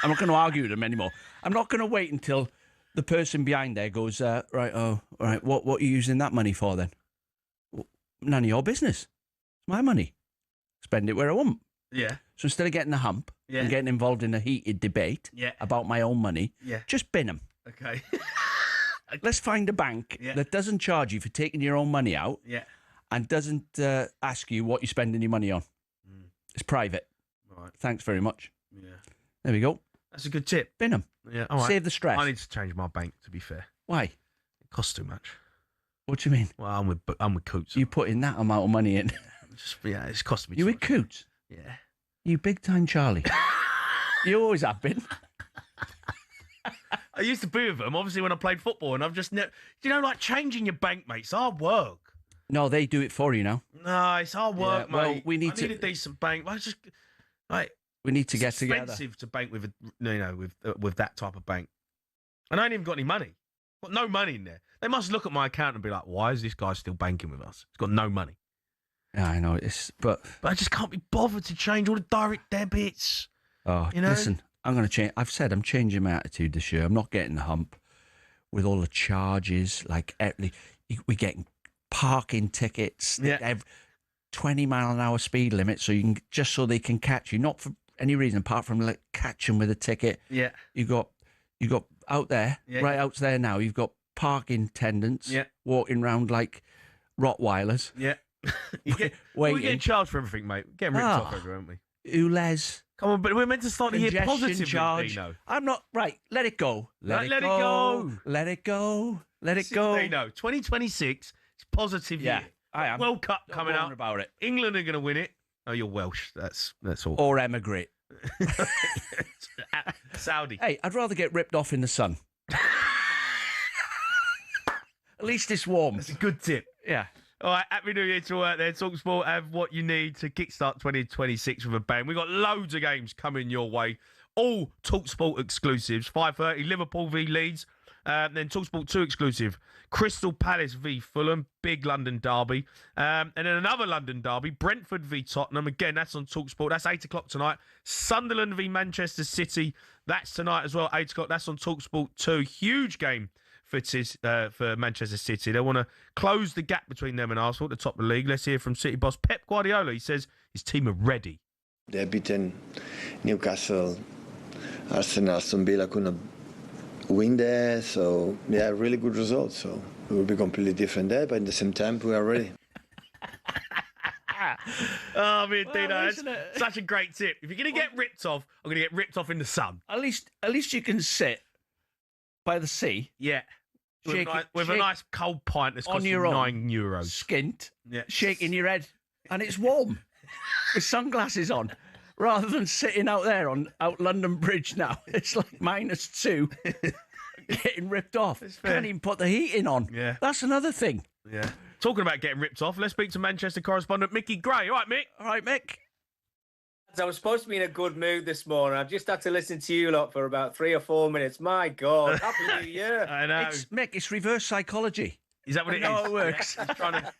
I'm not going to argue with them anymore. I'm not going to wait until the person behind there goes, right, what are you using that money for then? Well, none of your business. It's my money. Spend it where I want. Yeah. So instead of getting a hump and getting involved in a heated debate about my own money, just bin them. Okay. Let's find a bank that doesn't charge you for taking your own money out and doesn't ask you what you're spending your money on. It's private. Right. Thanks very much. Yeah. There we go. That's a good tip. Bin them. Yeah, all right. Save the stress. I need to change my bank, to be fair. Why? It costs too much. What do you mean? Well, I'm with Coots. You put in that amount of money in. It's costing me You too with much. Coots? Yeah. You big time Charlie. You always have been. I used to be with them, obviously, when I played football, and I've just like changing your bank, mate. It's hard work. No, they do it for you now. No, it's hard work, Yeah, well, mate. we need I need to- a decent bank. I just We need to get it's together. expensive to bank with with that type of bank, and I ain't even got any money. Got no money in there. They must look at my account and be like, "Why is this guy still banking with us? He's got no money." Yeah, I know but I just can't be bothered to change all the direct debits. oh, You know? listen, I'm going to change. I've said I'm changing my attitude this year. I'm not getting the hump with all the charges. Like we're getting parking tickets. Yeah. 20-mile-an-hour speed limit, so you can just so they can catch you, not for any reason apart from like catch them with a ticket. Yeah. You got out there, Yeah. right out there now. You've got parking attendants, Yeah. walking around like Rottweilers. Yeah. We waiting. get charged for everything, mate. Getting ripped off everywhere, aren't we? Ules. Come on, but we're meant to start the year Congestion positively, charge. Dino. I'm not right. Let it go. Let it go. Let it go. Let it go. Dino, 2026. It's positive Yeah, year. I am. World Cup Not coming moaning up. about it. England are going to win it. Oh, you're Welsh. That's all. Or emigrate. Saudi. Hey, I'd rather get ripped off in the sun. At least it's warm. That's a good tip. Yeah. All right, happy New Year to all out there. TalkSport have what you need to kickstart 2026 with a bang. We've got loads of games coming your way. All TalkSport exclusives. 5:30, Liverpool v Leeds. Then TalkSport 2 exclusive. Crystal Palace v Fulham. Big London derby. And then another London derby. Brentford v Tottenham. Again, that's on TalkSport. That's 8 o'clock tonight. Sunderland v Manchester City. That's tonight as well, 8 o'clock. That's on TalkSport 2. Huge game for Manchester City. They want to close the gap between them and Arsenal at the top of the league. Let's hear from City boss Pep Guardiola. He says his team are ready. They've beaten Newcastle, Arsenal, Aston Villa couldn't win there. So, yeah, really good results. So it will be completely different there, but at the same time, we are ready. Oh, man, Dino, that's such a great tip. If you're going to get ripped off, I'm going to get ripped off in the sun. At least you can sit by the sea. Yeah. With a nice cold pint that's costing your own. €9. Skint. Yeah. Shaking your head. And it's warm. With sunglasses on. Rather than sitting out there on out London Bridge now. It's like -2. Getting ripped off. Can't even put the heating on. Yeah. That's another thing. Yeah. Talking about getting ripped off, let's speak to Manchester correspondent Mickey Gray. All right, Mick? All right, Mick. I was supposed to be in a good mood this morning. I've just had to listen to you lot for about 3 or 4 minutes. My God, Happy New Year. I know. Mick, it's reverse psychology. Is that what it is? How it works. Yeah.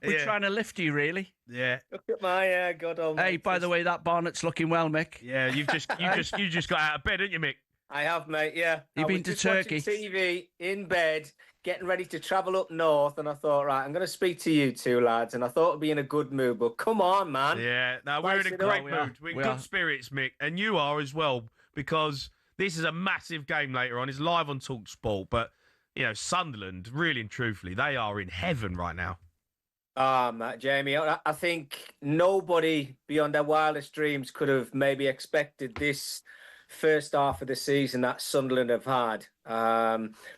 We're trying to lift you, really. Yeah. Look at my God almighty. Hey, by the way, that Barnett's looking well, Mick. Yeah, you just got out of bed, didn't you, Mick? I have, mate, yeah. You've been was to just Turkey? watching TV, in bed, getting ready to travel up north, and I thought, right, I'm going to speak to you two lads, and I thought I'd be in a good mood, but come on, man. Yeah, no, we're in a Spice it great up. mood. We're in good spirits, Mick, and you are as well, because this is a massive game later on. It's live on TalkSport, but, you know, Sunderland, really and truthfully, they are in heaven right now. Matt, Jamie, I think nobody beyond their wildest dreams could have maybe expected this first half of the season that Sunderland have had.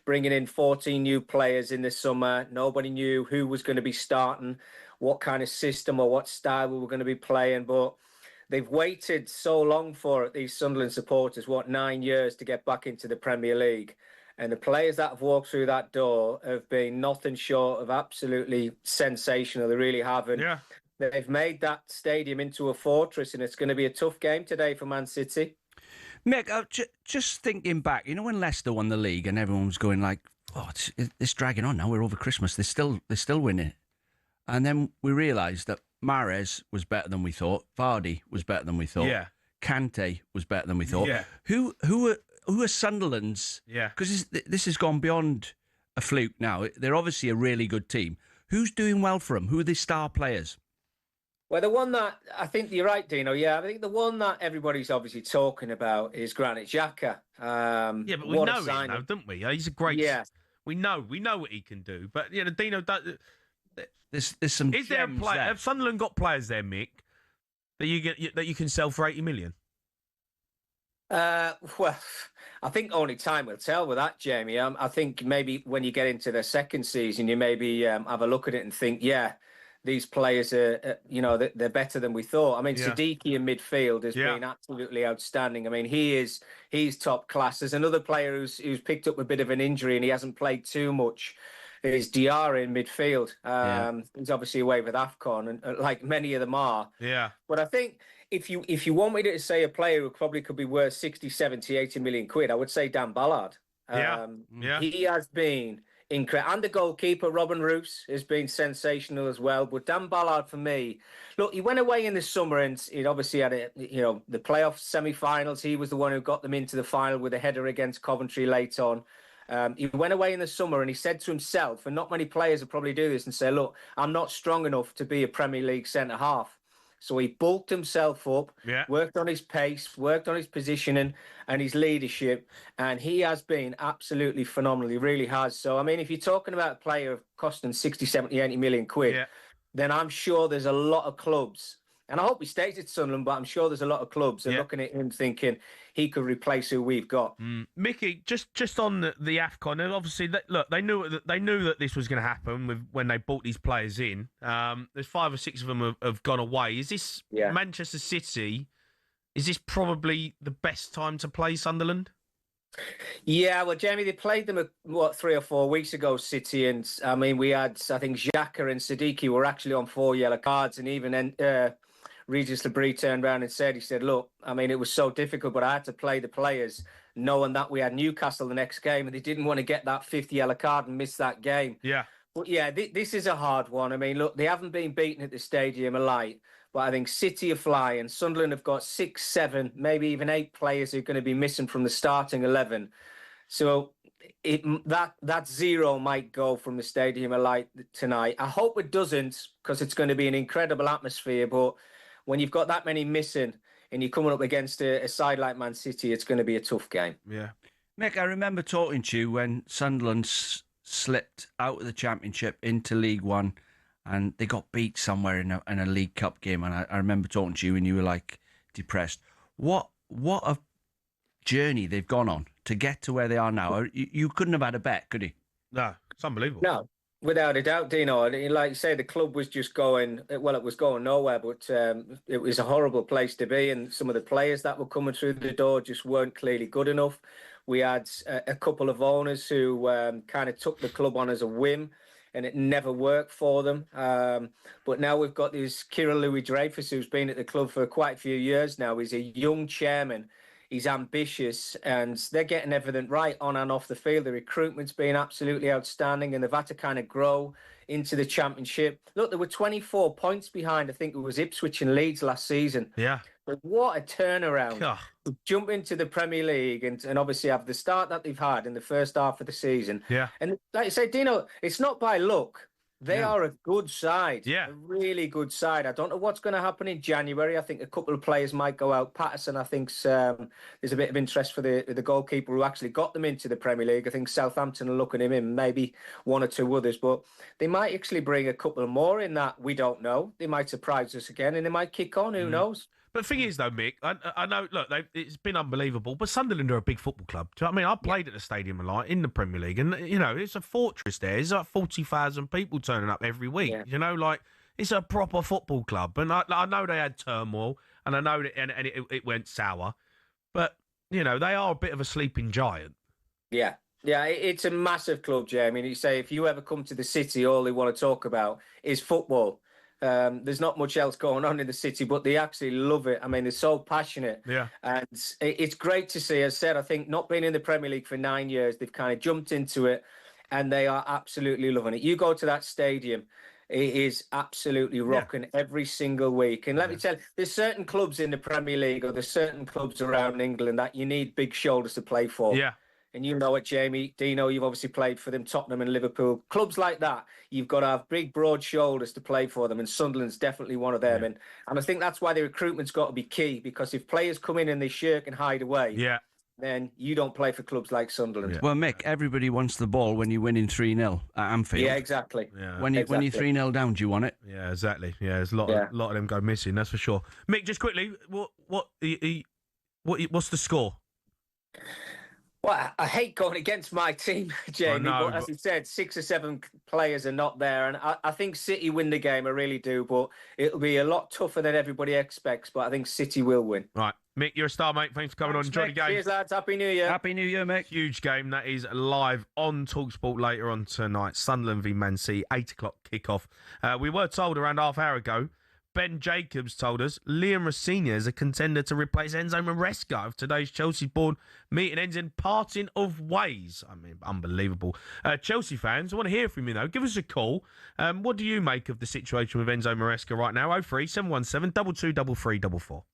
Bringing in 14 new players in the summer. Nobody knew who was going to be starting, what kind of system or what style we were going to be playing. But they've waited so long for it, these Sunderland supporters, 9 years to get back into the Premier League. And the players that have walked through that door have been nothing short of absolutely sensational. They really have. And they've made that stadium into a fortress, and it's going to be a tough game today for Man City. Mick, just thinking back, you know when Leicester won the league and everyone was going like, "Oh, it's dragging on now. We're over Christmas. They're still winning," and then we realised that Mahrez was better than we thought. Vardy was better than we thought. Yeah. Kante was better than we thought. Yeah. Who are Sunderland's? Yeah. Because this has gone beyond a fluke now. They're obviously a really good team. Who's doing well for them? Who are the star players? Well, the one that I think you're right, Dino. Yeah, I think the one that everybody's obviously talking about is Granit Xhaka. Yeah, but we know him now, don't we? He's a great. Yeah. We know what he can do. But you know, Dino. There's some. Is there a player? there. Have Sunderland got players there, Mick, that you can sell for 80 million? Well, I think only time will tell with that, Jamie. I think maybe when you get into the second season, you maybe have a look at it and think, yeah, these players are, they're better than we thought. I mean, Siddiqui in midfield has been absolutely outstanding. I mean, he's top class. There's another player who's picked up a bit of an injury and he hasn't played too much. Is Diarra in midfield. He's obviously away with AFCON, and like many of them are. Yeah. But I think if you want me to say a player who probably could be worth 60, 70, 80 million quid, I would say Dan Ballard. He has been incredible. And the goalkeeper, Robin Roos, has been sensational as well. But Dan Ballard, for me, look, he went away in the summer and he obviously had the playoff semi-finals. He was the one who got them into the final with a header against Coventry late on. He went away in the summer and he said to himself, and not many players will probably do this, and say, look, I'm not strong enough to be a Premier League centre-half. So he bulked himself up, worked on his pace, worked on his positioning and his leadership, and he has been absolutely phenomenal. He really has. So, I mean, if you're talking about a player costing 60, 70, 80 million quid, then I'm sure there's a lot of clubs, and I hope he stays at Sunderland, but I'm sure there's a lot of clubs that are looking at him thinking he could replace who we've got. Mickey, just on the AFCON, and obviously, look, they knew that this was going to happen when they brought these players in. There's 5 or 6 of them have gone away. Is this Manchester City? Is this probably the best time to play Sunderland? Yeah, well, Jamie, they played them 3 or 4 weeks ago, City, and I mean, we had, I think, Xhaka and Siddiqui were actually on 4 yellow cards, and even Regis Lebris turned around and said, look, I mean, it was so difficult, but I had to play the players knowing that we had Newcastle the next game and they didn't want to get that 5th yellow card and miss that game. Yeah. But yeah, this is a hard one. I mean, look, they haven't been beaten at the Stadium of Light, but I think City are flying. Sunderland have got 6, 7, maybe even 8 players who are going to be missing from the starting 11. So that 0 might go from the Stadium of Light tonight. I hope it doesn't, because it's going to be an incredible atmosphere, but when you've got that many missing and you're coming up against a side like Man City, it's going to be a tough game. Yeah. Mick, I remember talking to you when Sunderland slipped out of the Championship into League One and they got beat somewhere in a League Cup game. And I remember talking to you and you were like depressed. What a journey they've gone on to get to where they are now. You couldn't have had a bet, could you? No, it's unbelievable. No. Without a doubt, Dino. Like you say, the club was just going, well, it was going nowhere, but it was a horrible place to be. And some of the players that were coming through the door just weren't clearly good enough. We had a couple of owners who kind of took the club on as a whim, and it never worked for them. But now we've got this Kieran Louis-Dreyfus, who's been at the club for quite a few years now. He's a young chairman. He's ambitious, and they're getting everything right on and off the field. The recruitment's been absolutely outstanding, and they've had to kind of grow into the Championship. Look, there were 24 points behind, I think it was Ipswich and Leeds last season. Yeah. But what a turnaround. Jump into the Premier League and obviously have the start that they've had in the first half of the season. Yeah. And like I say, Dino, it's not by luck. They are a good side. Yeah. A really good side. I don't know what's going to happen in January. I think a couple of players might go out. Patterson, I think there's a bit of interest for the goalkeeper who actually got them into the Premier League. I think Southampton are looking at him in, maybe 1 or 2 others. But they might actually bring a couple more in that we don't know. They might surprise us again and they might kick on. Who knows? But the thing is, though, Mick, I know, look, it's been unbelievable, but Sunderland are a big football club. Do you know what I mean? I played at the Stadium a lot in the Premier League, and, you know, it's a fortress there. There's like 40,000 people turning up every week. Yeah. You know, like, it's a proper football club. And I know they had turmoil, and I know that and it went sour, but, you know, they are a bit of a sleeping giant. Yeah. Yeah, it's a massive club, Jamie. You say if you ever come to the city, all they want to talk about is football. There's not much else going on in the city, but they actually love it. I mean, they're so passionate. Yeah. And it's great to see. As I said, I think not being in the Premier League for 9 years, they've kind of jumped into it and they are absolutely loving it. You go to that stadium, it is absolutely rocking every single week. And let me tell you, there's certain clubs in the Premier League or there's certain clubs around England that you need big shoulders to play for. Yeah. And you know it, Jamie. Dino, you've obviously played for them, Tottenham and Liverpool. Clubs like that, you've got to have big, broad shoulders to play for them, and Sunderland's definitely one of them. Yeah. And I think that's why the recruitment's got to be key, because if players come in and they shirk and hide away, then you don't play for clubs like Sunderland. Yeah. Well, Mick, everybody wants the ball when you're winning 3-0 at Anfield. Yeah, exactly. Yeah. When you're 3-0 down, do you want it? Yeah, exactly. Yeah, there's a lot of them go missing, that's for sure. Mick, just quickly, what What's the score? Well, I hate going against my team, Jamie, but as you said, 6 or 7 players are not there. And I think City win the game, I really do. But it'll be a lot tougher than everybody expects. But I think City will win. Right. Mick, you're a star, mate. Thanks for coming on. Enjoy the game. Cheers, lads. Happy New Year. Happy New Year, Mick. Huge game. That is live on talkSPORT later on tonight. Sunderland v Man City, 8 o'clock kickoff. We were told around half hour ago, Ben Jacobs told us Liam Rosenior is a contender to replace Enzo Maresca if today's Chelsea-born meeting ends in parting of ways. I mean, unbelievable. Chelsea fans, I want to hear from you, though. Give us a call. What do you make of the situation with Enzo Maresca right now? 03 717 22 3344.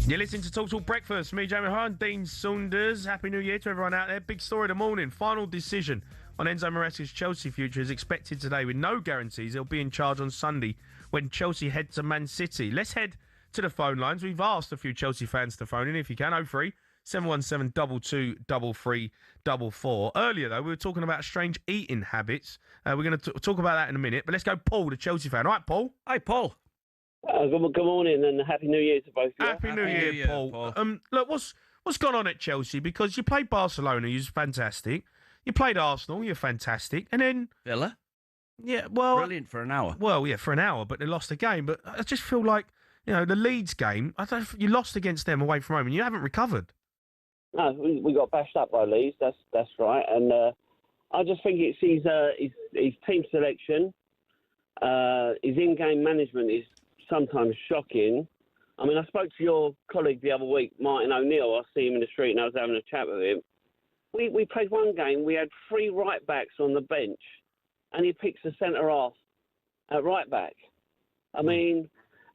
You're listening to TalkSPORT Breakfast. Me, Jamie O'Hara, and Dean Saunders. Happy New Year to everyone out there. Big story of the morning. Final decision on Enzo Maresca's Chelsea future is expected today with no guarantees he'll be in charge on Sunday when Chelsea head to Man City. Let's head to the phone lines. We've asked a few Chelsea fans to phone in if you can. 03 717 22 3344. Earlier, though, we were talking about strange eating habits. We're going to talk about that in a minute. But let's go Paul, the Chelsea fan. All right, Paul? Hi, Paul. Good morning and Happy New Year to both of you. Happy New Year, Paul. Look, what's gone on at Chelsea? Because you played Barcelona, you're fantastic. You played Arsenal, you're fantastic. And then... Villa? Yeah, well... Brilliant for an hour. Well, yeah, for an hour, but they lost the game. But I just feel like, the Leeds game, you lost against them away from home and you haven't recovered. No, we got bashed up by Leeds, that's right. And I just think it's his team selection, his in-game management is sometimes shocking. I mean, I spoke to your colleague the other week, Martin O'Neill. I see him in the street and I was having a chat with him. We played one game, we had 3 right-backs on the bench and he picks the centre-half at right-back. I mean,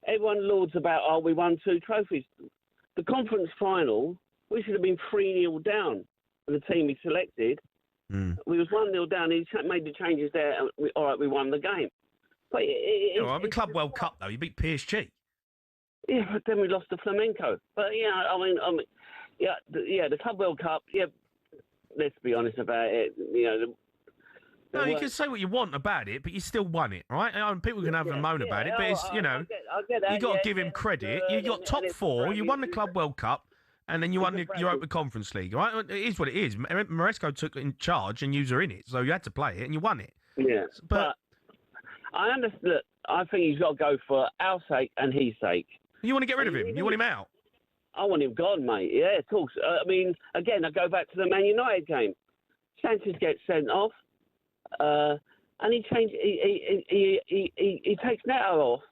everyone lauds about, we won 2 trophies. The conference final, we should have been 3-0 down for the team he selected. We was 1-0 down, he made the changes there and we won the game. But the Club World Cup, though, you beat PSG. Yeah, but then we lost to Flamenco. But, the Club World Cup, let's be honest about it. You can say what you want about it, but you still won it, right? People can have a moan about it, but it's, I get that, you got to give him credit. You got top 4, you won the Club World Cup, and then you won the Europa Conference League, right? It is what it is. Maresca took in charge and you were in it, so you had to play it, and you won it. Yeah, but I understand. I think he's got to go for our sake and his sake. You want to get rid of him? You want him out? I want him gone, mate. Yeah, of course. I mean, again, I go back to the Man United game. Sanchez gets sent off, and he changed. He takes Neto off,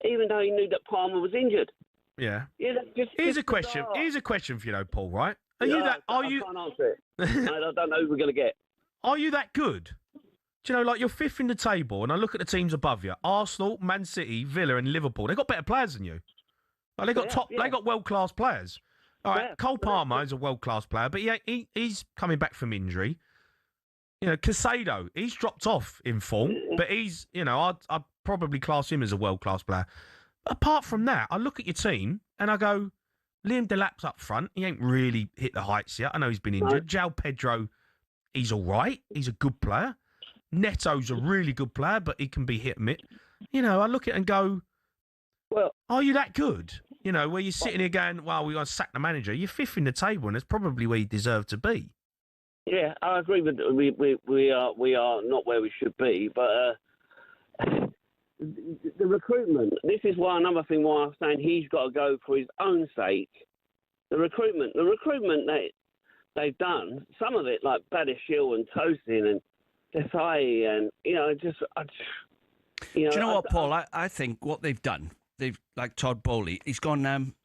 even though he knew that Palmer was injured. Yeah. Yeah. Here's a question. Here's a question for you, Paul. Right? I can't answer it. I don't know who we're going to get. Are you that good? Do you know, like, you're 5th in the table, and I look at the teams above you: Arsenal, Man City, Villa, and Liverpool. They've got better players than you. Like, they got world-class players. All right, Cole Palmer is a world-class player, but he's coming back from injury. Casado, he's dropped off in form, but he's, I'd probably class him as a world-class player. But apart from that, I look at your team, and I go, Liam Delap's up front. He ain't really hit the heights yet. I know he's been injured. João Pedro, he's all right. He's a good player. Neto's a really good player, but he can be hit and miss. I look at it and go, well, are you that good? Where you're sitting here going, well, we're going to sack the manager. You're 5th in the table, and that's probably where you deserve to be. Yeah, I agree with we are not where we should be, but the recruitment. This is another thing why I'm saying he's got to go for his own sake. The recruitment that they've done, some of it like Badishil and Tosin and Desai, and do you know what, Paul? I think what they've done, like Todd Bowley, he's gone,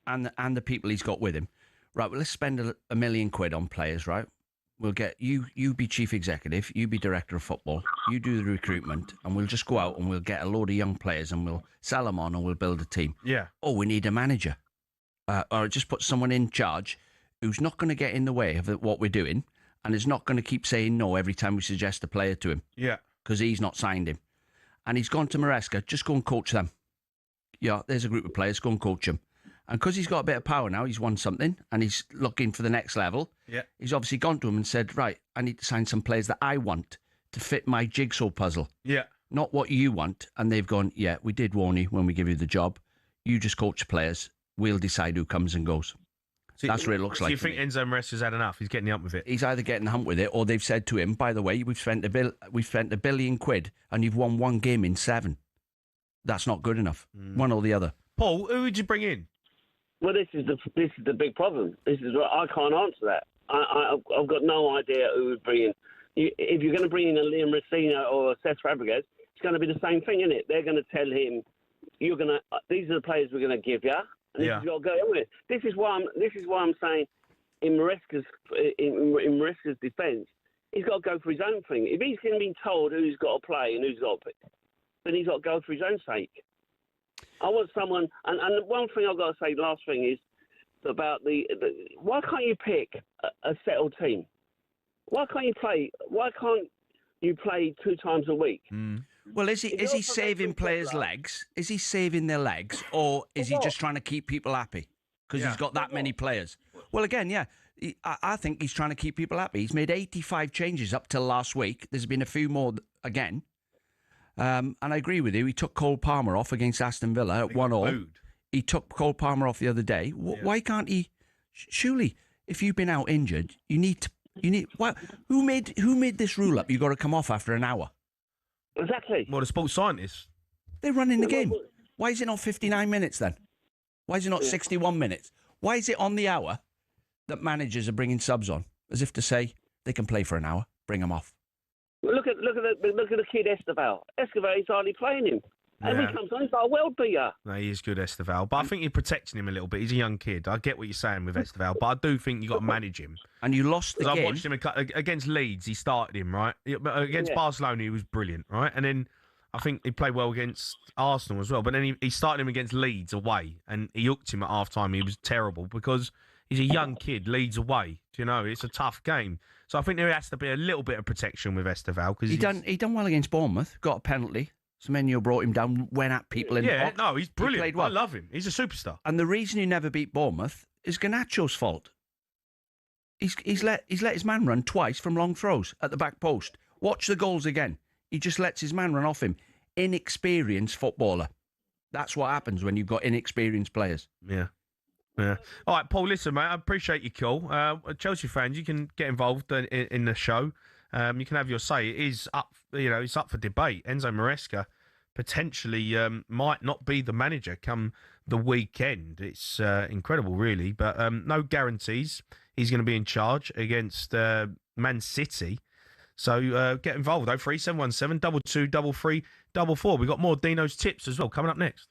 and the people he's got with him. Right, well, let's spend £1 million on players, right? We'll get you be chief executive, you be director of football, you do the recruitment, and we'll just go out and we'll get a load of young players and we'll sell them on and we'll build a team. Yeah. Oh, we need a manager, or just put someone in charge who's not going to get in the way of what we're doing. And is not going to keep saying no every time we suggest a player to him. Yeah. Because he's not signed him. And he's gone to Maresca, just go and coach them. Yeah, there's a group of players, go and coach them. And because he's got a bit of power now, he's won something, and he's looking for the next level. Yeah. He's obviously gone to him and said, right, I need to sign some players that I want to fit my jigsaw puzzle. Yeah. Not what you want. And they've gone, yeah, we did warn you when we give you the job. You just coach players. We'll decide who comes and goes. So that's what it looks like. So you think Enzo Maresca's had enough? He's getting the hump with it. He's either getting the hump with it, or they've said to him, "By the way, we've spent £1 billion, and you've won 1 game in 7. That's not good enough. One or the other." Paul, who would you bring in? Well, this is the big problem. This is what I can't answer that. I've got no idea who would bring in. If you're going to bring in a Liam Racina or a Cesc Fabregas, it's going to be the same thing, isn't it? They're going to tell him, these are the players we're going to give you. And this is what go with it. This is why I'm saying, in Maresca's defence, he's got to go for his own thing. If he's going to be told who's got to play and who's got to pick, then he's got to go for his own sake. I want someone. And one thing I've got to say, last thing is about why can't you pick a settled team? Why can't you play 2 times a week? Well, is he saving players' legs? Is he saving their legs, or is he just trying to keep people happy because he's got that many players? Well, again, yeah, I think he's trying to keep people happy. He's made 85 changes up till last week. There's been a few more again. And I agree with you. He took Cole Palmer off against Aston Villa at 1-1. He took Cole Palmer off the other day. Why can't he? Surely, if you've been out injured, you need. Who made this rule up? You've got to come off after an hour. Exactly. Well, the sports scientists. They're running the game. Why is it not 59 minutes then? Why is it not 61 minutes? Why is it on the hour that managers are bringing subs on, as if to say they can play for an hour, bring them off? Look at the kid Esteval. Esteval is hardly playing him. And he comes on, he's like a world beater. No, he is good, Esteval. But I think you're protecting him a little bit. He's a young kid. I get what you're saying with Esteval, but I do think you've got to manage him. And you lost the game. I watched him against Leeds. He started him, right? Against Barcelona, he was brilliant, right? And then I think he played well against Arsenal as well. But then he started him against Leeds away, and he hooked him at half-time. He was terrible because he's a young kid, Leeds away. Do you know? It's a tough game. So I think there has to be a little bit of protection with Esteval. He done well against Bournemouth, got a penalty. Semenyo brought him down, went at people in the box. No, he's brilliant. He played well. I love him. He's a superstar. And the reason he never beat Bournemouth is Garnacho's fault. He's let his man run twice from long throws at the back post. Watch the goals again. He just lets his man run off him. Inexperienced footballer. That's what happens when you've got inexperienced players. Yeah. All right, Paul, listen, mate, I appreciate your call. Chelsea fans, you can get involved in the show. You can have your say. It is up, it's up for debate. Enzo Maresca potentially might not be the manager come the weekend. It's incredible, really, but no guarantees he's going to be in charge against Man City. So get involved. 03717 22 33 44. We've got more Dino's tips as well coming up next.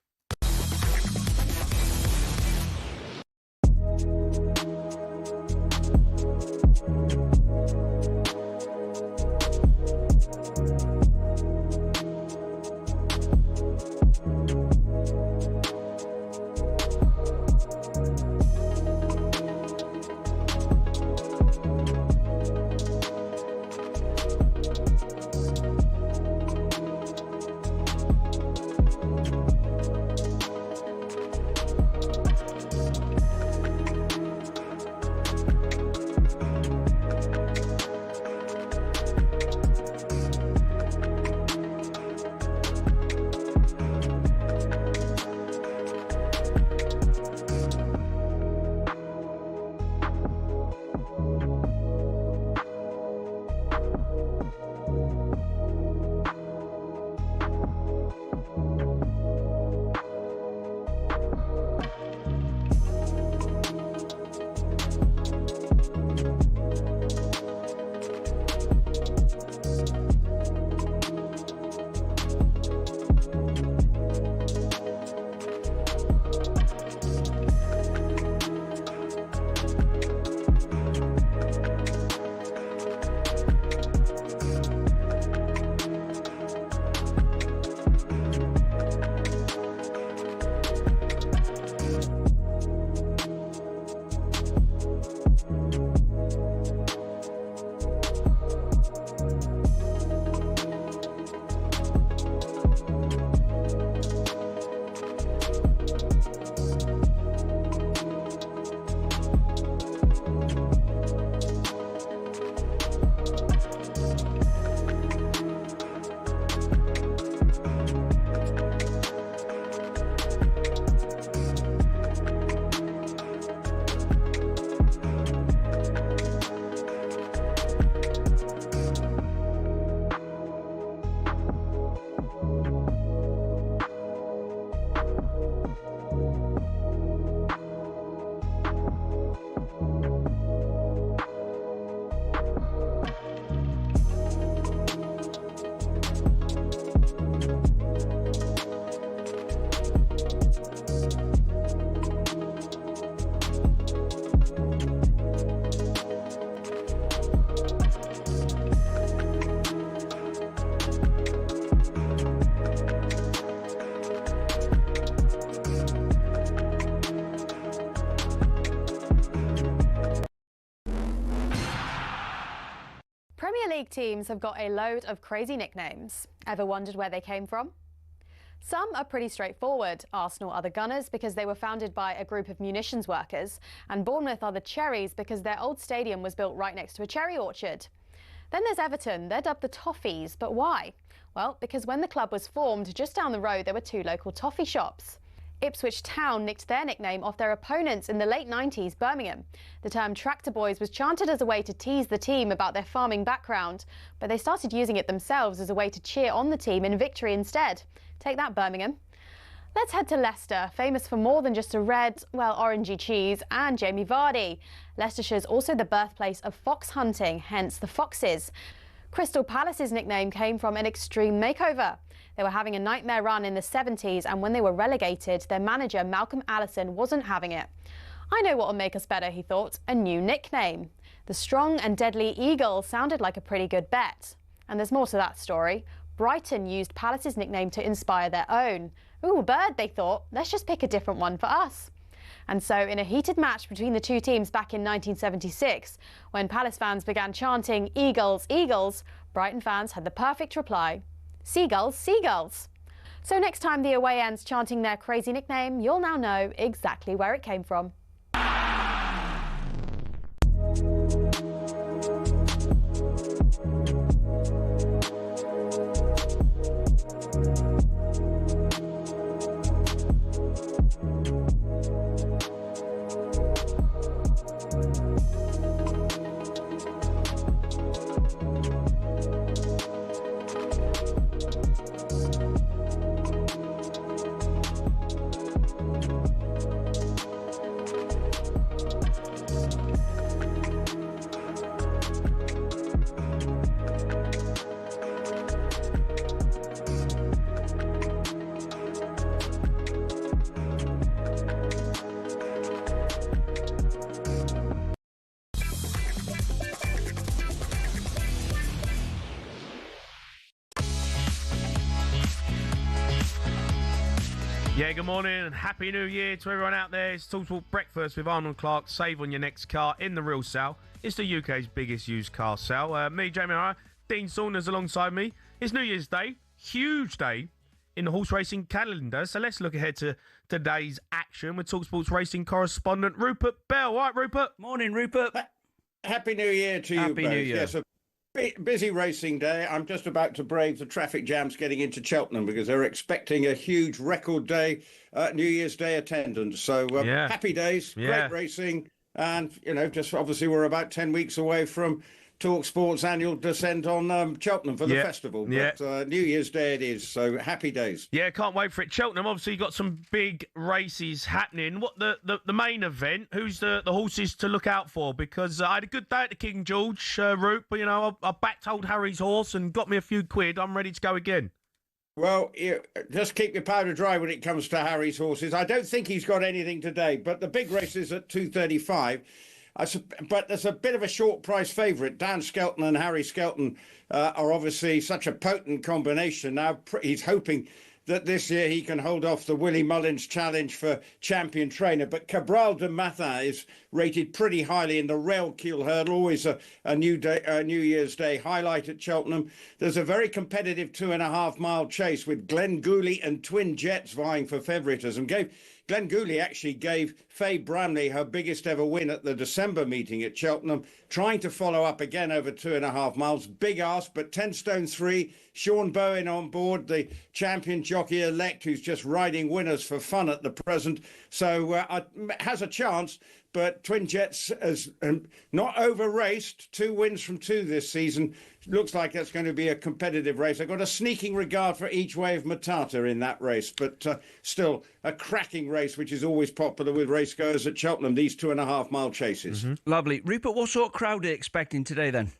Premier League teams have got a load of crazy nicknames. Ever wondered where they came from? Some are pretty straightforward. Arsenal are the Gunners because they were founded by a group of munitions workers, and Bournemouth are the Cherries because their old stadium was built right next to a cherry orchard. Then there's Everton. They're dubbed the Toffees, but why? Well, because when the club was formed, just down the road there were two local toffee shops. Ipswich Town nicked their nickname off their opponents in the late 90s, Birmingham. The term Tractor Boys was chanted as a way to tease the team about their farming background, but they started using it themselves as a way to cheer on the team in victory instead. Take that, Birmingham. Let's head to Leicester, famous for more than just a red, well, orangey cheese and Jamie Vardy. Leicestershire's also the birthplace of fox hunting, hence the Foxes. Crystal Palace's nickname came from an extreme makeover. They were having a nightmare run in the 70s, and when they were relegated, their manager, Malcolm Allison, wasn't having it. I know what will make us better, he thought, a new nickname. The Strong and Deadly Eagle sounded like a pretty good bet. And there's more to that story. Brighton used Palace's nickname to inspire their own. Ooh, bird, they thought. Let's just pick a different one for us. And so, in a heated match between the two teams back in 1976, when Palace fans began chanting "Eagles, Eagles," Brighton fans had the perfect reply: "Seagulls, Seagulls." So next time the away ends chanting their crazy nickname, you'll now know exactly where it came from. Yeah, good morning and Happy New Year to everyone out there. It's talkSPORT Breakfast with Arnold Clark. Save on your next car in the real sale. It's the UK's biggest used car sale. Me, Jamie O'Hara, Dean Saunders alongside me. It's New Year's Day, huge day in the horse racing calendar. So let's look ahead to today's action with talkSPORT's racing correspondent Rupert Bell. All right, Rupert? Morning, Rupert. Happy New Year to you both. Happy New Year. Yes, busy racing day. I'm just about to brave the traffic jams getting into Cheltenham because they're expecting a huge record day, New Year's Day attendance. So happy days, great racing. And, just obviously we're about 10 weeks away from talkSPORT's annual descent on Cheltenham for the festival. But New Year's Day it is, so happy days. Yeah, can't wait for it. Cheltenham, obviously, you've got some big races happening. What the main event? Who's the horses to look out for? Because I had a good day at the King George route, but, I backed old Harry's horse and got me a few quid. I'm ready to go again. Well, just keep your powder dry when it comes to Harry's horses. I don't think he's got anything today, but the big race is at 2:35. But there's a bit of a short price favourite. Dan Skelton and Harry Skelton are obviously such a potent combination. Now he's hoping that this year he can hold off the Willie Mullins challenge for champion trainer. But Cabral de Mathin is rated pretty highly in the Railkeel hurdle, always a New Year's Day highlight at Cheltenham. There's a very competitive 2.5 mile chase with Glenn Gooley and Twin Jets vying for favouritism. Glenn Gooley actually gave Faye Bramley her biggest ever win at the December meeting at Cheltenham, trying to follow up again over 2.5 miles. Big ask, but 10 stone 3. Sean Bowen on board, the champion jockey-elect who's just riding winners for fun at the present. So has a chance, but Twin Jets has not over-raced. 2 wins from 2 this season. Looks like that's going to be a competitive race. I've got a sneaking regard for each way of Matata in that race, but still a cracking race, which is always popular with racegoers at Cheltenham, these 2.5 mile chases. Lovely. Rupert, what sort of crowd are you expecting today then?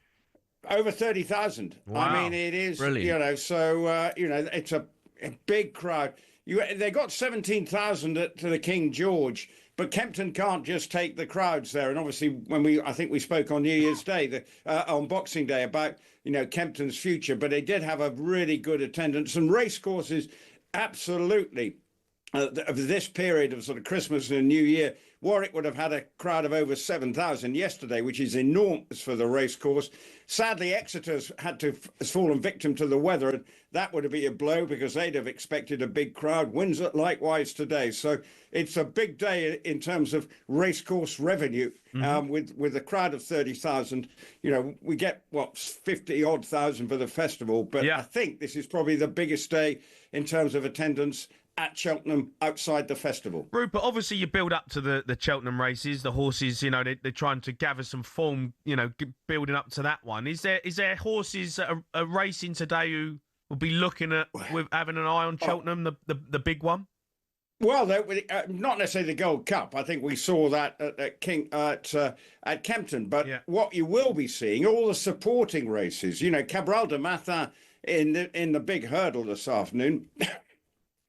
Over 30,000. Wow. I mean, it is, brilliant. It's a big crowd. They got 17,000 to the King George, but Kempton can't just take the crowds there. And obviously, I think we spoke on New Year's Day, on Boxing Day, about Kempton's future. But they did have a really good attendance, and racecourses absolutely of this period of sort of Christmas and New Year, Warwick would have had a crowd of over 7,000 yesterday, which is enormous for the racecourse. Sadly, Exeter's has fallen victim to the weather, and that would be a blow because they'd have expected a big crowd. Windsor likewise today. So it's a big day in terms of racecourse revenue. With a crowd of 30,000, we get 50-odd thousand for the festival. But I think this is probably the biggest day in terms of attendance at Cheltenham outside the festival. Rupert, obviously you build up to the Cheltenham races, the horses, they're trying to gather some form, building up to that one. Is there horses that are racing today who will be looking at with having an eye on Cheltenham, the big one? Well, not necessarily the Gold Cup. I think we saw that at Kempton. But what you will be seeing, all the supporting races, Cabral de Matha in the big hurdle this afternoon.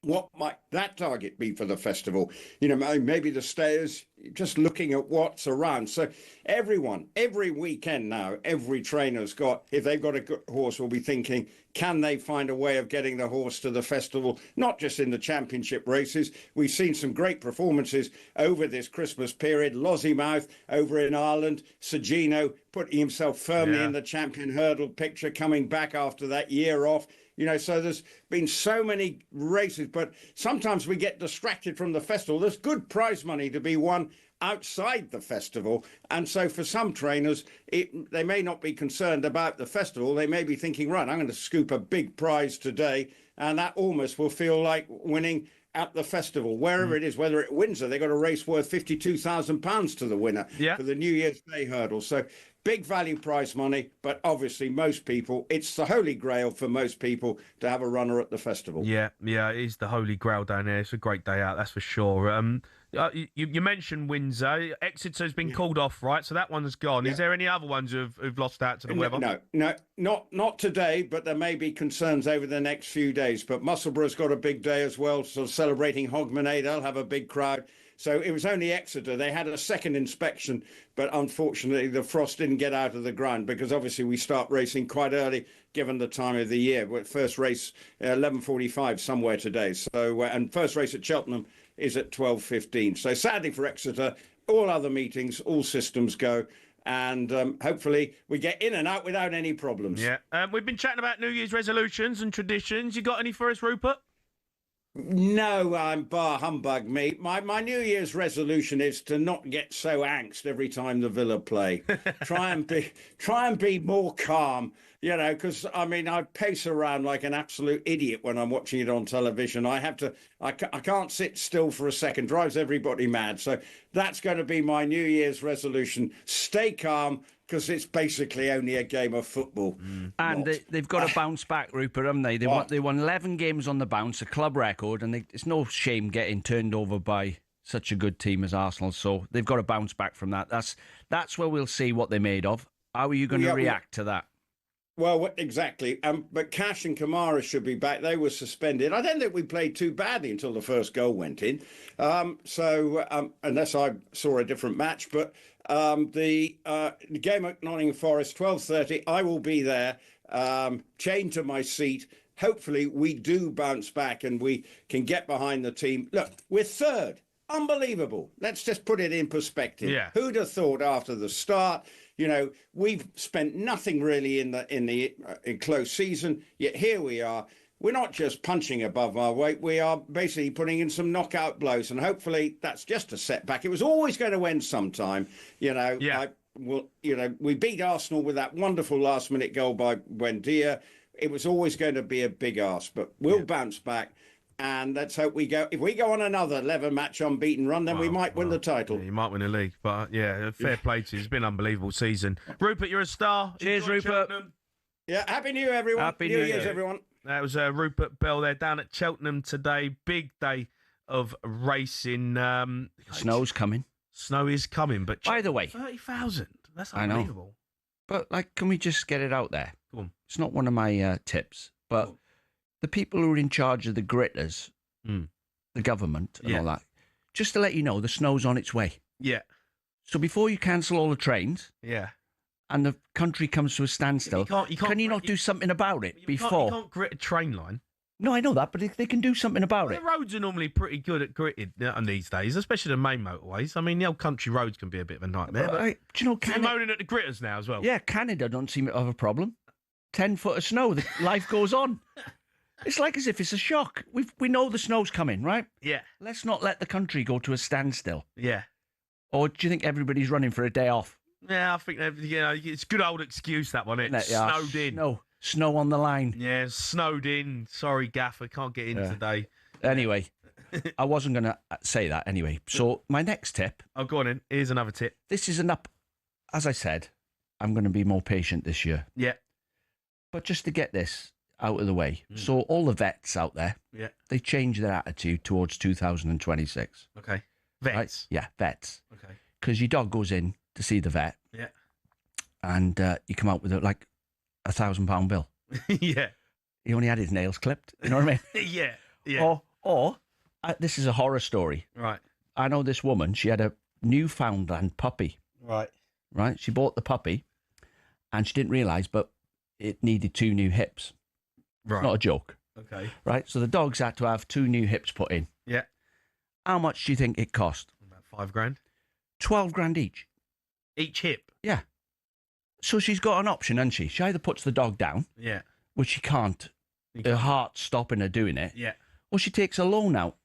What might that target be for the festival? Maybe the stayers, just looking at what's around. So everyone, every weekend now, every trainer's if they've got a good horse, will be thinking, can they find a way of getting the horse to the festival? Not just in the championship races. We've seen some great performances over this Christmas period. Lossiemouth over in Ireland. Sergino putting himself firmly in the champion hurdle picture, coming back after that year off. So there's been so many races, but sometimes we get distracted from the festival. There's good prize money to be won outside the festival. And so for some trainers, they may not be concerned about the festival. They may be thinking, right, I'm going to scoop a big prize today. And that almost will feel like winning at the festival, wherever it is, whether at Windsor, they got a race worth £52,000 to the winner for the New Year's Day hurdle. So big value prize money, but obviously most people, it's the holy grail for most people to have a runner at the festival. Yeah, it is the holy grail down there. It's a great day out, that's for sure. You mentioned Windsor. Exeter's been called off, right? So that one's gone. Is there any other ones who've lost out to the weather? No, not today, but there may be concerns over the next few days. But Musselborough's got a big day as well, so celebrating Hogmanay. They'll have a big crowd. So it was only Exeter. They had a second inspection, but unfortunately the frost didn't get out of the ground because obviously we start racing quite early given the time of the year. First race 11:45 somewhere today. So and first race at Cheltenham is at 12:15. So sadly for Exeter, all other meetings, all systems go. And hopefully we get in and out without any problems. Yeah. We've been chatting about New Year's resolutions and traditions. You got any for us, Rupert? No, I'm bar humbug, mate. My New Year's resolution is to not get so angst every time the Villa play. Try and be more calm, because I pace around like an absolute idiot when I'm watching it on television. I can't sit still for a second. Drives everybody mad. So that's going to be my New Year's resolution. Stay calm, because it's basically only a game of football. And they've got to bounce back, Rupert, haven't they? They won 11 games on the bounce, a club record, and it's no shame getting turned over by such a good team as Arsenal. So they've got to bounce back from that. That's where we'll see what they're made of. How are you going to react to that? Well, exactly. But Cash and Kamara should be back. They were suspended. I don't think we played too badly until the first goal went in. Unless I saw a different match. But the game at Nottingham Forest, 12:30, I will be there, chained to my seat. Hopefully we do bounce back and we can get behind the team. Look, we're third. Unbelievable. Let's just put it in perspective. Yeah. Who'd have thought after the start? We've spent nothing really in close season, yet here we are. We're not just punching above our weight. We are basically putting in some knockout blows, and hopefully that's just a setback. It was always going to end sometime, we beat Arsenal with that wonderful last-minute goal by Buendia. It was always going to be a big ask, but we'll bounce back. And let's hope we go. If we go on another 11-match unbeaten run, then we might win the title. Yeah, you might win the league. But fair play to you. It's been an unbelievable season. Rupert, you're a star. Cheers, Rupert. Yeah, Happy New Year, everyone. Happy New Year's, everyone. That was Rupert Bell there down at Cheltenham today. Big day of racing. Snow's coming. Snow is coming. But by the way, 30,000. That's unbelievable. But can we just get it out there? Go on. It's not one of my tips, but the people who are in charge of the gritters, the government and all that, just to let you know, the snow's on its way. Yeah. So before you cancel all the trains, and the country comes to a standstill, can you not do something about it before? You can't grit a train line. No, I know that, but they can do something about it. The roads are normally pretty good at gritted these days, especially the main motorways. I mean, the old country roads can be a bit of a nightmare. But do you know, they're moaning at the gritters now as well. Yeah, Canada don't seem to have a problem. 10 foot of snow, life goes on. It's like as if it's a shock. We know the snow's coming, right? Yeah. Let's not let the country go to a standstill. Yeah. Or do you think everybody's running for a day off? Yeah, I think it's a good old excuse, that one. It's snowed in. Snow on the line. Yeah, snowed in. Sorry, Gaffer, can't get in today. Anyway, I wasn't going to say that anyway. So my next tip. Oh, go on in. Here's another tip. This is as I said, I'm going to be more patient this year. Yeah. But just to get this out of the way. So all the vets out there, they change their attitude towards 2026. Okay. Vets? Right? Yeah, vets. Okay. Because your dog goes in to see the vet. Yeah. And you come out with like £1,000 bill. Yeah. He only had his nails clipped. You know what I mean? Yeah. Yeah. Or this is a horror story. Right. I know this woman, she had a Newfoundland puppy. Right. Right? She bought the puppy and she didn't realise, but it needed 2 new hips. Right. Not a joke. Okay. Right? So the dogs had to have 2 new hips put in. Yeah. How much do you think it cost? About $5,000. 12 grand each. Each hip? Yeah. So she's got an option, hasn't she? She either puts the dog down, Yeah. which she can't. Her heart's stopping her doing it. Yeah. Or she takes a loan out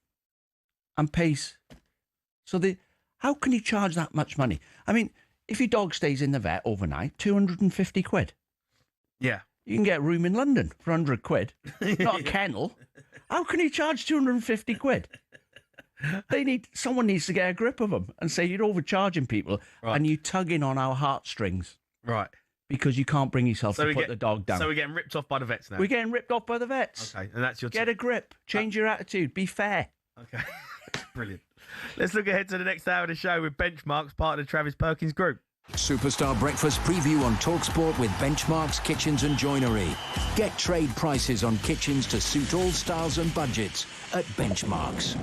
and pays. So how can you charge that much money? I mean, if your dog stays in the vet overnight, 250 quid. Yeah. You can get a room in London for 100 quid. Not a kennel. How can you charge 250 quid? Someone needs to get a grip of them and say you're overcharging people and you're tugging on our heartstrings. Right. Because you can't bring yourself to put the dog down. So we're getting ripped off by the vets now? We're getting ripped off by the vets. Okay, and that's your Get a grip. Change your attitude. Be fair. Okay. Brilliant. Let's look ahead to the next hour of the show with Benchmarks, part of the Travis Perkins Group. Superstar Breakfast preview on talkSPORT with Benchmarks Kitchens and Joinery. Get trade prices on kitchens to suit all styles and budgets at Benchmarks.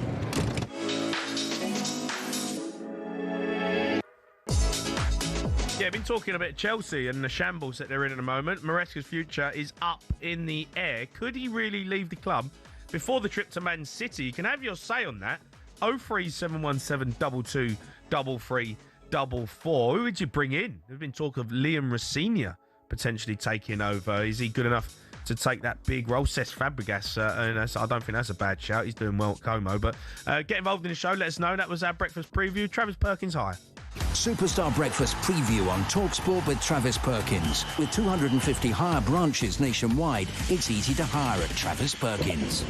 Yeah, been talking about Chelsea and the shambles that they're in at the moment. Maresca's future is up in the air. Could he really leave the club before the trip to Man City? You can have your say on that. 03717 22 3344. Who would you bring in? There's been talk of Liam Rosenior potentially taking over. Is he good enough to take that big role? Cesc Fabregas, and I don't think that's a bad shout. He's doing well at Como. But get involved in the show. Let us know. That was our breakfast preview. Travis Perkins, hi. Superstar Breakfast preview on talkSPORT with Travis Perkins. With 250 hire branches nationwide, it's easy to hire at Travis Perkins.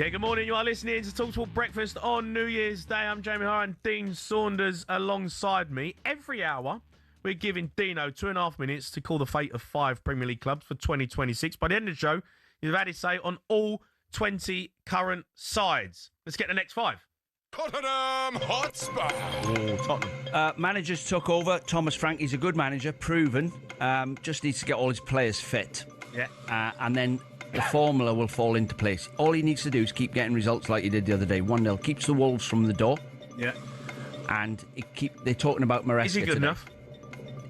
Yeah, good morning. You are listening to TalkSPORT Breakfast on New Year's Day. I'm Jamie O'Hara and Dean Saunders alongside me. Every hour, we're giving Dino 2.5 minutes to call the fate of 5 Premier League clubs for 2026. By the end of the show, you've had his say on all 20 current sides. Let's get the next 5. Tottenham Hotspur. Oh, Tottenham. Managers took over. Thomas Frank, he's a good manager, proven. Just needs to get all his players fit. Yeah. And then the formula will fall into place. All he needs to do is keep getting results like he did the other day. 1-0. Keeps the Wolves from the door. Yeah. And they're talking about Maresca Is he good today. enough?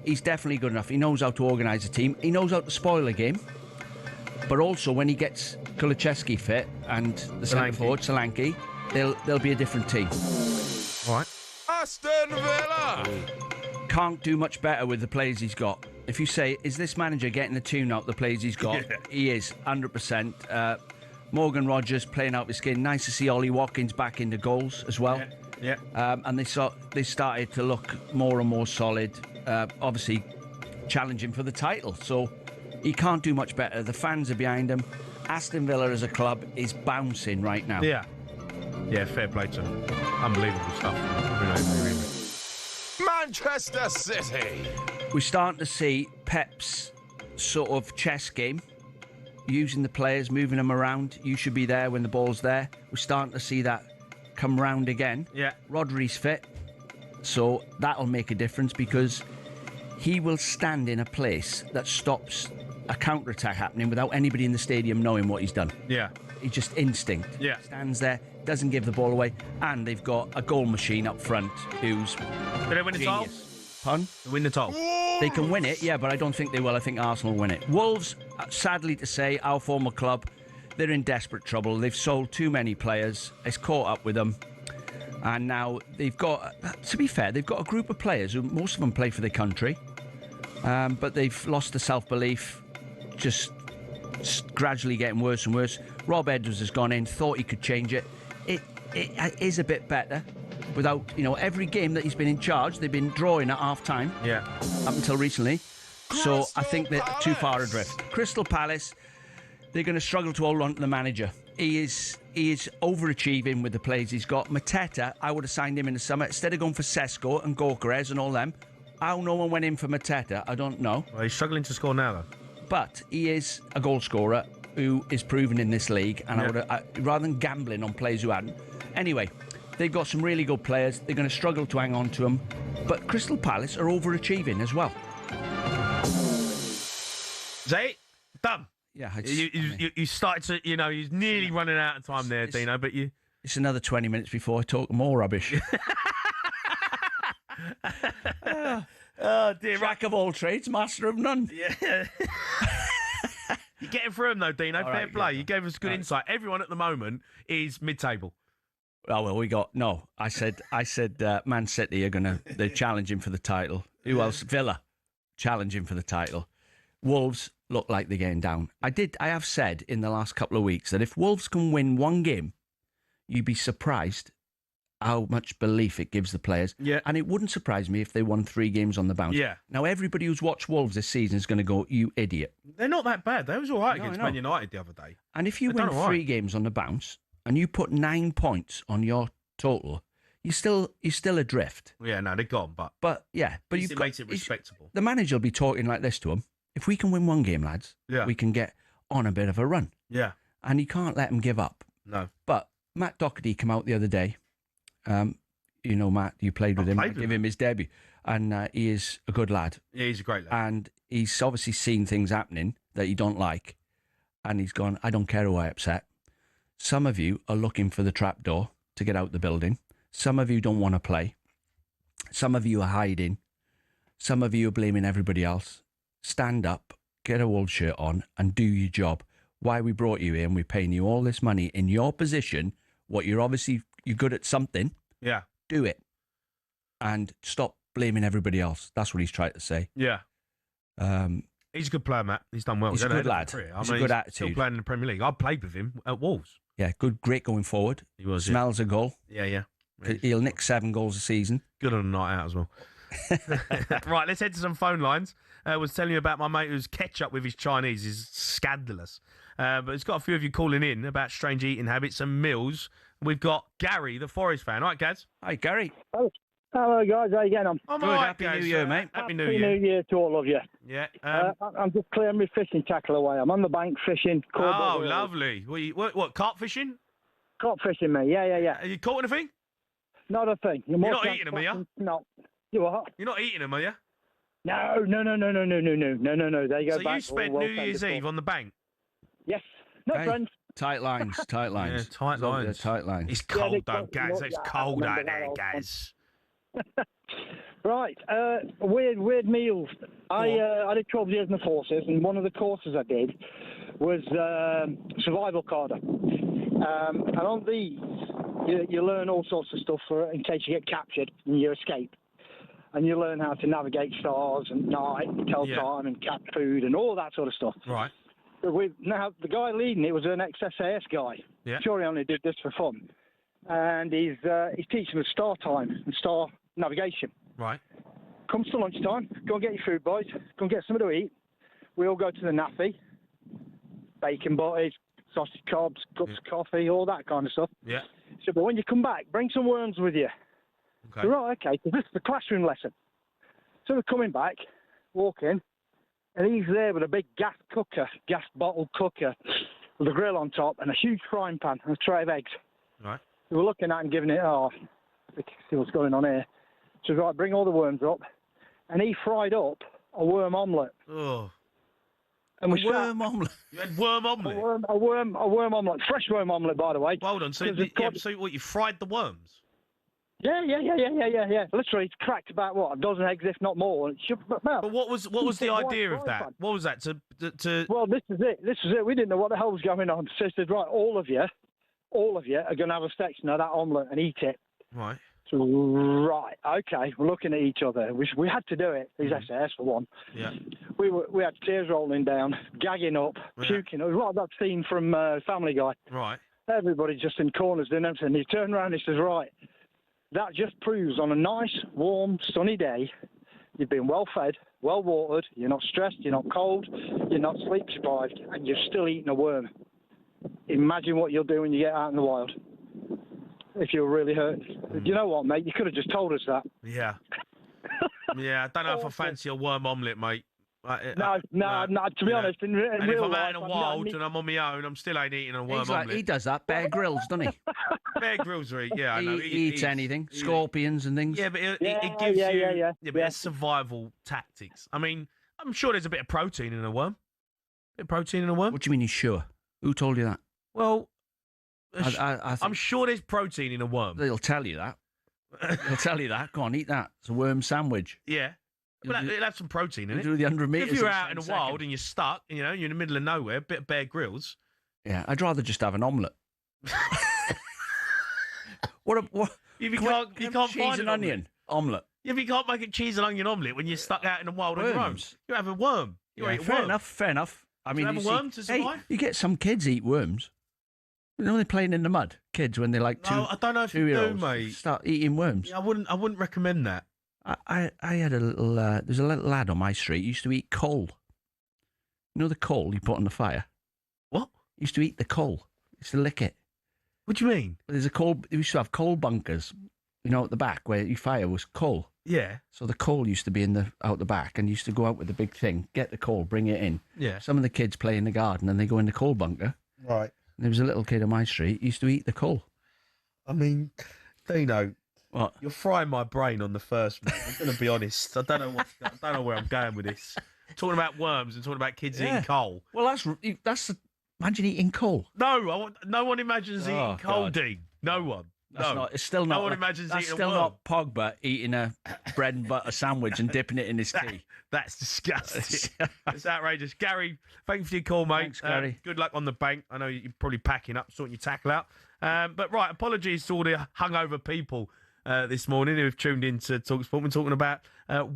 He's definitely good enough. He knows how to organise a team. He knows how to spoil a game. But also, when he gets Kulusevski fit and the centre forward, Solanke, they'll be a different team. All right. Aston Villa. Can't do much better with the players he's got. If you say, is this manager getting the tune out the players he's got? Yeah. He is, 100%. Morgan Rogers playing out his skin. Nice to see Ollie Watkins back in the goals as well. Yeah. And they started to look more and more solid. Obviously, challenging for the title. So he can't do much better. The fans are behind him. Aston Villa as a club is bouncing right now. Yeah. Yeah, fair play to him. Unbelievable stuff. Manchester City. We're starting to see Pep's sort of chess game, using the players, moving them around. You should be there when the ball's there. We're starting to see that come round again. Yeah. Rodri's fit, so that'll make a difference because he will stand in a place that stops a counter-attack happening without anybody in the stadium knowing what he's done. Yeah. He's just instinct. Yeah. Stands there, doesn't give the ball away, and they've got a goal machine up front who's Did they win the title? Pun? Win the title. They can win it, yeah, but I don't think they will. I think Arsenal will win it. Wolves, sadly to say, our former club, they're in desperate trouble. They've sold too many players. It's caught up with them. And now they've got, to be fair, they've got a group of players who, most of them play for their country, but they've lost the self-belief, just gradually getting worse and worse. Rob Edwards has gone in, thought he could change it. It is a bit better. Without, every game that he's been in charge, they've been drawing at half-time. Yeah. Up until recently. So I think they're too far adrift. Crystal Palace, they're going to struggle to hold on to the manager. He is overachieving with the players he's got. Mateta, I would have signed him in the summer. Instead of going for Sesko and Gyökeres and all them, how no one went in for Mateta, I don't know. Well, he's struggling to score now, though. But he is a goal scorer who is proven in this league. And rather than gambling on players who hadn't. Anyway, they've got some really good players. They're going to struggle to hang on to them. But Crystal Palace are overachieving as well. Zay, done. Yeah. You started to, you're nearly running out of time there, Dino, but you... It's another 20 minutes before I talk more rubbish. Oh, dear. Jack of all trades, master of none. Yeah. You're getting through them, though, Dino. Fair play. You gave us good insight. Everyone at the moment is mid-table. Oh, well, I said Man City they're challenging for the title. Who else? Villa, challenging for the title. Wolves look like they're getting down. I have said in the last couple of weeks that if Wolves can win one game, you'd be surprised how much belief it gives the players. Yeah. And it wouldn't surprise me if they won 3 games on the bounce. Yeah. Now, everybody who's watched Wolves this season is going to go, you idiot. They're not that bad. They was all right against Man United the other day. And if you win 3 games on the bounce and you put 9 points on your total, you're still adrift. Yeah, no, they're gone, but it makes it respectable. The manager will be talking like this to them. If we can win one game, lads, we can get on a bit of a run. Yeah. And he can't let them give up. No. But Matt Doherty came out the other day. Matt, you played with him. I gave him his debut. And he is a good lad. Yeah, he's a great lad. And he's obviously seen things happening that he don't like. And he's gone, I don't care who I upset. Some of you are looking for the trapdoor to get out the building. Some of you don't want to play. Some of you are hiding. Some of you are blaming everybody else. Stand up, get a Wolves shirt on, and do your job. Why we brought you in, we're paying you all this money in your position. You're good at something. Yeah. Do it. And stop blaming everybody else. That's what he's trying to say. Yeah. He's a good player, Matt. He's done well. He's a good lad. He's a good attitude. Still playing in the Premier League. I played with him at Wolves. Yeah, great going forward. He was. Smells a goal. Yeah. He'll nick 7 goals a season. Good on a night out as well. Right, let's head to some phone lines. I was telling you about my mate who's ketchup with his Chinese is scandalous. But it's got a few of you calling in about strange eating habits and meals. We've got Gary, the Forest fan. All right, Gaz? Hi, Gary. Hello, guys. How you getting on? I'm Good. all right, Happy Gaz. New Year, mate. Happy New Happy Year. New Year to all of you. Yeah. I'm just clearing my fishing tackle away. I'm on the bank fishing. Oh, lovely. What, carp fishing? Carp fishing, mate. Yeah. Are you caught anything? Not a thing. You're not eating them, are you? No. You what? You're not eating them, are you? No. They go So back. you spent New Year's Eve on the bank? Yes. No, Hey. friends. Tight lines. Yeah, tight lines. Tight lines. It's cold, they though, got- Gaz. yeah, It's I cold out remember there, that Gaz. Right. Weird meals. I did 12 years in the forces, and one of the courses I did was survival carder. And on these, you learn all sorts of stuff in case you get captured and you escape. And you learn how to navigate stars and night and tell time and catch food and all that sort of stuff. Right. Now, the guy leading it was an ex-SAS guy. Yeah. Sure, he only did this for fun. And he's teaching us star time and star navigation. Right. Comes to lunchtime, go and get your food, boys. Go and get something to eat. We all go to the naffy. Bacon butties, sausage cobs, cups of coffee, all that kind of stuff. Yeah. So, but when you come back, bring some worms with you. Okay. Right, okay, because this is the classroom lesson. So we're coming back, walk in, and he's there with a big gas bottle cooker, with a grill on top and a huge frying pan and a tray of eggs. Right. So we're looking at him, giving it, see what's going on here. So right, bring all the worms up, and he fried up a worm omelette. Oh. And we worm omelette. You had worm omelette? A worm omelette, fresh worm omelette, by the way. Well done. So, so what, you fried the worms? Yeah. Literally, it's cracked about a dozen eggs, if not more. But what was the idea of that? What was that? To Well, this is it. We didn't know what the hell was going on. So he said, right, all of you are going to have a section of that omelette and eat it. Right. So, right, okay, we're looking at each other. We had to do it. He's SAS for one. Yeah. We had tears rolling down, gagging up, puking. It was like that scene from Family Guy. Right. Everybody just in corners doing everything. He turned around and he says, right, that just proves on a nice, warm, sunny day, you've been well fed, well watered, you're not stressed, you're not cold, you're not sleep deprived, and you're still eating a worm. Imagine what you'll do when you get out in the wild. If you're really hurt. You know what, mate? You could have just told us that. Yeah. Yeah, I don't know if I fancy a worm omelette, mate. No. To be honest, in real life, if I'm out in the wild and I'm on my own, I'm still ain't eating a worm omelette. He does that. Bear Grylls, doesn't he? Bear Grylls, right? Yeah, I know. He eats anything. Scorpions and things. Yeah, but it gives you it's survival tactics. I mean, I'm sure there's a bit of protein in a worm. Bit of protein in a worm. What do you mean he's sure? Who told you that? Well, I I'm sure there's protein in a worm. They'll tell you that. They'll tell you that. Go on, eat that. It's a worm sandwich. Yeah. But it'll have some protein in it. Do the 100 metres. If you're out in the wild and you're stuck, you're in the middle of nowhere, a bit of Bear Grylls. Yeah, I'd rather just have an omelette. What? If you can't cheese find and onion omelette. Yeah, but you can't make a cheese and onion omelette when you're stuck out in the wild on your own. You have a worm. Fair enough. I mean, have a worm to survive? Hey, you get some kids eat worms. You know, they're playing in the mud. Kids, when they're like I don't know if you do, mate. Start eating worms. Yeah, I wouldn't recommend that. I had a little. There's a little lad on my street. He used to eat coal. You know the coal you put on the fire. What? He used to eat the coal. He used to lick it. What do you mean? There's a coal. He used to have coal bunkers. You know, at the back where your fire was coal. Yeah. So the coal used to be out the back, and used to go out with the big thing, get the coal, bring it in. Yeah. Some of the kids play in the garden, and they go in the coal bunker. Right. And there was a little kid on my street. He used to eat the coal. I mean, Dino, what? You're frying my brain on the first one. I'm going to be honest. I don't know where I'm going with this. Talking about worms and talking about kids eating coal. Well, imagine eating coal. No, no one imagines eating coal, God. Dean. No one. It's still not. No one imagines that's eating still a worm. not Pogba eating a bread and butter sandwich and dipping it in his tea. That's disgusting. It's outrageous. Gary, thank you for your call, mate. Thanks, Gary. Good luck on the bank. I know you're probably packing up, sorting your tackle out. But right, apologies to all the hungover people this morning who have tuned in to talkSPORT. We're talking about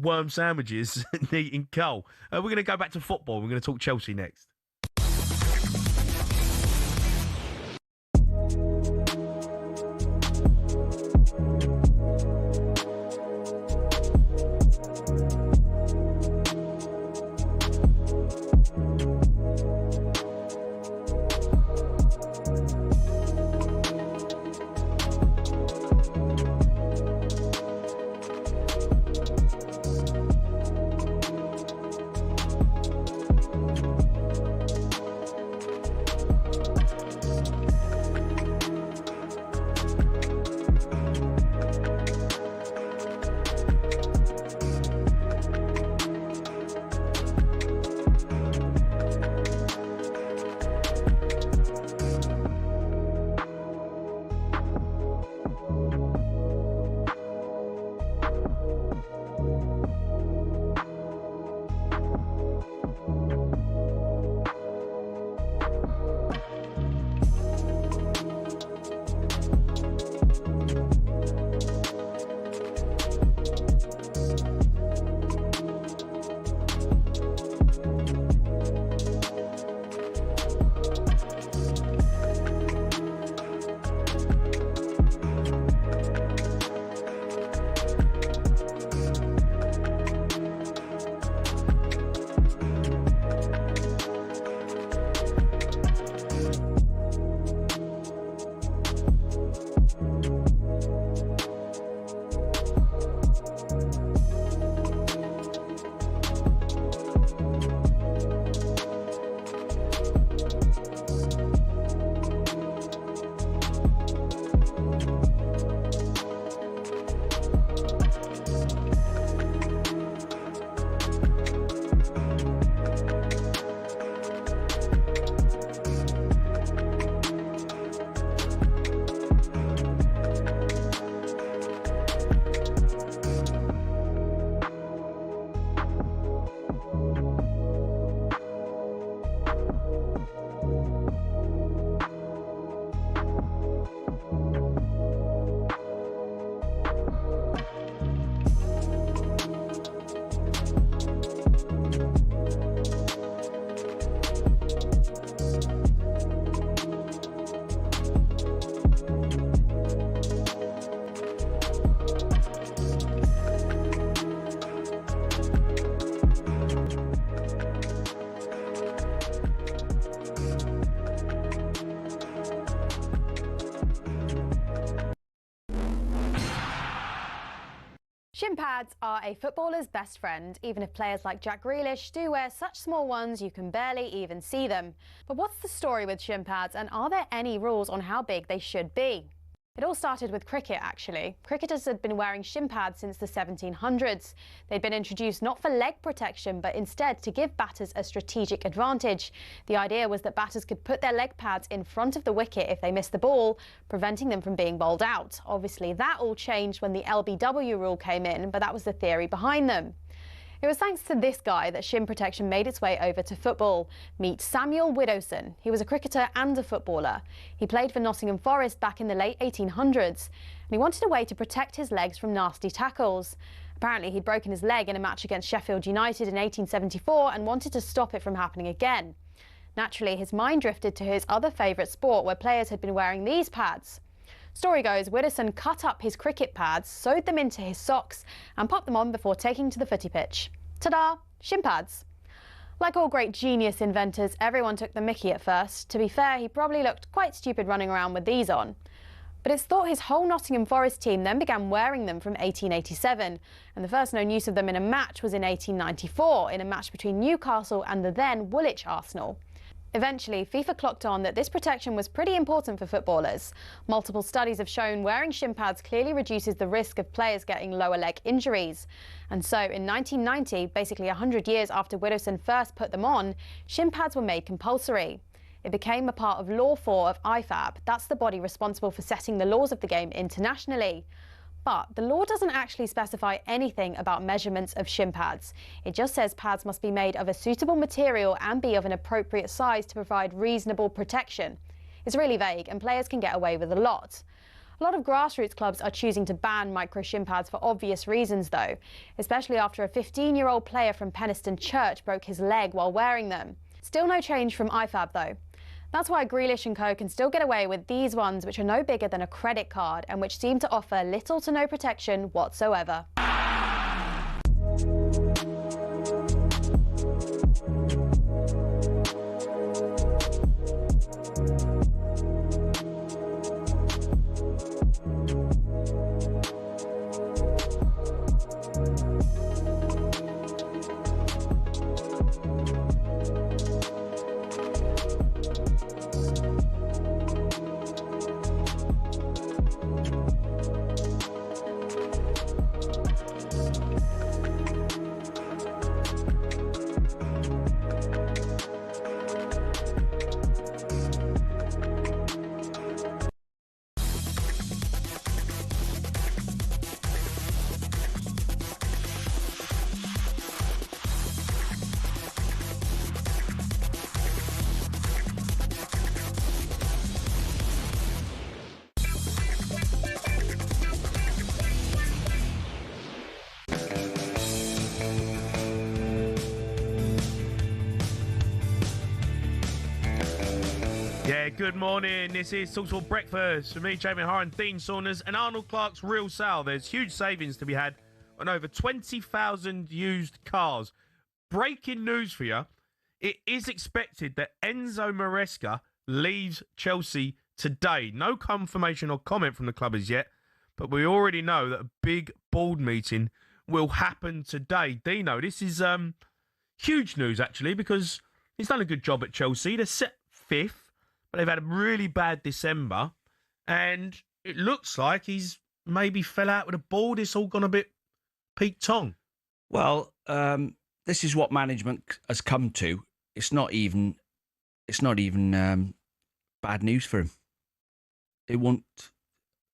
worm sandwiches and eating coal. We're going to go back to football. We're going to talk Chelsea next. Shin pads are a footballer's best friend, even if players like Jack Grealish do wear such small ones you can barely even see them. But what's the story with shin pads, and are there any rules on how big they should be? It all started with cricket, actually. Cricketers had been wearing shin pads since the 1700s. They'd been introduced not for leg protection, but instead to give batters a strategic advantage. The idea was that batters could put their leg pads in front of the wicket if they missed the ball, preventing them from being bowled out. Obviously, that all changed when the LBW rule came in, but that was the theory behind them. It was thanks to this guy that shin protection made its way over to football. Meet Samuel Widdowson. He was a cricketer and a footballer. He played for Nottingham Forest back in the late 1800s, and he wanted a way to protect his legs from nasty tackles. Apparently, he'd broken his leg in a match against Sheffield United in 1874 and wanted to stop it from happening again. Naturally, his mind drifted to his other favourite sport, where players had been wearing these pads. Story goes, Widdowson cut up his cricket pads, sewed them into his socks and popped them on before taking to the footy pitch. Ta-da! Shin pads. Like all great genius inventors, everyone took the mickey at first. To be fair, he probably looked quite stupid running around with these on. But it's thought his whole Nottingham Forest team then began wearing them from 1887, and the first known use of them in a match was in 1894, in a match between Newcastle and the then Woolwich Arsenal. Eventually, FIFA clocked on that this protection was pretty important for footballers. Multiple studies have shown wearing shin pads clearly reduces the risk of players getting lower leg injuries. And so in 1990, basically 100 years after Widdowson first put them on, shin pads were made compulsory. It became a part of Law 4 of IFAB. That's the body responsible for setting the laws of the game internationally. But the law doesn't actually specify anything about measurements of shin pads. It just says pads must be made of a suitable material and be of an appropriate size to provide reasonable protection. It's really vague, and players can get away with a lot. A lot of grassroots clubs are choosing to ban micro shin pads for obvious reasons, though, especially after a 15-year-old player from Penistone Church broke his leg while wearing them. Still no change from IFAB, though. That's why Grealish and co can still get away with these ones, which are no bigger than a credit card and which seem to offer little to no protection whatsoever. Good morning. This is talkSPORT Breakfast for me, Jamie O'Hara, and Dean Saunders, and Arnold Clark's Real Sale. There's huge savings to be had on over 20,000 used cars. Breaking news for you. It is expected that Enzo Maresca leaves Chelsea today. No confirmation or comment from the club as yet, but we already know that a big board meeting will happen today. Dino, this is huge news, actually, because he's done a good job at Chelsea. They're set 5th. They've had a really bad December, and it looks like he's maybe fell out with the board. It's all gone a bit Pete Tong. Well, this is what management has come to. It's not even bad news for him. It won't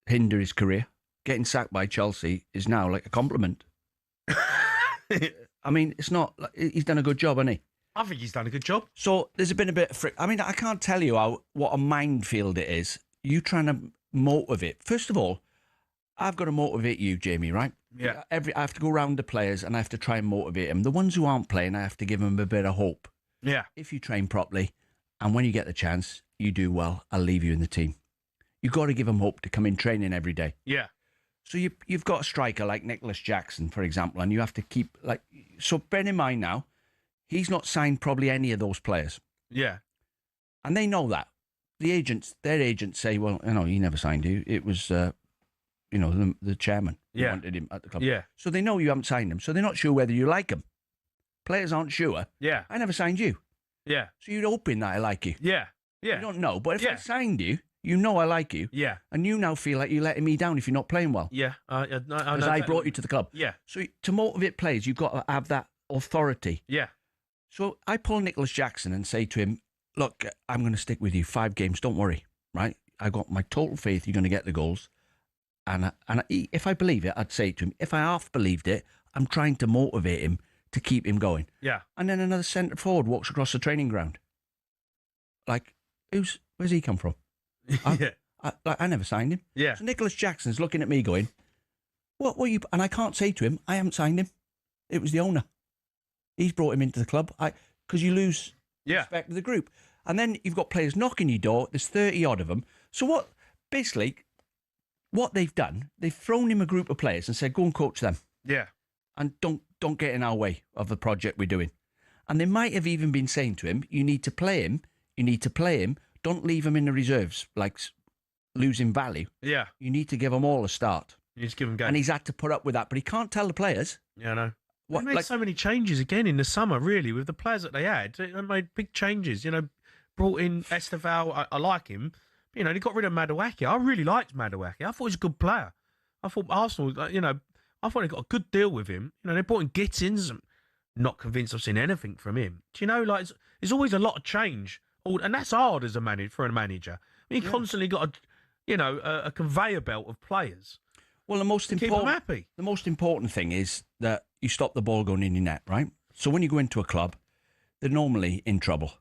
hinder his career. Getting sacked by Chelsea is now like a compliment. I mean, it's not. He's done a good job, hasn't he? I think he's done a good job. So there's been a bit of I mean, I can't tell you what a minefield it is. You trying to motivate. First of all, I've got to motivate you, Jamie, right? Yeah. I have to go around the players and I have to try and motivate them. The ones who aren't playing, I have to give them a bit of hope. Yeah. If you train properly and when you get the chance, you do well, I'll leave you in the team. You've got to give them hope to come in training every day. Yeah. So you've got a striker like Nicholas Jackson, for example, and you have to keep so bear in mind now, he's not signed probably any of those players. Yeah. And they know that. Their agents say, well, he never signed you. It was, the chairman. You wanted him at the club. Yeah. So they know you haven't signed him. So they're not sure whether you like him. Players aren't sure. Yeah. I never signed you. Yeah. So you're hoping that I like you. Yeah. Yeah. You don't know. But if I signed you, you know I like you. Yeah. And you now feel like you're letting me down if you're not playing well. Yeah. Because I brought you to the club. Yeah. So to motivate players, you've got to have that authority. Yeah. So I pull Nicholas Jackson and say to him, look, I'm going to stick with you 5 games. Don't worry. Right? I got my total faith you're going to get the goals. And if I believe it, I'd say to him, if I half believed it, I'm trying to motivate him to keep him going. Yeah. And then another centre forward walks across the training ground. Like, where's he come from? I never signed him. Yeah. So Nicholas Jackson's looking at me going, what were you? And I can't say to him, I haven't signed him. It was the owner. He's brought him into the club. Because you lose respect of the group. And then you've got players knocking your door. There's 30 odd of them. So what they've done, they've thrown him a group of players and said, go and coach them. Yeah. And don't get in our way of the project we're doing. And they might have even been saying to him, you need to play him. You need to play him. Don't leave him in the reserves, like losing value. Yeah. You need to give them all a start. You just give them games. And he's had to put up with that, but he can't tell the players. Yeah, I know. They made so many changes again in the summer, really, with the players that they had. They made big changes. Brought in Esteval. I like him. They got rid of Madueke. I really liked Madueke. I thought he was a good player. I thought Arsenal, I thought they got a good deal with him. They brought in Gittins. I'm not convinced I've seen anything from him. Do you know, there's always a lot of change. And that's hard as a manager for a manager. I mean, you constantly got a conveyor belt of players. Well, the most keep them happy. The most important thing is that you stop the ball going in your net, right? So when you go into a club, they're normally in trouble.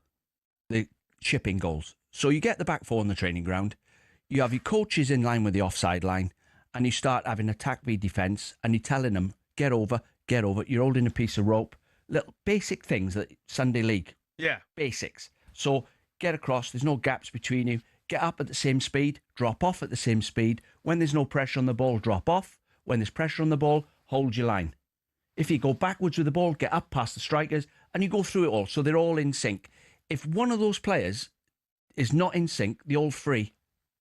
They're shipping goals. So you get the back four on the training ground. You have your coaches in line with the offside line, and you start having attack v defence, and you're telling them, get over. You're holding a piece of rope. Little basic things that Sunday League. Yeah. Basics. So get across. There's no gaps between you. Get up at the same speed. Drop off at the same speed. When there's no pressure on the ball, drop off. When there's pressure on the ball, hold your line. If you go backwards with the ball, get up past the strikers, and you go through it all. So they're all in sync. If one of those players is not in sync, the old three,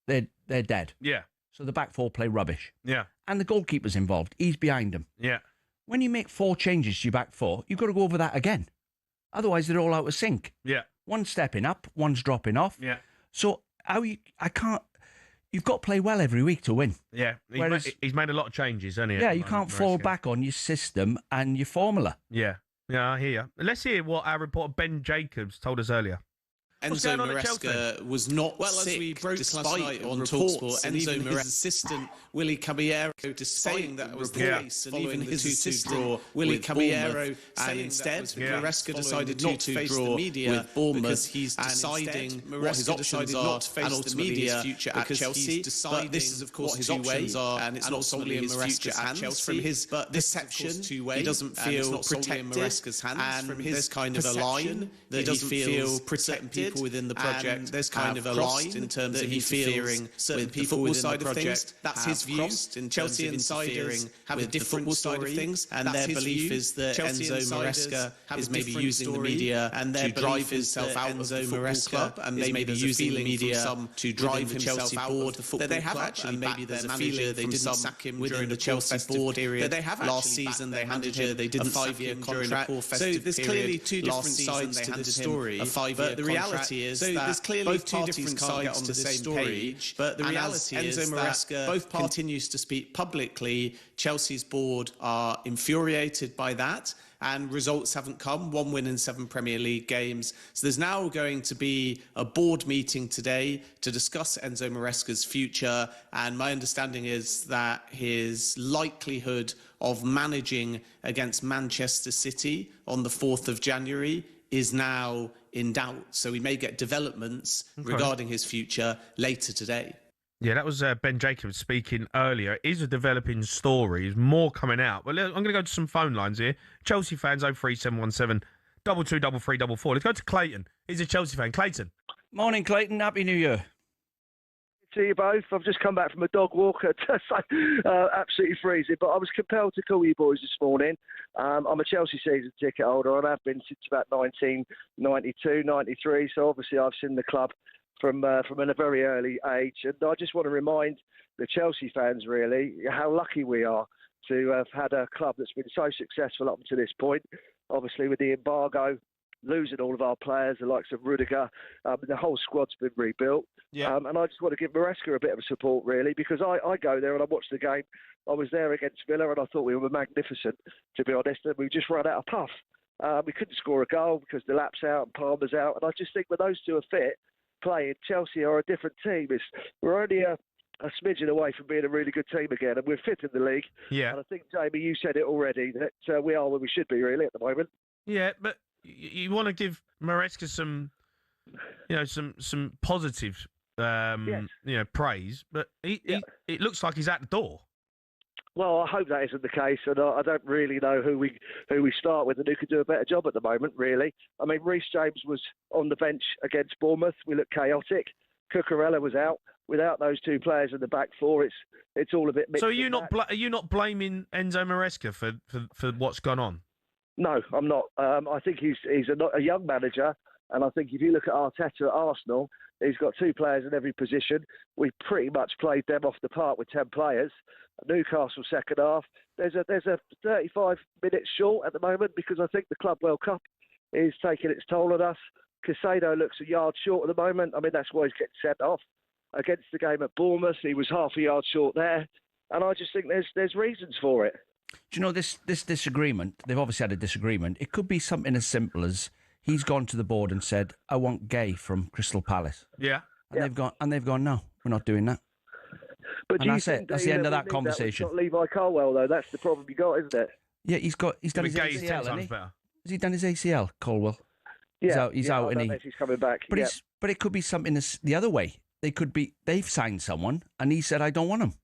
they're dead. Yeah. So the back four play rubbish. Yeah. And the goalkeeper's involved. He's behind them. Yeah. When you make 4 changes to your back four, you've got to go over that again. Otherwise, they're all out of sync. Yeah. One's stepping up, one's dropping off. Yeah. So you've got to play well every week to win. Yeah. He's made a lot of changes, hasn't he? Yeah, you can't fall back on your system and your formula. Yeah. Yeah, I hear you. Let's hear what our reporter Ben Jacobs told us earlier. Enzo Maresca was not sick, as we broke last night on talkSPORT. Enzo Maresca's assistant Willy Caballero saying that was the case, and even his assistant Willy Caballero, and instead Maresca decided not to face the media with Bournemouth because he's deciding what his options are, and ultimately his future at Chelsea. But this is of course his options are, and it's not solely in Maresca's hands from his perception. He doesn't feel protected, and from his kind of a line that he feels protected within the project. There's kind of a line in terms of interfering certain people within the project. That's his view. Chelsea insiders have a different side of things, and their belief is that Enzo Maresca is maybe using the media to drive himself out of the football club, and maybe using the media to drive himself out of the football club. And maybe there's a feeling they didn't sack him within the Chelsea board period. Last season they handed him a 5-year contract. So there's clearly two different sides to this story. But the reality is that both parties can't get on the same page. But the reality is that both parties continues to speak publicly. Chelsea's board are infuriated by that, and results haven't come. 1 win in 7 Premier League games. So there's now going to be a board meeting today to discuss Enzo Maresca's future, and my understanding is that his likelihood of managing against Manchester City on the 4th of January is now in doubt. So we may get developments regarding his future later today. Yeah, that was Ben Jacobs speaking earlier. It is a developing story. There's more coming out. But I'm going to go to some phone lines here. Chelsea fans, 03717 223344. Let's go to Clayton. He's a Chelsea fan. Clayton. Morning, Clayton. Happy New Year. To you both. I've just come back from a dog walk. Absolutely freezing, but I was compelled to call you boys this morning. I'm a Chelsea season ticket holder, and I've been since about 1992, 93. So obviously I've seen the club from a very early age. And I just want to remind the Chelsea fans, really, how lucky we are to have had a club that's been so successful up to this point. Obviously, with the embargo, losing all of our players, the likes of Rudiger, the whole squad's been rebuilt. Yeah. And I just want to give Maresca a bit of support, really, because I go there and I watch the game. I was there against Villa and I thought we were magnificent, to be honest, and we just ran out of puff. We couldn't score a goal because Delap's out and Palmer's out. And I just think when those two are fit, playing, Chelsea are a different team. We're only a smidgen away from being a really good team again, and we're fifth in the league. Yeah. And I think, Jamie, you said it already, that we are where we should be, really, at the moment. Yeah, but you want to give Maresca some positive, praise, but it looks like he's at the door. Well, I hope that isn't the case, and I don't really know who we start with and who could do a better job at the moment, really. I mean, Reece James was on the bench against Bournemouth. We looked chaotic. Cucurella was out. Without those two players in the back four, it's all a bit mixed. So are you not blaming Enzo Maresca for what's gone on? No, I'm not. I think he's a young manager, and I think if you look at Arteta at Arsenal, he's got two players in every position. We pretty much played them off the park with 10 players. Newcastle second half. There's a 35 minutes short at the moment because I think the Club World Cup is taking its toll on us. Caicedo looks a yard short at the moment. I mean, that's why he's getting sent off. Against the game at Bournemouth, he was half a yard short there. And I just think there's reasons for it. Do you know this disagreement? They've obviously had a disagreement. It could be something as simple as he's gone to the board and said, "I want Gay from Crystal Palace." Yeah. And they've gone, "No, we're not doing that." But and that's it. That's the end of that conversation. Not Levi Colwell though. That's the problem you got, isn't it? Yeah, he's done his ACL. Has he done his ACL, Colwell? Yeah, he's out, I don't know if he's coming back. But it could be something the other way. They've signed someone, and he said, "I don't want him."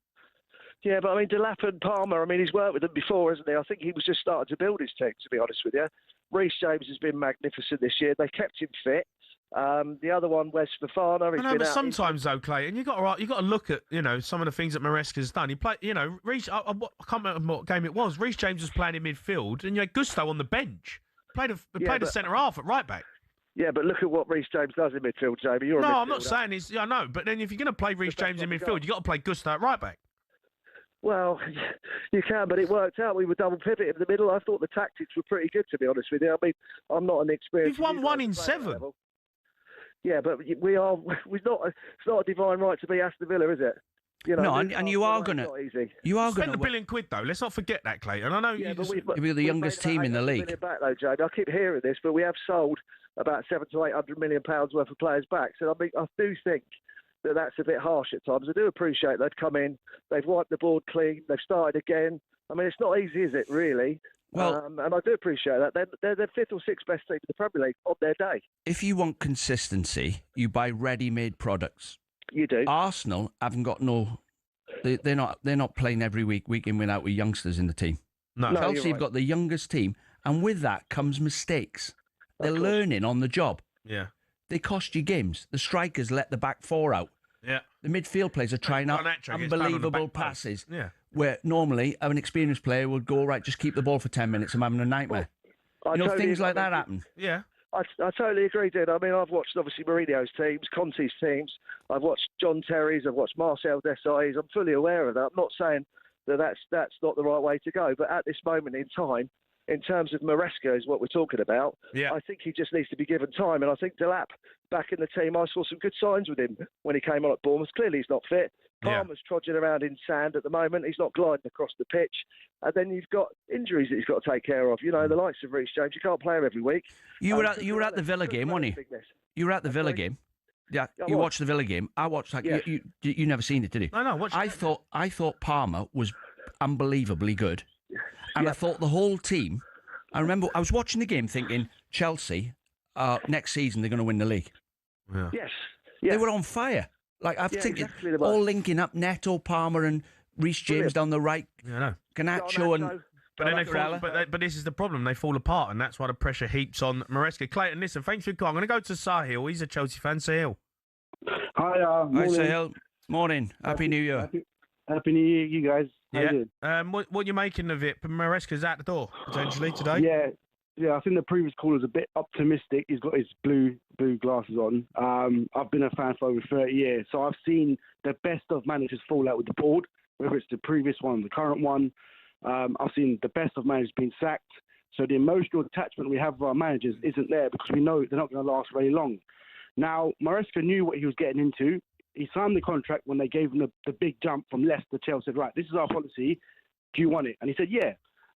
Yeah, but I mean, Delap and Palmer, I mean, he's worked with them before, hasn't he? I think he was just starting to build his team, to be honest with you. Reece James has been magnificent this year. They kept him fit. The other one, Wes Fofana. But sometimes though, Clayton, you got to look at some of the things that Maresca's done. He played, Reece. I can't remember what game it was. Reece James was playing in midfield, and you had Gusto on the bench. Played a centre half at right back. Yeah, but look at what Reece James does in midfield, Jamie. I'm not saying it's. I know, but then if you're going to play Reece James in midfield, you got to play Gusto at right back. Well, you can, but it worked out. We were double pivot in the middle. I thought the tactics were pretty good, to be honest with you. I mean, I'm not an experienced. You've won 1 in 7. Yeah, but we are. It's not a divine right to be Aston Villa, is it? And you are going to. You are going to spend £1 billion, though. Let's not forget that, Clayton. I know you're the youngest team in the league. Back, though, Jamie. I keep hearing this, but we have sold about £700 to £800 million worth of players back. So I mean, I do think that's a bit harsh at times. I do appreciate they've come in, they've wiped the board clean, they've started again. I mean, it's not easy, is it, really? Well, and I do appreciate that. They're the 5th or 6th best team in the Premier League on their day. If you want consistency, you buy ready-made products. You do. Arsenal haven't got no. They're not playing every week in, week out with youngsters in the team. No, Chelsea have got the youngest team, and with that comes mistakes. They're learning on the job. Yeah. They cost you games. The strikers let the back four out. Yeah. The midfield players are trying out unbelievable passes. Yeah. Where normally an experienced player would go, right, just keep the ball for 10 minutes. I'm having a nightmare. Things like that happen. Yeah. I totally agree, dude. I mean, I've watched, obviously, Mourinho's teams, Conte's teams. I've watched John Terry's. I've watched Marcel Desailly's. I'm fully aware of that. I'm not saying that that's not the right way to go. But at this moment in time, in terms of Maresca is what we're talking about, I think he just needs to be given time. And I think Delap back in the team, I saw some good signs with him when he came on at Bournemouth. Clearly he's not fit. Palmer's trudging around in sand at the moment. He's not gliding across the pitch. And then you've got injuries that he's got to take care of. The likes of Reece James. You can't play him every week. You were at the Villa game, weren't you? You were at the Villa game. Yeah, you watched the Villa game. I watched that. Yeah. You never seen it, did you? No. I thought Palmer was unbelievably good, and I thought the whole team. I remember I was watching the game thinking Chelsea next season they're going to win the league. Yeah. Yes. They were on fire. Like I think all linking up Neto, Palmer, and Reece James down the right. Yeah, I know. Garnacho and. But then but this is the problem. They fall apart, and that's why the pressure heaps on Maresca. Clayton, listen, thanks for your call. I'm going to go to Sahil. He's a Chelsea fan. Sahil. Hi, Hi, Sahil. Morning. Happy New Year. Happy New Year, you guys. How you doing? What are you making of it? Maresca's out the door potentially today. I think the previous caller's a bit optimistic. He's got his blue glasses on. I've been a fan for over 30 years, so I've seen the best of managers fall out with the board, whether it's the previous one or the current one. I've seen the best of managers being sacked. So the emotional attachment we have for our managers isn't there because we know they're not going to last very long. Now, Maresca knew what he was getting into. He signed the contract when they gave him the big jump from Leicester to Chelsea. Said, right, this is our policy. Do you want it? And he said, yeah.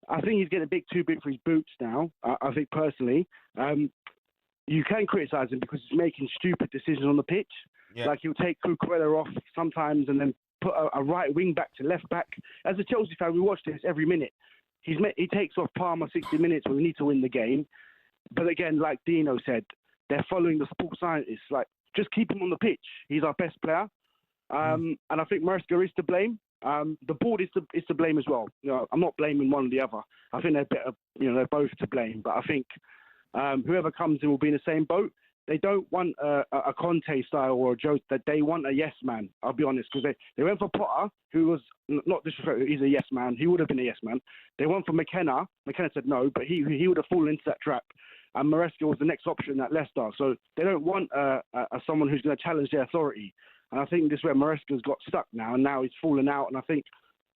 I think he's getting too big for his boots now, I think personally. You can criticise him because he's making stupid decisions on the pitch. Yeah. Like he'll take Cucurella off sometimes and then put a right wing back to left back. As a Chelsea fan, we watch this every minute. He takes off Palmer 60 minutes when we need to win the game. But again, like Dino said, they're following the sports scientists. Like, just keep him on the pitch. He's our best player. And I think Maresca is to blame. The board is to blame as well. I'm not blaming one or the other. I think they're better. They're both to blame. But I think whoever comes in will be in the same boat. They don't want a Conte style or a Joe. That they want a yes man. I'll be honest, because they went for Potter, who was not disrespectful. He's a yes man. He would have been a yes man. They went for McKenna. McKenna said no, but he would have fallen into that trap. And Maresca was the next option at Leicester. So they don't want someone who's going to challenge their authority. And I think this is where Maresca's got stuck now, and now he's fallen out. And I think,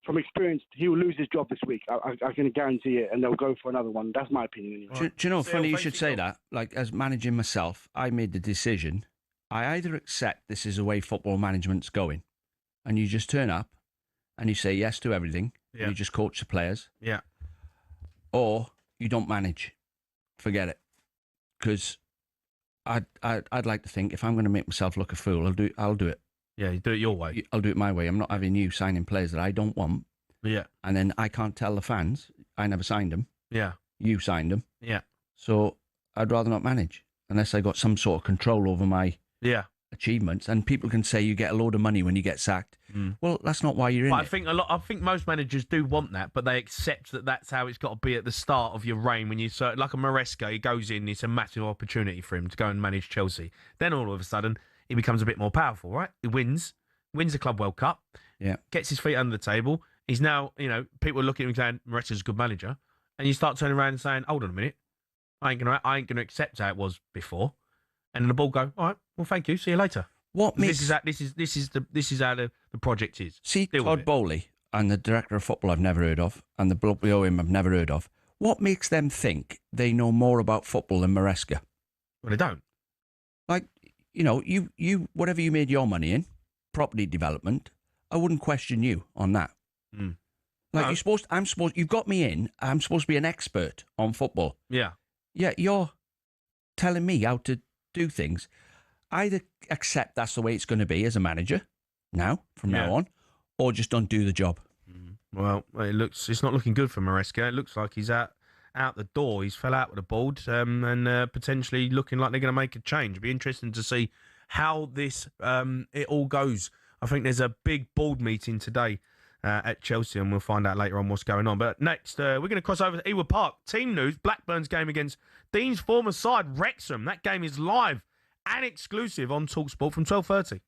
from experience, he will lose his job this week. I can guarantee it, and they'll go for another one. That's my opinion. Anyway. Do you know, funny you should say that. Like, as managing myself, I made the decision. I either accept this is the way football management's going, and you just turn up, and you say yes to everything, and you just coach the players. Yeah. Or you don't manage. Forget it. Because I'd like to think if I'm going to make myself look a fool, I'll do it. Yeah, you do it your way. I'll do it my way. I'm not having you signing players that I don't want. Yeah. And then I can't tell the fans I never signed them. Yeah. You signed them. Yeah. So I'd rather not manage unless I got some sort of control over my achievements. And people can say you get a load of money when you get sacked. Well, that's not why you're in it. I think most managers do want that, but they accept that that's how it's got to be at the start of your reign. When you like a Maresca, he goes in, it's a massive opportunity for him to go and manage Chelsea. Then all of a sudden, he becomes a bit more powerful, right? He wins the Club World Cup, gets his feet under the table. He's now, people are looking at him saying Maresca's a good manager, and you start turning around and saying, "Hold on a minute, I ain't gonna accept how it was before," and then the ball go, "All right, well, thank you, see you later." What makes this is how the project is. See, Todd Bowley and the director of football I've never heard of, and the bloke we owe him I've never heard of. What makes them think they know more about football than Maresca? Well, they don't. Like, you whatever you made your money in, property development, I wouldn't question you on that. Like you've got me in. I'm supposed to be an expert on football. Yeah. Yeah, you're telling me how to do things. Either accept that's the way it's going to be as a manager from now on, or just don't do the job. Well, it's not looking good for Maresca. It looks like he's out the door. He's fell out with the board and potentially looking like they're going to make a change. It'll be interesting to see how this it all goes. I think there's a big board meeting today at Chelsea, and we'll find out later on what's going on. But next, we're going to cross over to Ewood Park. Team news, Blackburn's game against Dean's former side, Wrexham. That game is live and exclusive on talkSPORT from 12:30.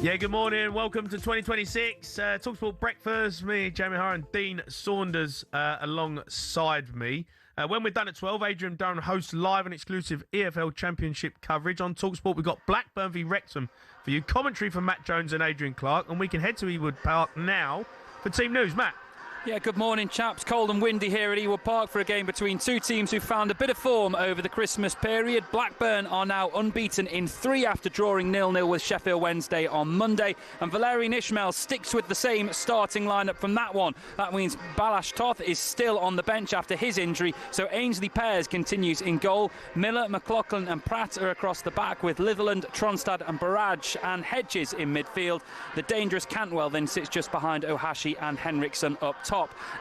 Yeah, good morning. Welcome to 2026. talkSPORT Breakfast. Me, Jamie O'Hara and Dean Saunders alongside me. When we're done at 12, Adrian Durham hosts live and exclusive EFL Championship coverage on talkSPORT. We've got Blackburn v Wrexham for you. Commentary from Matt Jones and Adrian Clark. And we can head to Ewood Park now for team news. Matt. Yeah, good morning, chaps. Cold and windy here at Ewood Park for a game between two teams who found a bit of form over the Christmas period. Blackburn are now unbeaten in 3 after drawing 0-0 with Sheffield Wednesday on Monday. And Valérien Ismaël sticks with the same starting lineup from that one. That means Balash Toth is still on the bench after his injury. So Ainsley Pears continues in goal. Miller, McLaughlin and Pratt are across the back with Litherland, Tronstad and Barrage and Hedges in midfield. The dangerous Cantwell then sits just behind Ohashi and Henriksen up top.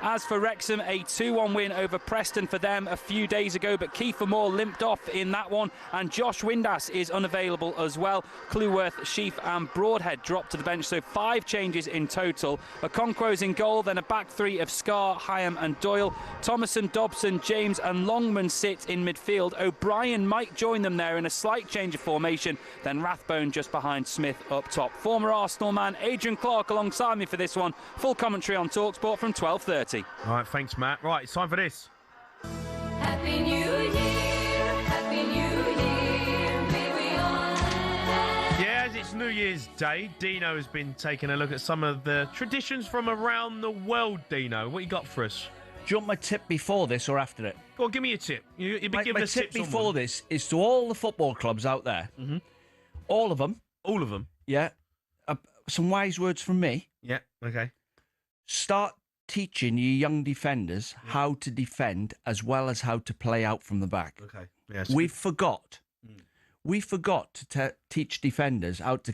As for Wrexham, a 2-1 win over Preston for them a few days ago, but Kiefer Moore limped off in that one, and Josh Windass is unavailable as well. Cleworth, Sheaf and Broadhead dropped to the bench, so 5 changes in total. Okonkwo's in goal, then a back 3 of Scar, Hyam and Doyle. Thomason, Dobson, James and Longman sit in midfield. O'Brien might join them there in a slight change of formation, then Rathbone just behind Smith up top. Former Arsenal man Adrian Clark alongside me for this one. Full commentary on talkSPORT from 12:30. All right, thanks, Matt. Right, it's time for this. Happy New Year, Happy New Year, may we all have. Yeah, as it's New Year's Day, Dino has been taking a look at some of the traditions from around the world. Dino, what you got for us? Do you want my tip before this or after it? Go on, give me a tip. You've been giving my us tip tips before this is to all the football clubs out there. Mm-hmm. All of them. All of them? Yeah. Some wise words from me. Yeah, okay. Start teaching your young defenders how to defend as well as how to play out from the back. Okay. Yeah, we forgot to teach defenders how to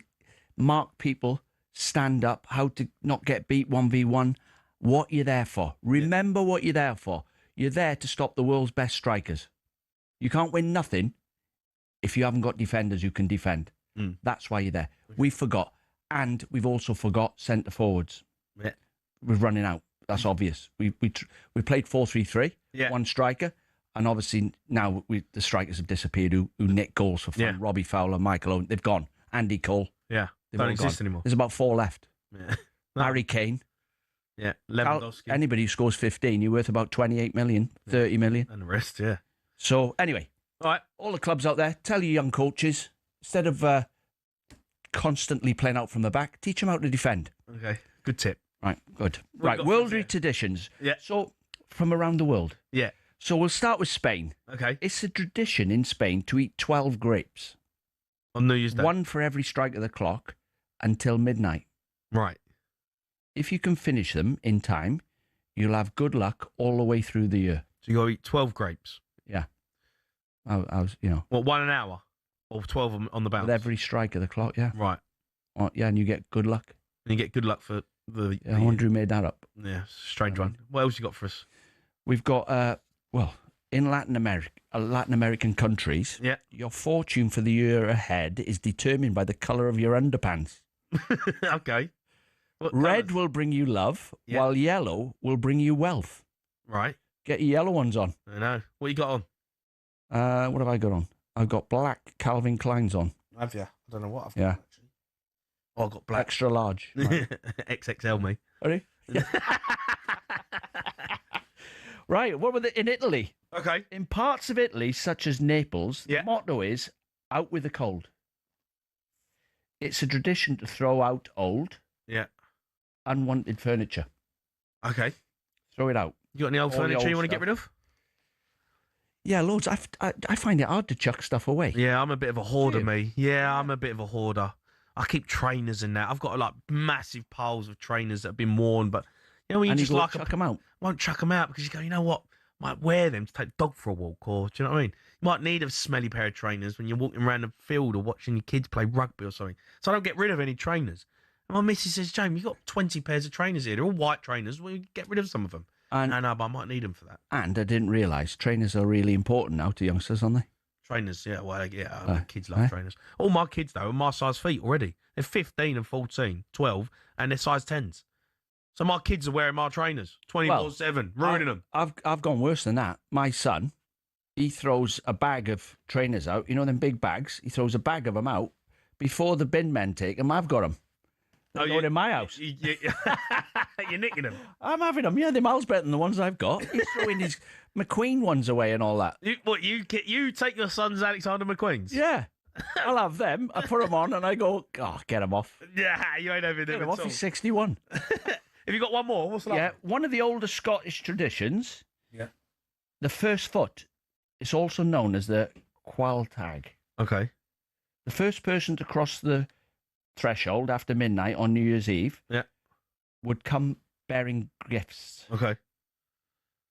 mark people, stand up, how to not get beat 1v1. What you're there for. Remember what you're there for. You're there to stop the world's best strikers. You can't win nothing if you haven't got defenders who can defend. That's why you're there. We forgot. And we've also forgot centre forwards. Yeah. We're running out. That's obvious. We played 4-3-3, one striker, and obviously now the strikers have disappeared who nick goals for fun. Yeah. Robbie Fowler, Michael Owen, they've gone. Andy Cole. Yeah, they've don't all exist gone. anymore. There's about 4 left. Yeah. Harry Kane. Yeah, Lewandowski. Anybody who scores 15, you're worth about 28 million, 30 million. And the rest, yeah. So anyway, all the clubs out there, tell your young coaches, instead of constantly playing out from the back, teach them how to defend. Okay, good tip. Right, good. Right, worldly traditions. Yeah. So, from around the world. Yeah. So, we'll start with Spain. Okay. It's a tradition in Spain to eat 12 grapes. On New Year's Day? One for every strike of the clock until midnight. Right. If you can finish them in time, you'll have good luck all the way through the year. So, you got to eat 12 grapes? Yeah. I was, you know. What, 1 an hour? Or 12 on the bounce? With every strike of the clock, yeah. Right. Yeah, and you get good luck. And you get good luck for the... I wonder who made that up. Yeah, strange one. What else you got for us? We've got, in Latin American countries, your fortune for the year ahead is determined by the colour of your underpants. Okay. What Red colours? will bring you love, while yellow will bring you wealth. Right. Get your yellow ones on. I know. What you got on? What have I got on? I've got black Calvin Kleins on. Have you? I don't know what I've got. Yeah. Actually. Oh, I've got black. Extra large. Right. XXL, me. Are you? Right, what were they in Italy? Okay. In parts of Italy, such as Naples, the motto is out with the cold. It's a tradition to throw out old, unwanted furniture. Okay. Throw it out. You got any old All the furniture old you want to get stuff. rid of? Yeah, loads. I find it hard to chuck stuff away. Yeah, I'm a bit of a hoarder, you? me. Yeah, I'm a bit of a hoarder. I keep trainers in that. I've got like massive piles of trainers that have been worn, but you know when you And you just go, like chuck 'em out. Won't chuck them out because you go, you know what? Might wear them to take the dog for a walk, or do you know what I mean? You might need a smelly pair of trainers when you're walking around the field or watching your kids play rugby or something. So I don't get rid of any trainers. And my missus says, Jamie, you've got 20 pairs of trainers here. They're all white trainers. Well, get rid of some of them. And, no, but I might need them for that. And I didn't realise trainers are really important now to youngsters, aren't they? Trainers, yeah. Well, yeah, kids love trainers. All my kids, though, are my size feet already. They're 15 and 14, 12, and they're size 10s. So my kids are wearing my trainers 24/7, ruining them. I've gone worse than that. My son, he throws a bag of trainers out. You know them big bags? He throws a bag of them out. Before the bin men take them, I've got them. They're going in my house. You're nicking them? I'm having them. Yeah, they're miles better than the ones I've got. He's throwing his McQueen ones away and all that. You take your son's Alexander McQueen's? Yeah. I'll have them. I put them on and I go, get them off. Yeah, you ain't having them Get him at off. all. He's 61. Have you got one more? What's that? Yeah, one of the older Scottish traditions. Yeah. The first foot is also known as the Qualtag. Okay. The first person to cross the threshold after midnight on New Year's Eve would come bearing gifts. Okay.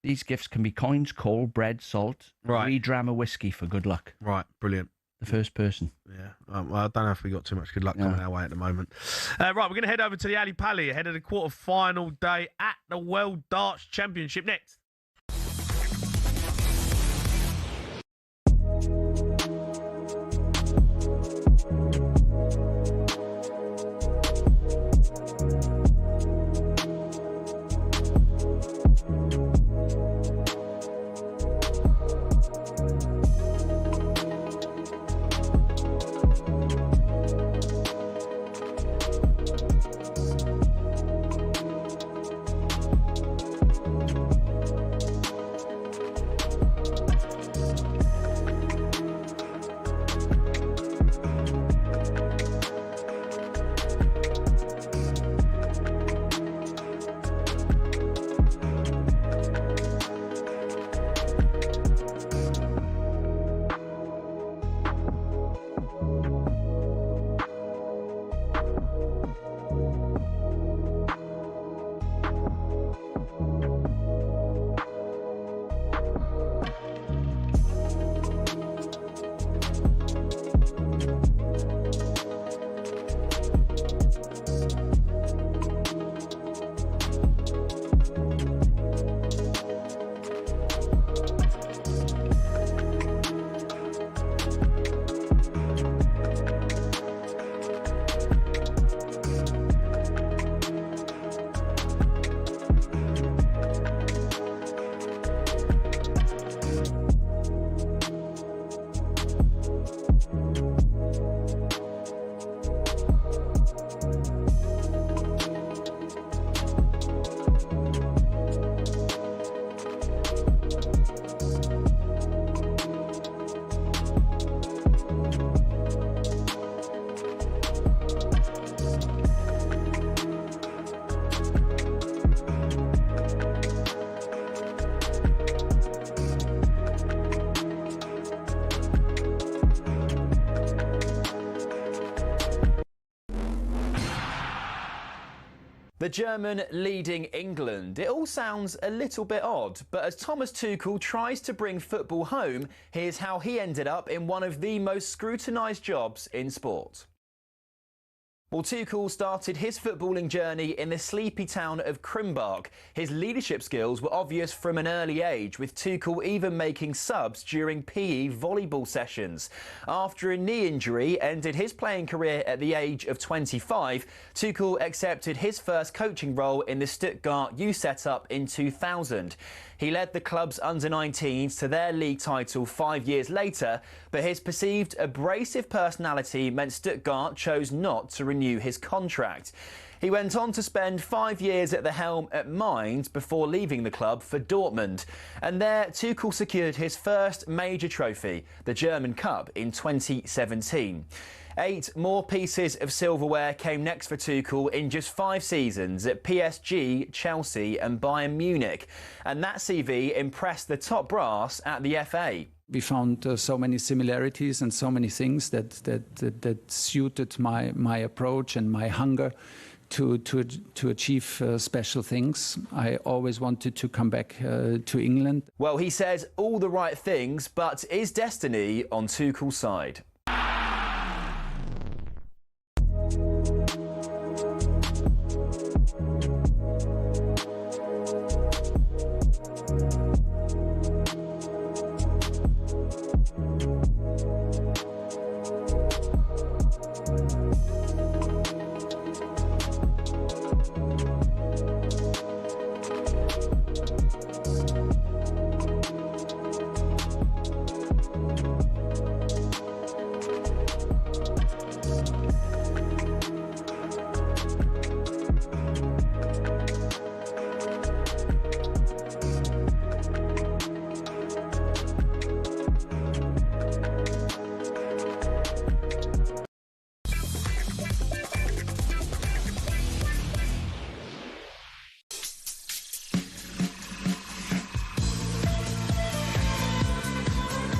These gifts can be coins, coal, bread, salt, Right. 3 dram of whiskey for good luck. Right, brilliant. The first person. Yeah, well, I don't know if we got too much good luck coming our way at the moment. Right, we're going to head over to the Ali Pali ahead of the quarter-final day at the World Darts Championship next. The German leading England. It all sounds a little bit odd, but as Thomas Tuchel tries to bring football home, here's how he ended up in one of the most scrutinised jobs in sport. Well, Tuchel started his footballing journey in the sleepy town of Krimbach. His leadership skills were obvious from an early age, with Tuchel even making subs during PE volleyball sessions. After a knee injury ended his playing career at the age of 25, Tuchel accepted his first coaching role in the Stuttgart youth setup in 2000. He led the club's under-19s to their league title 5 years later, but his perceived abrasive personality meant Stuttgart chose not to renew his contract. He went on to spend 5 years at the helm at Mainz before leaving the club for Dortmund. And there, Tuchel secured his first major trophy, the German Cup, in 2017. 8 more pieces of silverware came next for Tuchel in just 5 seasons at PSG, Chelsea and Bayern Munich. And that CV impressed the top brass at the FA. We found so many similarities and so many things that suited my approach and my hunger to achieve special things. I always wanted to come back to England. Well, he says all the right things, but is destiny on Tuchel's side?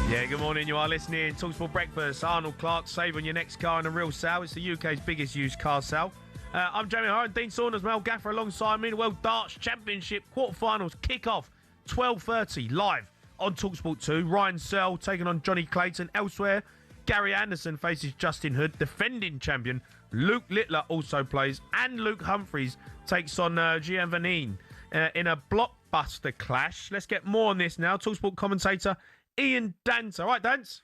Yeah, good morning. You are listening to talkSPORT Breakfast. Arnold Clark, save on your next car in a real sale. It's the UK's biggest used car sale. I'm Jamie O'Hara, Dean Saunders, Mel Gaffer alongside me. The World Darts Championship quarterfinals kick off 12:30 live on talkSPORT 2. Ryan Searle taking on Johnny Clayton. Elsewhere, Gary Anderson faces Justin Hood. Defending champion Luke Littler also plays, and Luke Humphreys takes on Gian Vanine in a blockbuster clash. Let's get more on this now. talkSPORT commentator Ian Dance. All right, Dance?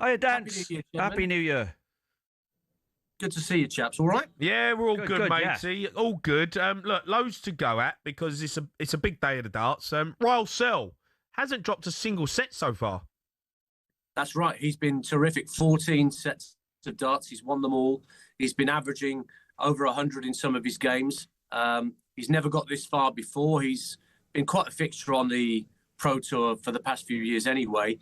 Hiya, Dance. Happy New Year. Good to see you, chaps. All right? Yeah, we're all good, mate. yeah. See, all good. Look, loads to go at because it's a big day of the darts. Ryle Searle hasn't dropped a single set so far. That's right. He's been terrific. 14 sets of darts. He's won them all. He's been averaging over 100 in some of his games. He's never got this far before. He's been quite a fixture on the Pro Tour for the past few years anyway,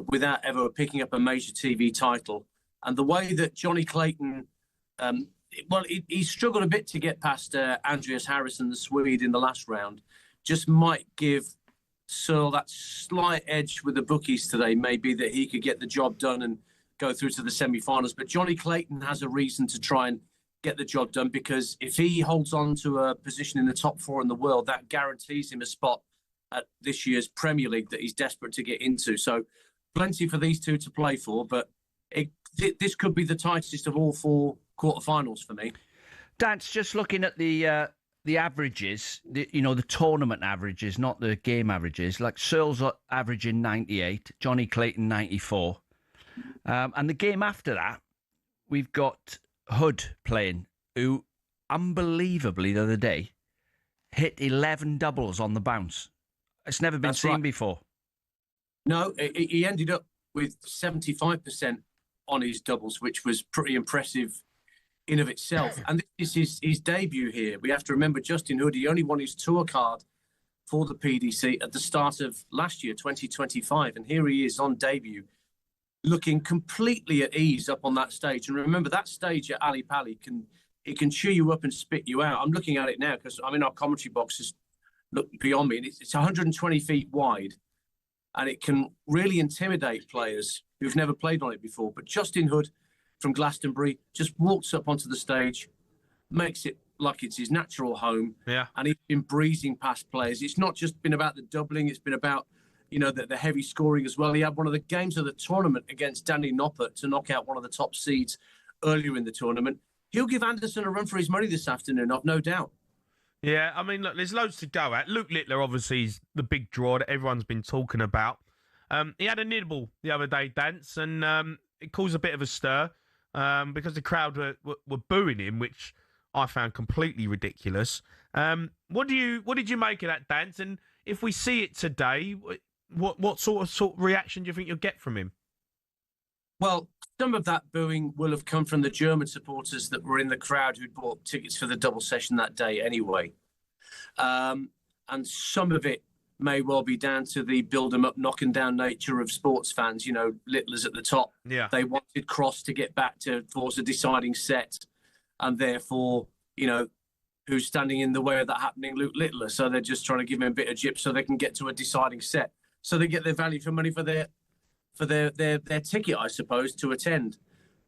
without ever picking up a major TV title. And the way that Johnny Clayton, he struggled a bit to get past Andreas Harrison, the Swede, in the last round. Just might give Searle that slight edge with the bookies today, maybe that he could get the job done and go through to the semi-finals. But Johnny Clayton has a reason to try and get the job done, because if he holds on to a position in the top 4 in the world, that guarantees him a spot at this year's Premier League that he's desperate to get into. So plenty for these two to play for, but this could be the tightest of all 4 quarterfinals for me. Dance, just looking at the averages, the tournament averages, not the game averages. Like Searle's averaging 98, Johnny Clayton 94. And the game after that, we've got Hood playing, who unbelievably the other day hit 11 doubles on the bounce. It's never been seen before. No, he ended up with 75% on his doubles, which was pretty impressive in of itself. And this is his debut here. We have to remember Justin Hood, he only won his tour card for the PDC at the start of last year, 2025. And here he is on debut, looking completely at ease up on that stage. And remember, that stage at Ali Pali can chew you up and spit you out. I'm looking at it now because I'm in our commentary boxes. Look beyond me, and it's 120 feet wide, and it can really intimidate players who've never played on it before. But Justin Hood from Glastonbury just walks up onto the stage, makes it like it's his natural home, and he's been breezing past players. It's not just been about the doubling, it's been about the heavy scoring as well. He had one of the games of the tournament against Danny Noppert to knock out one of the top seeds earlier in the tournament. he'll give Anderson a run for his money this afternoon, I've no doubt. Yeah, I mean, look, there's loads to go at. Luke Littler, obviously, is the big draw that everyone's been talking about. He had a nibble the other day, Dance, and it caused a bit of a stir because the crowd were booing him, which I found completely ridiculous. What did you make of that, Dance? And if we see it today, what sort of reaction do you think you'll get from him? Well, some of that booing will have come from the German supporters that were in the crowd who'd bought tickets for the double session that day anyway. And some of it may well be down to the build-em-up, knocking-down nature of sports fans. You know, Littler's at the top. Yeah. They wanted Cross to get back towards a deciding set. And therefore, you know, who's standing in the way of that happening? Luke Littler. So they're just trying to give him a bit of gyp so they can get to a deciding set. So they get their value for money for their ticket, I suppose, to attend.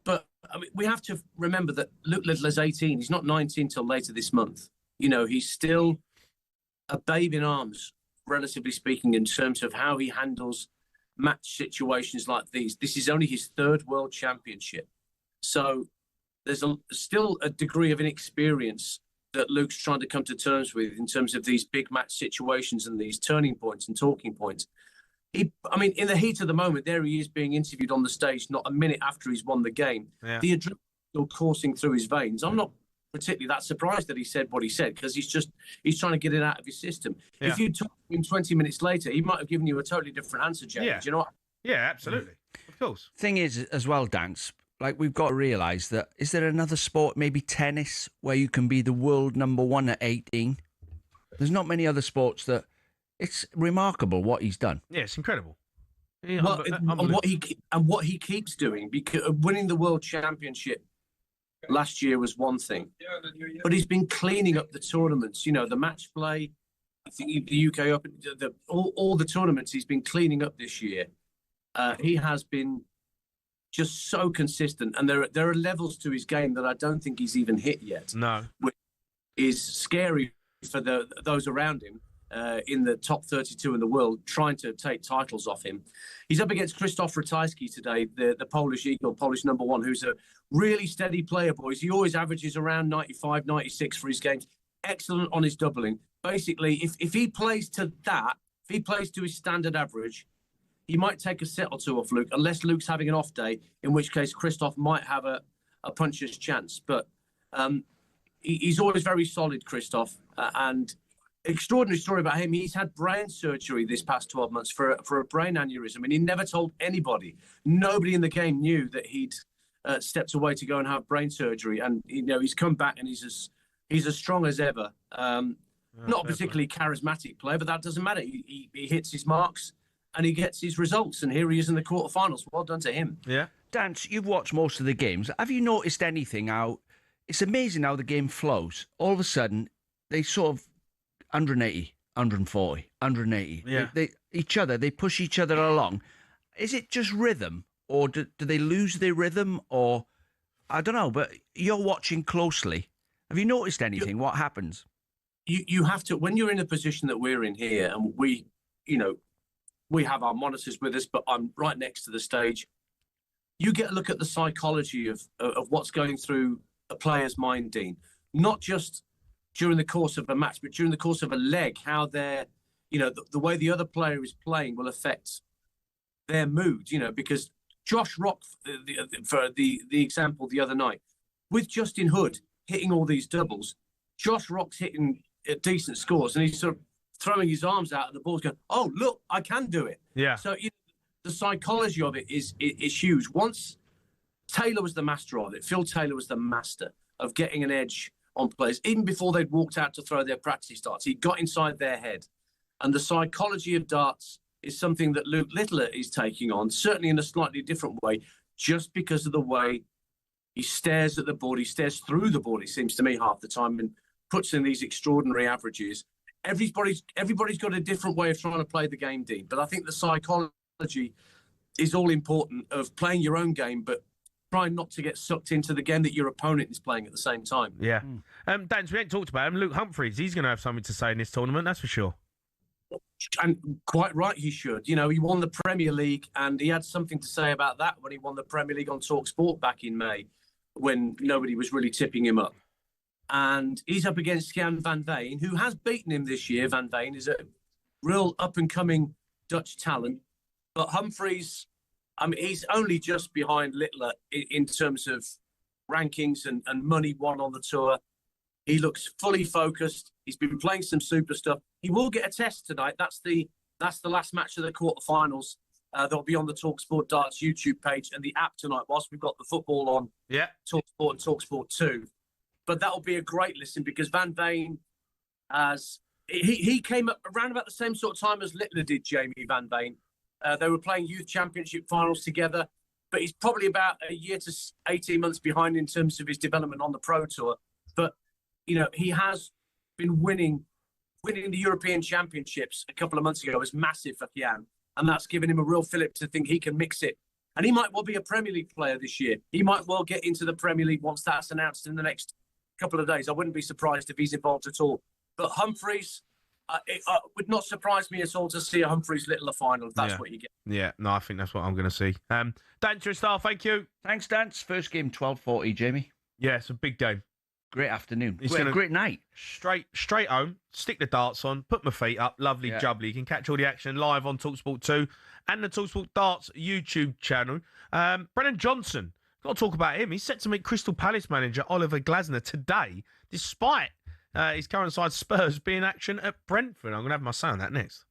But I mean, we have to remember that Luke Littler's 18. He's not 19 till later this month. You know, he's still a babe in arms, relatively speaking, in terms of how he handles match situations like these. This is only his third World Championship. So there's still a degree of inexperience that Luke's trying to come to terms with in terms of these big match situations and these turning points and talking points. In the heat of the moment, there he is being interviewed on the stage not a minute after he's won the game. Yeah. The adrenaline still coursing through his veins. I'm not particularly that surprised that he said what he said, because he's trying to get it out of his system. Yeah. If you talked to him 20 minutes later, he might have given you a totally different answer, James. Yeah. Do you know what? Yeah, absolutely. Of course. Thing is, as well, Dance, like, we've got to realise that, is there another sport, maybe tennis, where you can be the world number one at 18? There's not many other sports that... It's remarkable what he's done. Yeah, it's incredible. Yeah, Well, and what he keeps doing, because winning the World Championship last year was one thing, but he's been cleaning up the tournaments. You know, the match play, I think the UK Open, all the tournaments he's been cleaning up this year. He has been just so consistent, and there are levels to his game that I don't think he's even hit yet. No, which is scary for those around him. In the top 32 in the world, trying to take titles off him. He's up against Krzysztof Ratajski today, the Polish eagle, Polish number one, who's a really steady player, boys. He always averages around 95, 96 for his games. Excellent on his doubling. Basically, if he plays to that, if he plays to his standard average, he might take a set or two off Luke, unless Luke's having an off day, in which case Krzysztof might have a puncher's chance. But he's always very solid, Krzysztof, and extraordinary story about him. He's had brain surgery this past 12 months for a brain aneurysm, and he never told anybody. Nobody in the game knew that he'd stepped away to go and have brain surgery. And you know, he's come back and he's as strong as ever. Not a particularly charismatic player, but that doesn't matter. He hits his marks and he gets his results. And here he is in the quarterfinals. Well done to him. Yeah, Dance, you've watched most of the games. Have you noticed anything? How it's amazing how the game flows. All of a sudden, they sort of 180, 140, 180. Yeah. They push each other along. Is it just rhythm, or do they lose their rhythm, or I don't know? But you're watching closely. Have you noticed anything? What happens? You have to, when you're in a position that we're in here, and we have our monitors with us, but I'm right next to the stage. You get a look at the psychology of what's going through a player's mind, Dean. Not just during the course of a match, but during the course of a leg, how they're, the way the other player is playing will affect their mood, because Josh Rock, for the example the other night, with Justin Hood hitting all these doubles, Josh Rock's hitting decent scores, and he's sort of throwing his arms out and the ball's going, oh, look, I can do it. Yeah. So the psychology of it is huge. Once Taylor was the master of it, Phil Taylor was the master of getting an edge on players, even before they'd walked out to throw their practice darts. He got inside their head. And the psychology of darts is something that Luke Littler is taking on, certainly in a slightly different way, just because of the way he stares at the board. He stares through the board, it seems to me, half the time, and puts in these extraordinary averages. Everybody's got a different way of trying to play the game, Dean. But I think the psychology is all important of playing your own game, but trying not to get sucked into the game that your opponent is playing at the same time. Yeah. Dan, we ain't talked about him. Luke Humphries, he's going to have something to say in this tournament, that's for sure. And quite right, he should. He won the Premier League, and he had something to say about that when he won the Premier League on talkSPORT back in May. when nobody was really tipping him up. And he's up against Jan van Veen, who has beaten him this year. Van Veen is a real up-and-coming Dutch talent. But Humphreys, I mean, he's only just behind Littler in terms of rankings and money won on the tour. He looks fully focused. He's been playing some super stuff. He will get a test tonight. That's the last match of the quarterfinals. They'll be on the talkSPORT Darts YouTube page and the app tonight whilst we've got the football on talkSPORT and talkSPORT 2. But that'll be a great listen because Van Veen, he came up around about the same sort of time as Littler did, Jamie Van Veen. They were playing youth championship finals together, but he's probably about a year to 18 months behind in terms of his development on the Pro Tour. But, you know, he has been winning the European Championships a couple of months ago was massive for Jan, and that's given him a real fillip to think he can mix it. And he might well be a Premier League player this year. He might well get into the Premier League once that's announced in the next couple of days. I wouldn't be surprised if he's involved at all. But Humphreys, it would not surprise me at all to see a Humphreys-Littler final if that's what you get. Yeah, no, I think that's what I'm going to see. Dance, you're a star, thank you. Thanks, Dance. First game, 12:40, Jamie. Yeah, it's a big game. Great afternoon. It's Great night. Straight home, stick the darts on, put my feet up, lovely jubbly. You can catch all the action live on talkSPORT 2 and the talkSPORT Darts YouTube channel. Brennan Johnson, got to talk about him. He's set to meet Crystal Palace manager Oliver Glasner today, despite his current side Spurs being in action at Brentford. I'm going to have my say on that next.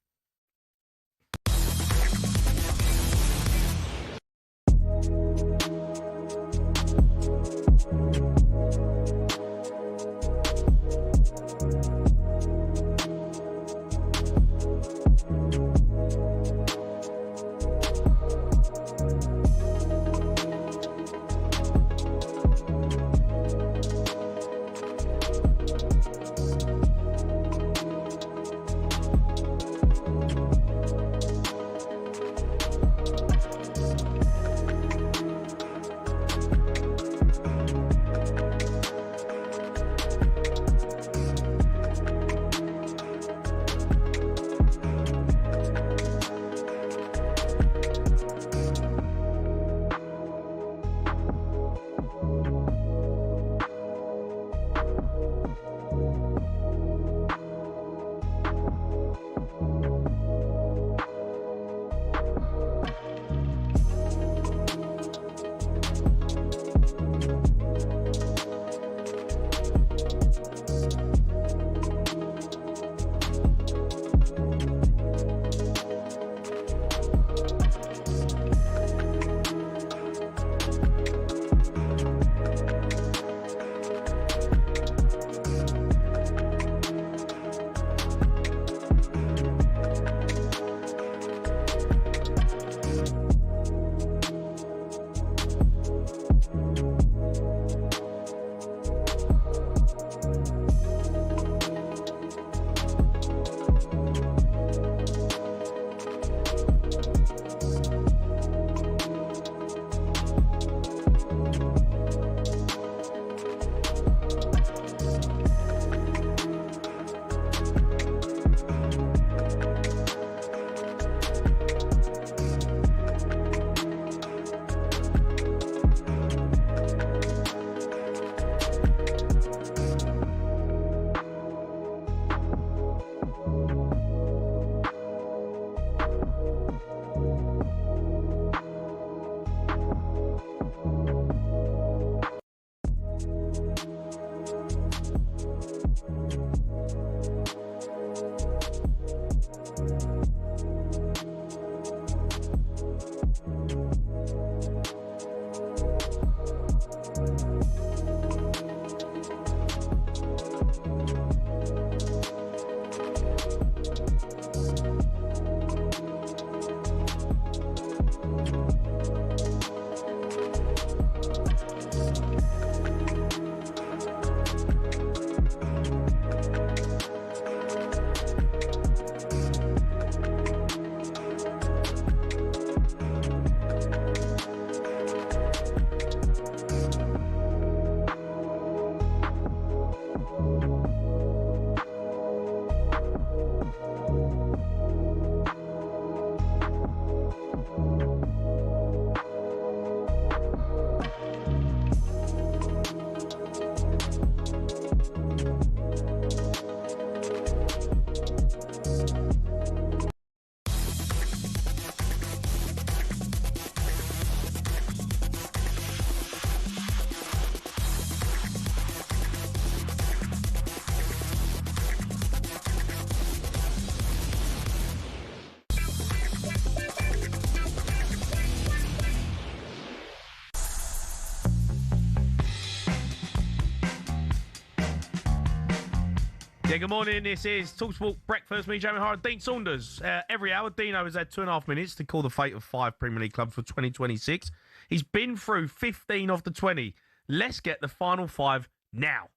Yeah, good morning. This is talkSPORT Breakfast. Me, Jamie O'Hara, Dean Saunders. Every hour, Dino has had 2.5 minutes to call the fate of 5 Premier League clubs for 2026. He's been through 15 of the 20. Let's get the final 5 now.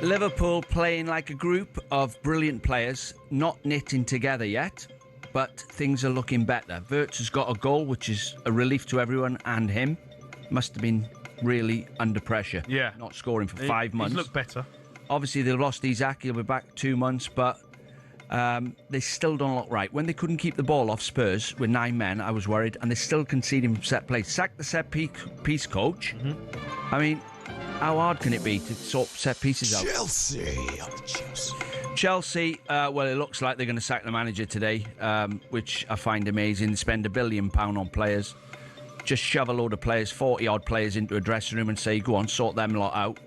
Liverpool playing like a group of brilliant players, not knitting together yet, but things are looking better. Wirtz has got a goal, which is a relief to everyone and him. Must have been really under pressure. Yeah. Not scoring for 5 months. He's looked better. Obviously, they lost Isaac. He'll be back 2 months, but they still don't look right. When they couldn't keep the ball off Spurs with 9 men, I was worried, and they're still conceding from set plays. Sack the set piece coach. I mean, how hard can it be to sort set pieces out? Chelsea, well, it looks like they're going to sack the manager today, which I find amazing. They spend £1 billion on players. Just shove a load of players, 40-odd players into a dressing room and say, go on, sort them lot out.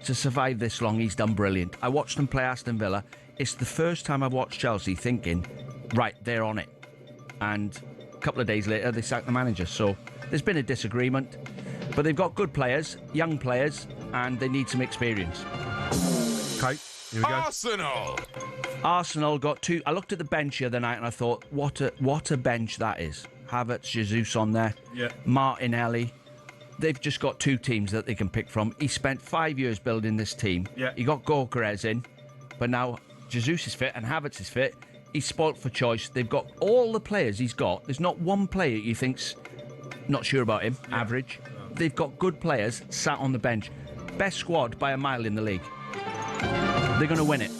To survive this long, he's done brilliant. I watched them play Aston Villa. It's the first time I've watched Chelsea thinking, right, they're on it. And a couple of days later, they sacked the manager. So there's been a disagreement. But they've got good players, young players, and they need some experience. Okay, here we go. Arsenal got 2. I looked at the bench the other night and I thought, what a bench that is. Havertz, Jesus on there. Yeah. Martinelli. They've just got 2 teams that they can pick from. He spent 5 years building this team. Yeah. He got Gyökeres in, but now Jesus is fit and Havertz is fit. He's spoilt for choice. They've got all the players he's got. There's not one player you think's not sure about him, average. They've got good players sat on the bench. Best squad by a mile in the league. They're going to win it.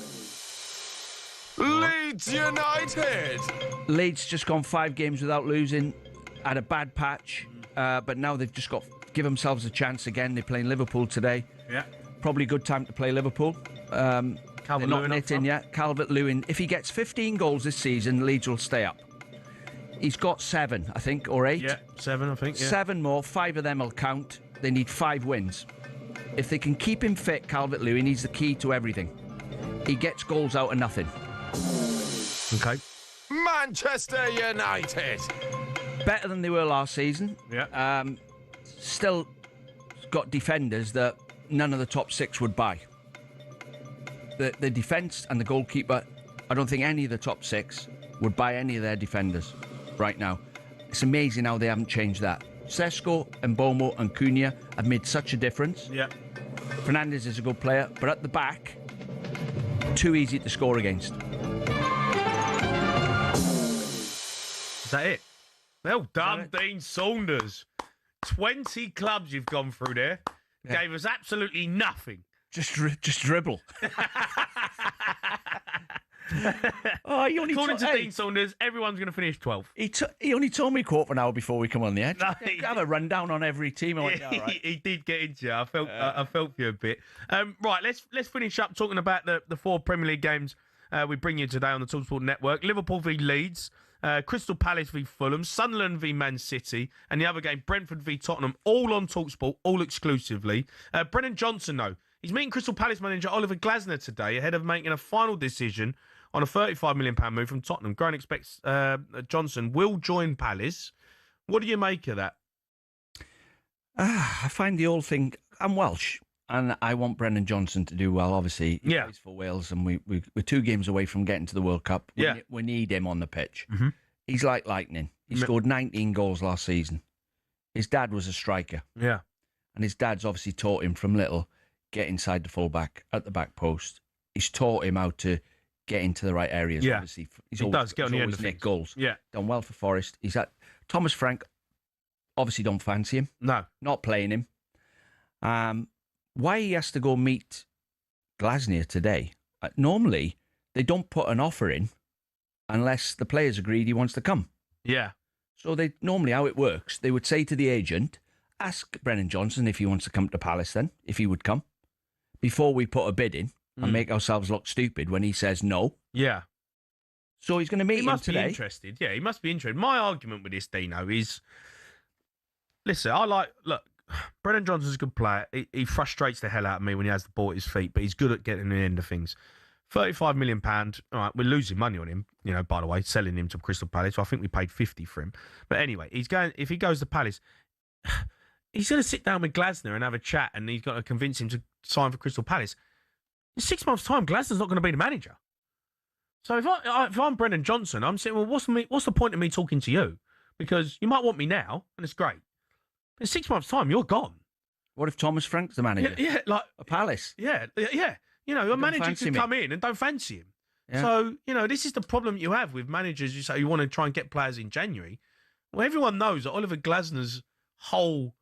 Leeds United. Leeds just gone 5 games without losing. Had a bad patch, but now they've just got give themselves a chance again. They're playing Liverpool today. Yeah. Probably a good time to play Liverpool. They're not knitting yet. Calvert-Lewin. If he gets 15 goals this season, Leeds will stay up. He's got 7, I think, or 8. Yeah, 7, I think. Yeah. 7 more. 5 of them will count. They need 5 wins. If they can keep him fit, Calvert-Lewin, he's the key to everything. He gets goals out of nothing. Okay. Manchester United. Better than they were last season. Yeah. Still got defenders that none of the top 6 would buy. The defence and the goalkeeper, I don't think any of the top 6 would buy any of their defenders right now. It's amazing how they haven't changed that. Sesko and Bomo and Cunha have made such a difference. Yeah. Fernandes is a good player, but at the back, too easy to score against. Is that it? Well done, Dean Saunders. 20 clubs you've gone through there. Yeah. Gave us absolutely nothing. Just dribble. Oh, he only According to Dean Saunders, everyone's going to finish 12th. He only told me quarter of an hour before we come on the edge. No, Have a rundown on every team. I went, yeah, all right. He did get into you. I felt for you a bit. Right, let's finish up talking about the 4 Premier League games we bring you today on the talkSPORT network. Liverpool v Leeds, Crystal Palace v Fulham, Sunderland v Man City, and the other game, Brentford v Tottenham, all on talkSPORT, all exclusively. Brennan Johnson, though, he's meeting Crystal Palace manager Oliver Glasner today ahead of making a final decision on a £35 million move from Tottenham. Grant expects Johnson will join Palace. What do you make of that? I find the whole thing... I'm Welsh, and I want Brendan Johnson to do well, obviously. He plays for Wales, and we're 2 games away from getting to the World Cup. We need him on the pitch. Mm-hmm. He's like lightning. He scored 19 goals last season. His dad was a striker. Yeah. And his dad's obviously taught him from little, get inside the full-back, at the back post. He's taught him how to get into the right areas. Yeah. Obviously. He does get on the end of nick things. goals. Yeah. Done well for Forest. He's at Thomas Frank. Obviously don't fancy him. No. Not playing him. Why he has to go meet Glasner today? Normally, they don't put an offer in unless the player's agreed he wants to come. Yeah. So they normally, how it works, they would say to the agent, ask Brennan Johnson if he wants to come to Palace then, if he would come, before we put a bid in and make ourselves look stupid when he says no. Yeah. So he's going to meet him today. He must be interested. Yeah, he must be interested. My argument with this, Dino, is... Listen, look, Brennan Johnson's a good player. He frustrates the hell out of me when he has the ball at his feet, but he's good at getting the end of things. £35 million. All right, we're losing money on him, by the way, selling him to Crystal Palace. So I think we paid 50 for him. But anyway, if he goes to Palace, he's going to sit down with Glasner and have a chat, and he's got to convince him to sign for Crystal Palace. In 6 months' time, Glasner's not going to be the manager. So if I'm Brendan Johnson, I'm saying, well, what's the point of me talking to you? Because you might want me now, and it's great. But in 6 months' time, you're gone. What if Thomas Frank's the manager? Yeah, like a Palace. Yeah. You know, a manager could come in and don't fancy him. Yeah. So, you know, this is the problem you have with managers. You say you want to try and get players in January. Well, everyone knows that Oliver Glasner's whole,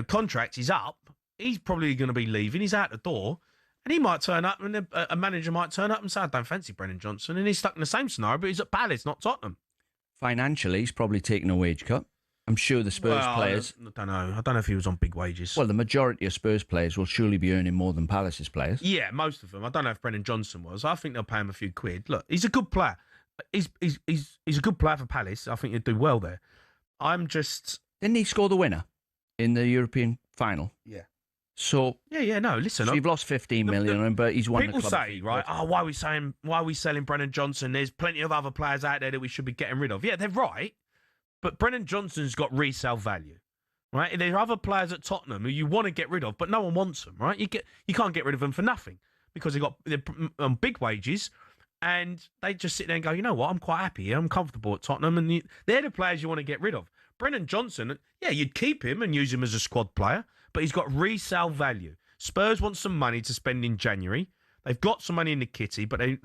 contract is up. He's probably going to be leaving. He's out the door. And he might turn up, and a manager might turn up and say, I don't fancy Brendan Johnson. And he's stuck in the same scenario, but he's at Palace, not Tottenham. Financially, he's probably taking a wage cut. I'm sure the Spurs players... I don't know. I don't know if he was on big wages. Well, the majority of Spurs players will surely be earning more than Palace's players. Yeah, most of them. I don't know if Brendan Johnson was. I think they'll pay him a few quid. Look, he's a good player. He's a good player for Palace. I think he'd do well there. I'm just... Didn't he score the winner in the European final? Yeah. So no. Listen, so you've lost 15 million, but he's won. People the club say, right? Oh, why are we selling Brendan Johnson? There's plenty of other players out there that we should be getting rid of. Yeah, they're right, but Brendan Johnson's got resale value, right? There are other players at Tottenham who you want to get rid of, but no one wants them, right? You can't get rid of them for nothing because they're on big wages, and they just sit there and go, you know what? I'm quite happy here. I'm comfortable at Tottenham, and they're the players you want to get rid of. Brendan Johnson, yeah, you'd keep him and use him as a squad player, but he's got resale value. Spurs want some money to spend in January. They've got some money in the kitty, but they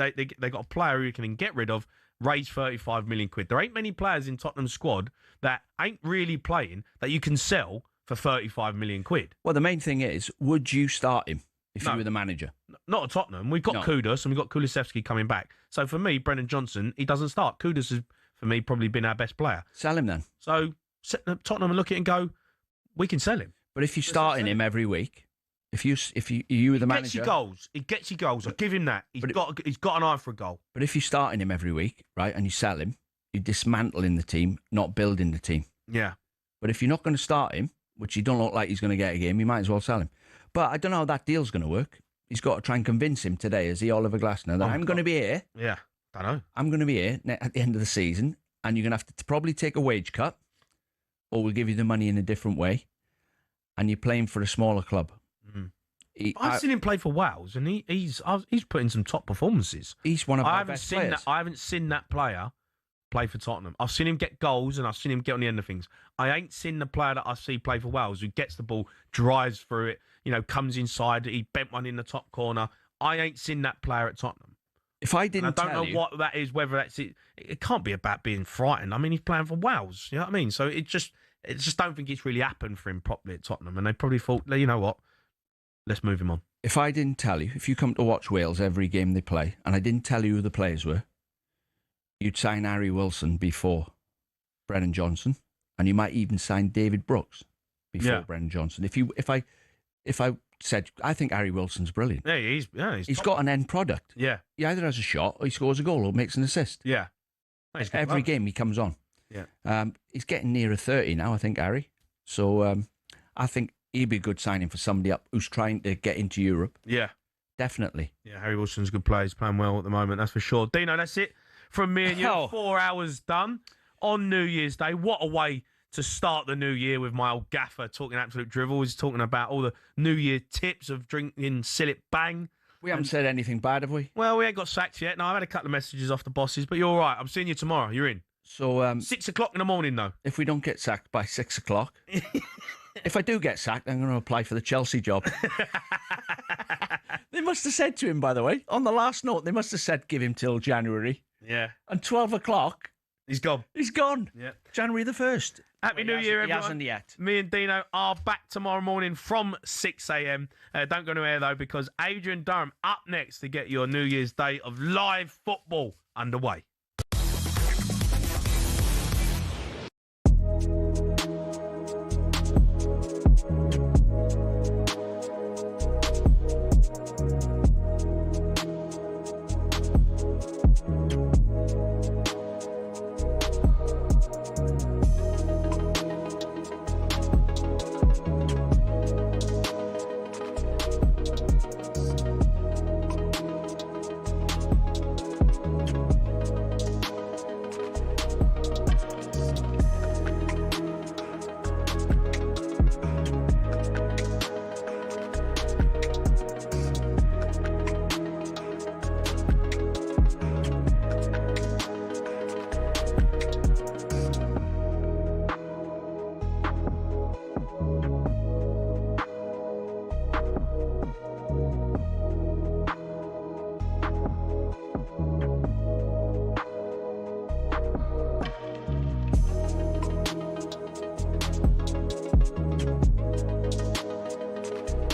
got a player who you can get rid of, raise 35 million quid. There ain't many players in Tottenham's squad that ain't really playing that you can sell for 35 million quid. Well, the main thing is, would you start him if you were the manager? Not at Tottenham. We've got Kudus and we've got Kulusevski coming back. So for me, Brendan Johnson, he doesn't start. Kudus has, for me, probably been our best player. Sell him then. So Tottenham and look at it and go, we can sell him. But if you're starting him every week, if you were the manager, he gets you goals. I give him that. He's got an eye for a goal. But if you're starting him every week, right, and you sell him, you're dismantling the team, not building the team. Yeah. But if you're not going to start him, which you don't look like he's going to get a game, you might as well sell him. But I don't know how that deal's going to work. He's got to try and convince him today, is he, Oliver Glasner, that I'm going to be here. Yeah, I don't know. I'm going to be here at the end of the season, and you're going to have to probably take a wage cut, or we'll give you the money in a different way. And you're playing for a smaller club. Mm-hmm. I've seen him play for Wales, and he's put in some top performances. He's one of our best players. I haven't seen that player play for Tottenham. I've seen him get goals, and I've seen him get on the end of things. I ain't seen the player that I see play for Wales who gets the ball, drives through it, comes inside. He bent one in the top corner. I ain't seen that player at Tottenham. If I didn't, and I don't know what that is. Whether that's it. It can't be about being frightened. I mean, he's playing for Wales. You know what I mean? So it just don't think it's really happened for him properly at Tottenham. And they probably thought, you know what? Let's move him on. If I didn't tell you, if you come to watch Wales every game they play, and I didn't tell you who the players were, you'd sign Harry Wilson before Brendan Johnson, and you might even sign David Brooks before Brendan Johnson. If I said, I think Harry Wilson's brilliant. Yeah, he's got an end product. Yeah. He either has a shot, or he scores a goal, or makes an assist. Yeah. Every game he comes on. Yeah. He's getting nearer 30 now, I think, Harry. So I think he'd be a good signing for somebody up who's trying to get into Europe. Yeah. Definitely. Yeah, Harry Wilson's a good player. He's playing well at the moment, that's for sure. Dino, that's it from me and you. 4 hours done on New Year's Day. What a way to start the new year with my old gaffer talking absolute drivel. He's talking about all the New Year tips of drinking Sillet Bang. We haven't said anything bad, have we? Well, we ain't got sacked yet. No, I've had a couple of messages off the bosses, but you're all right. I'm seeing you tomorrow. You're in. So 6 o'clock in the morning, though. If we don't get sacked by 6 o'clock, if I do get sacked, I'm going to apply for the Chelsea job. They must have said to him, by the way, on the last note, they must have said, give him till January. Yeah. And 12 o'clock, he's gone. He's gone. Yeah. January the 1st. Happy New Year, everyone. He hasn't yet. Me and Dino are back tomorrow morning from 6 a.m. Don't go anywhere, though, because Adrian Durham up next to get your New Year's Day of live football underway.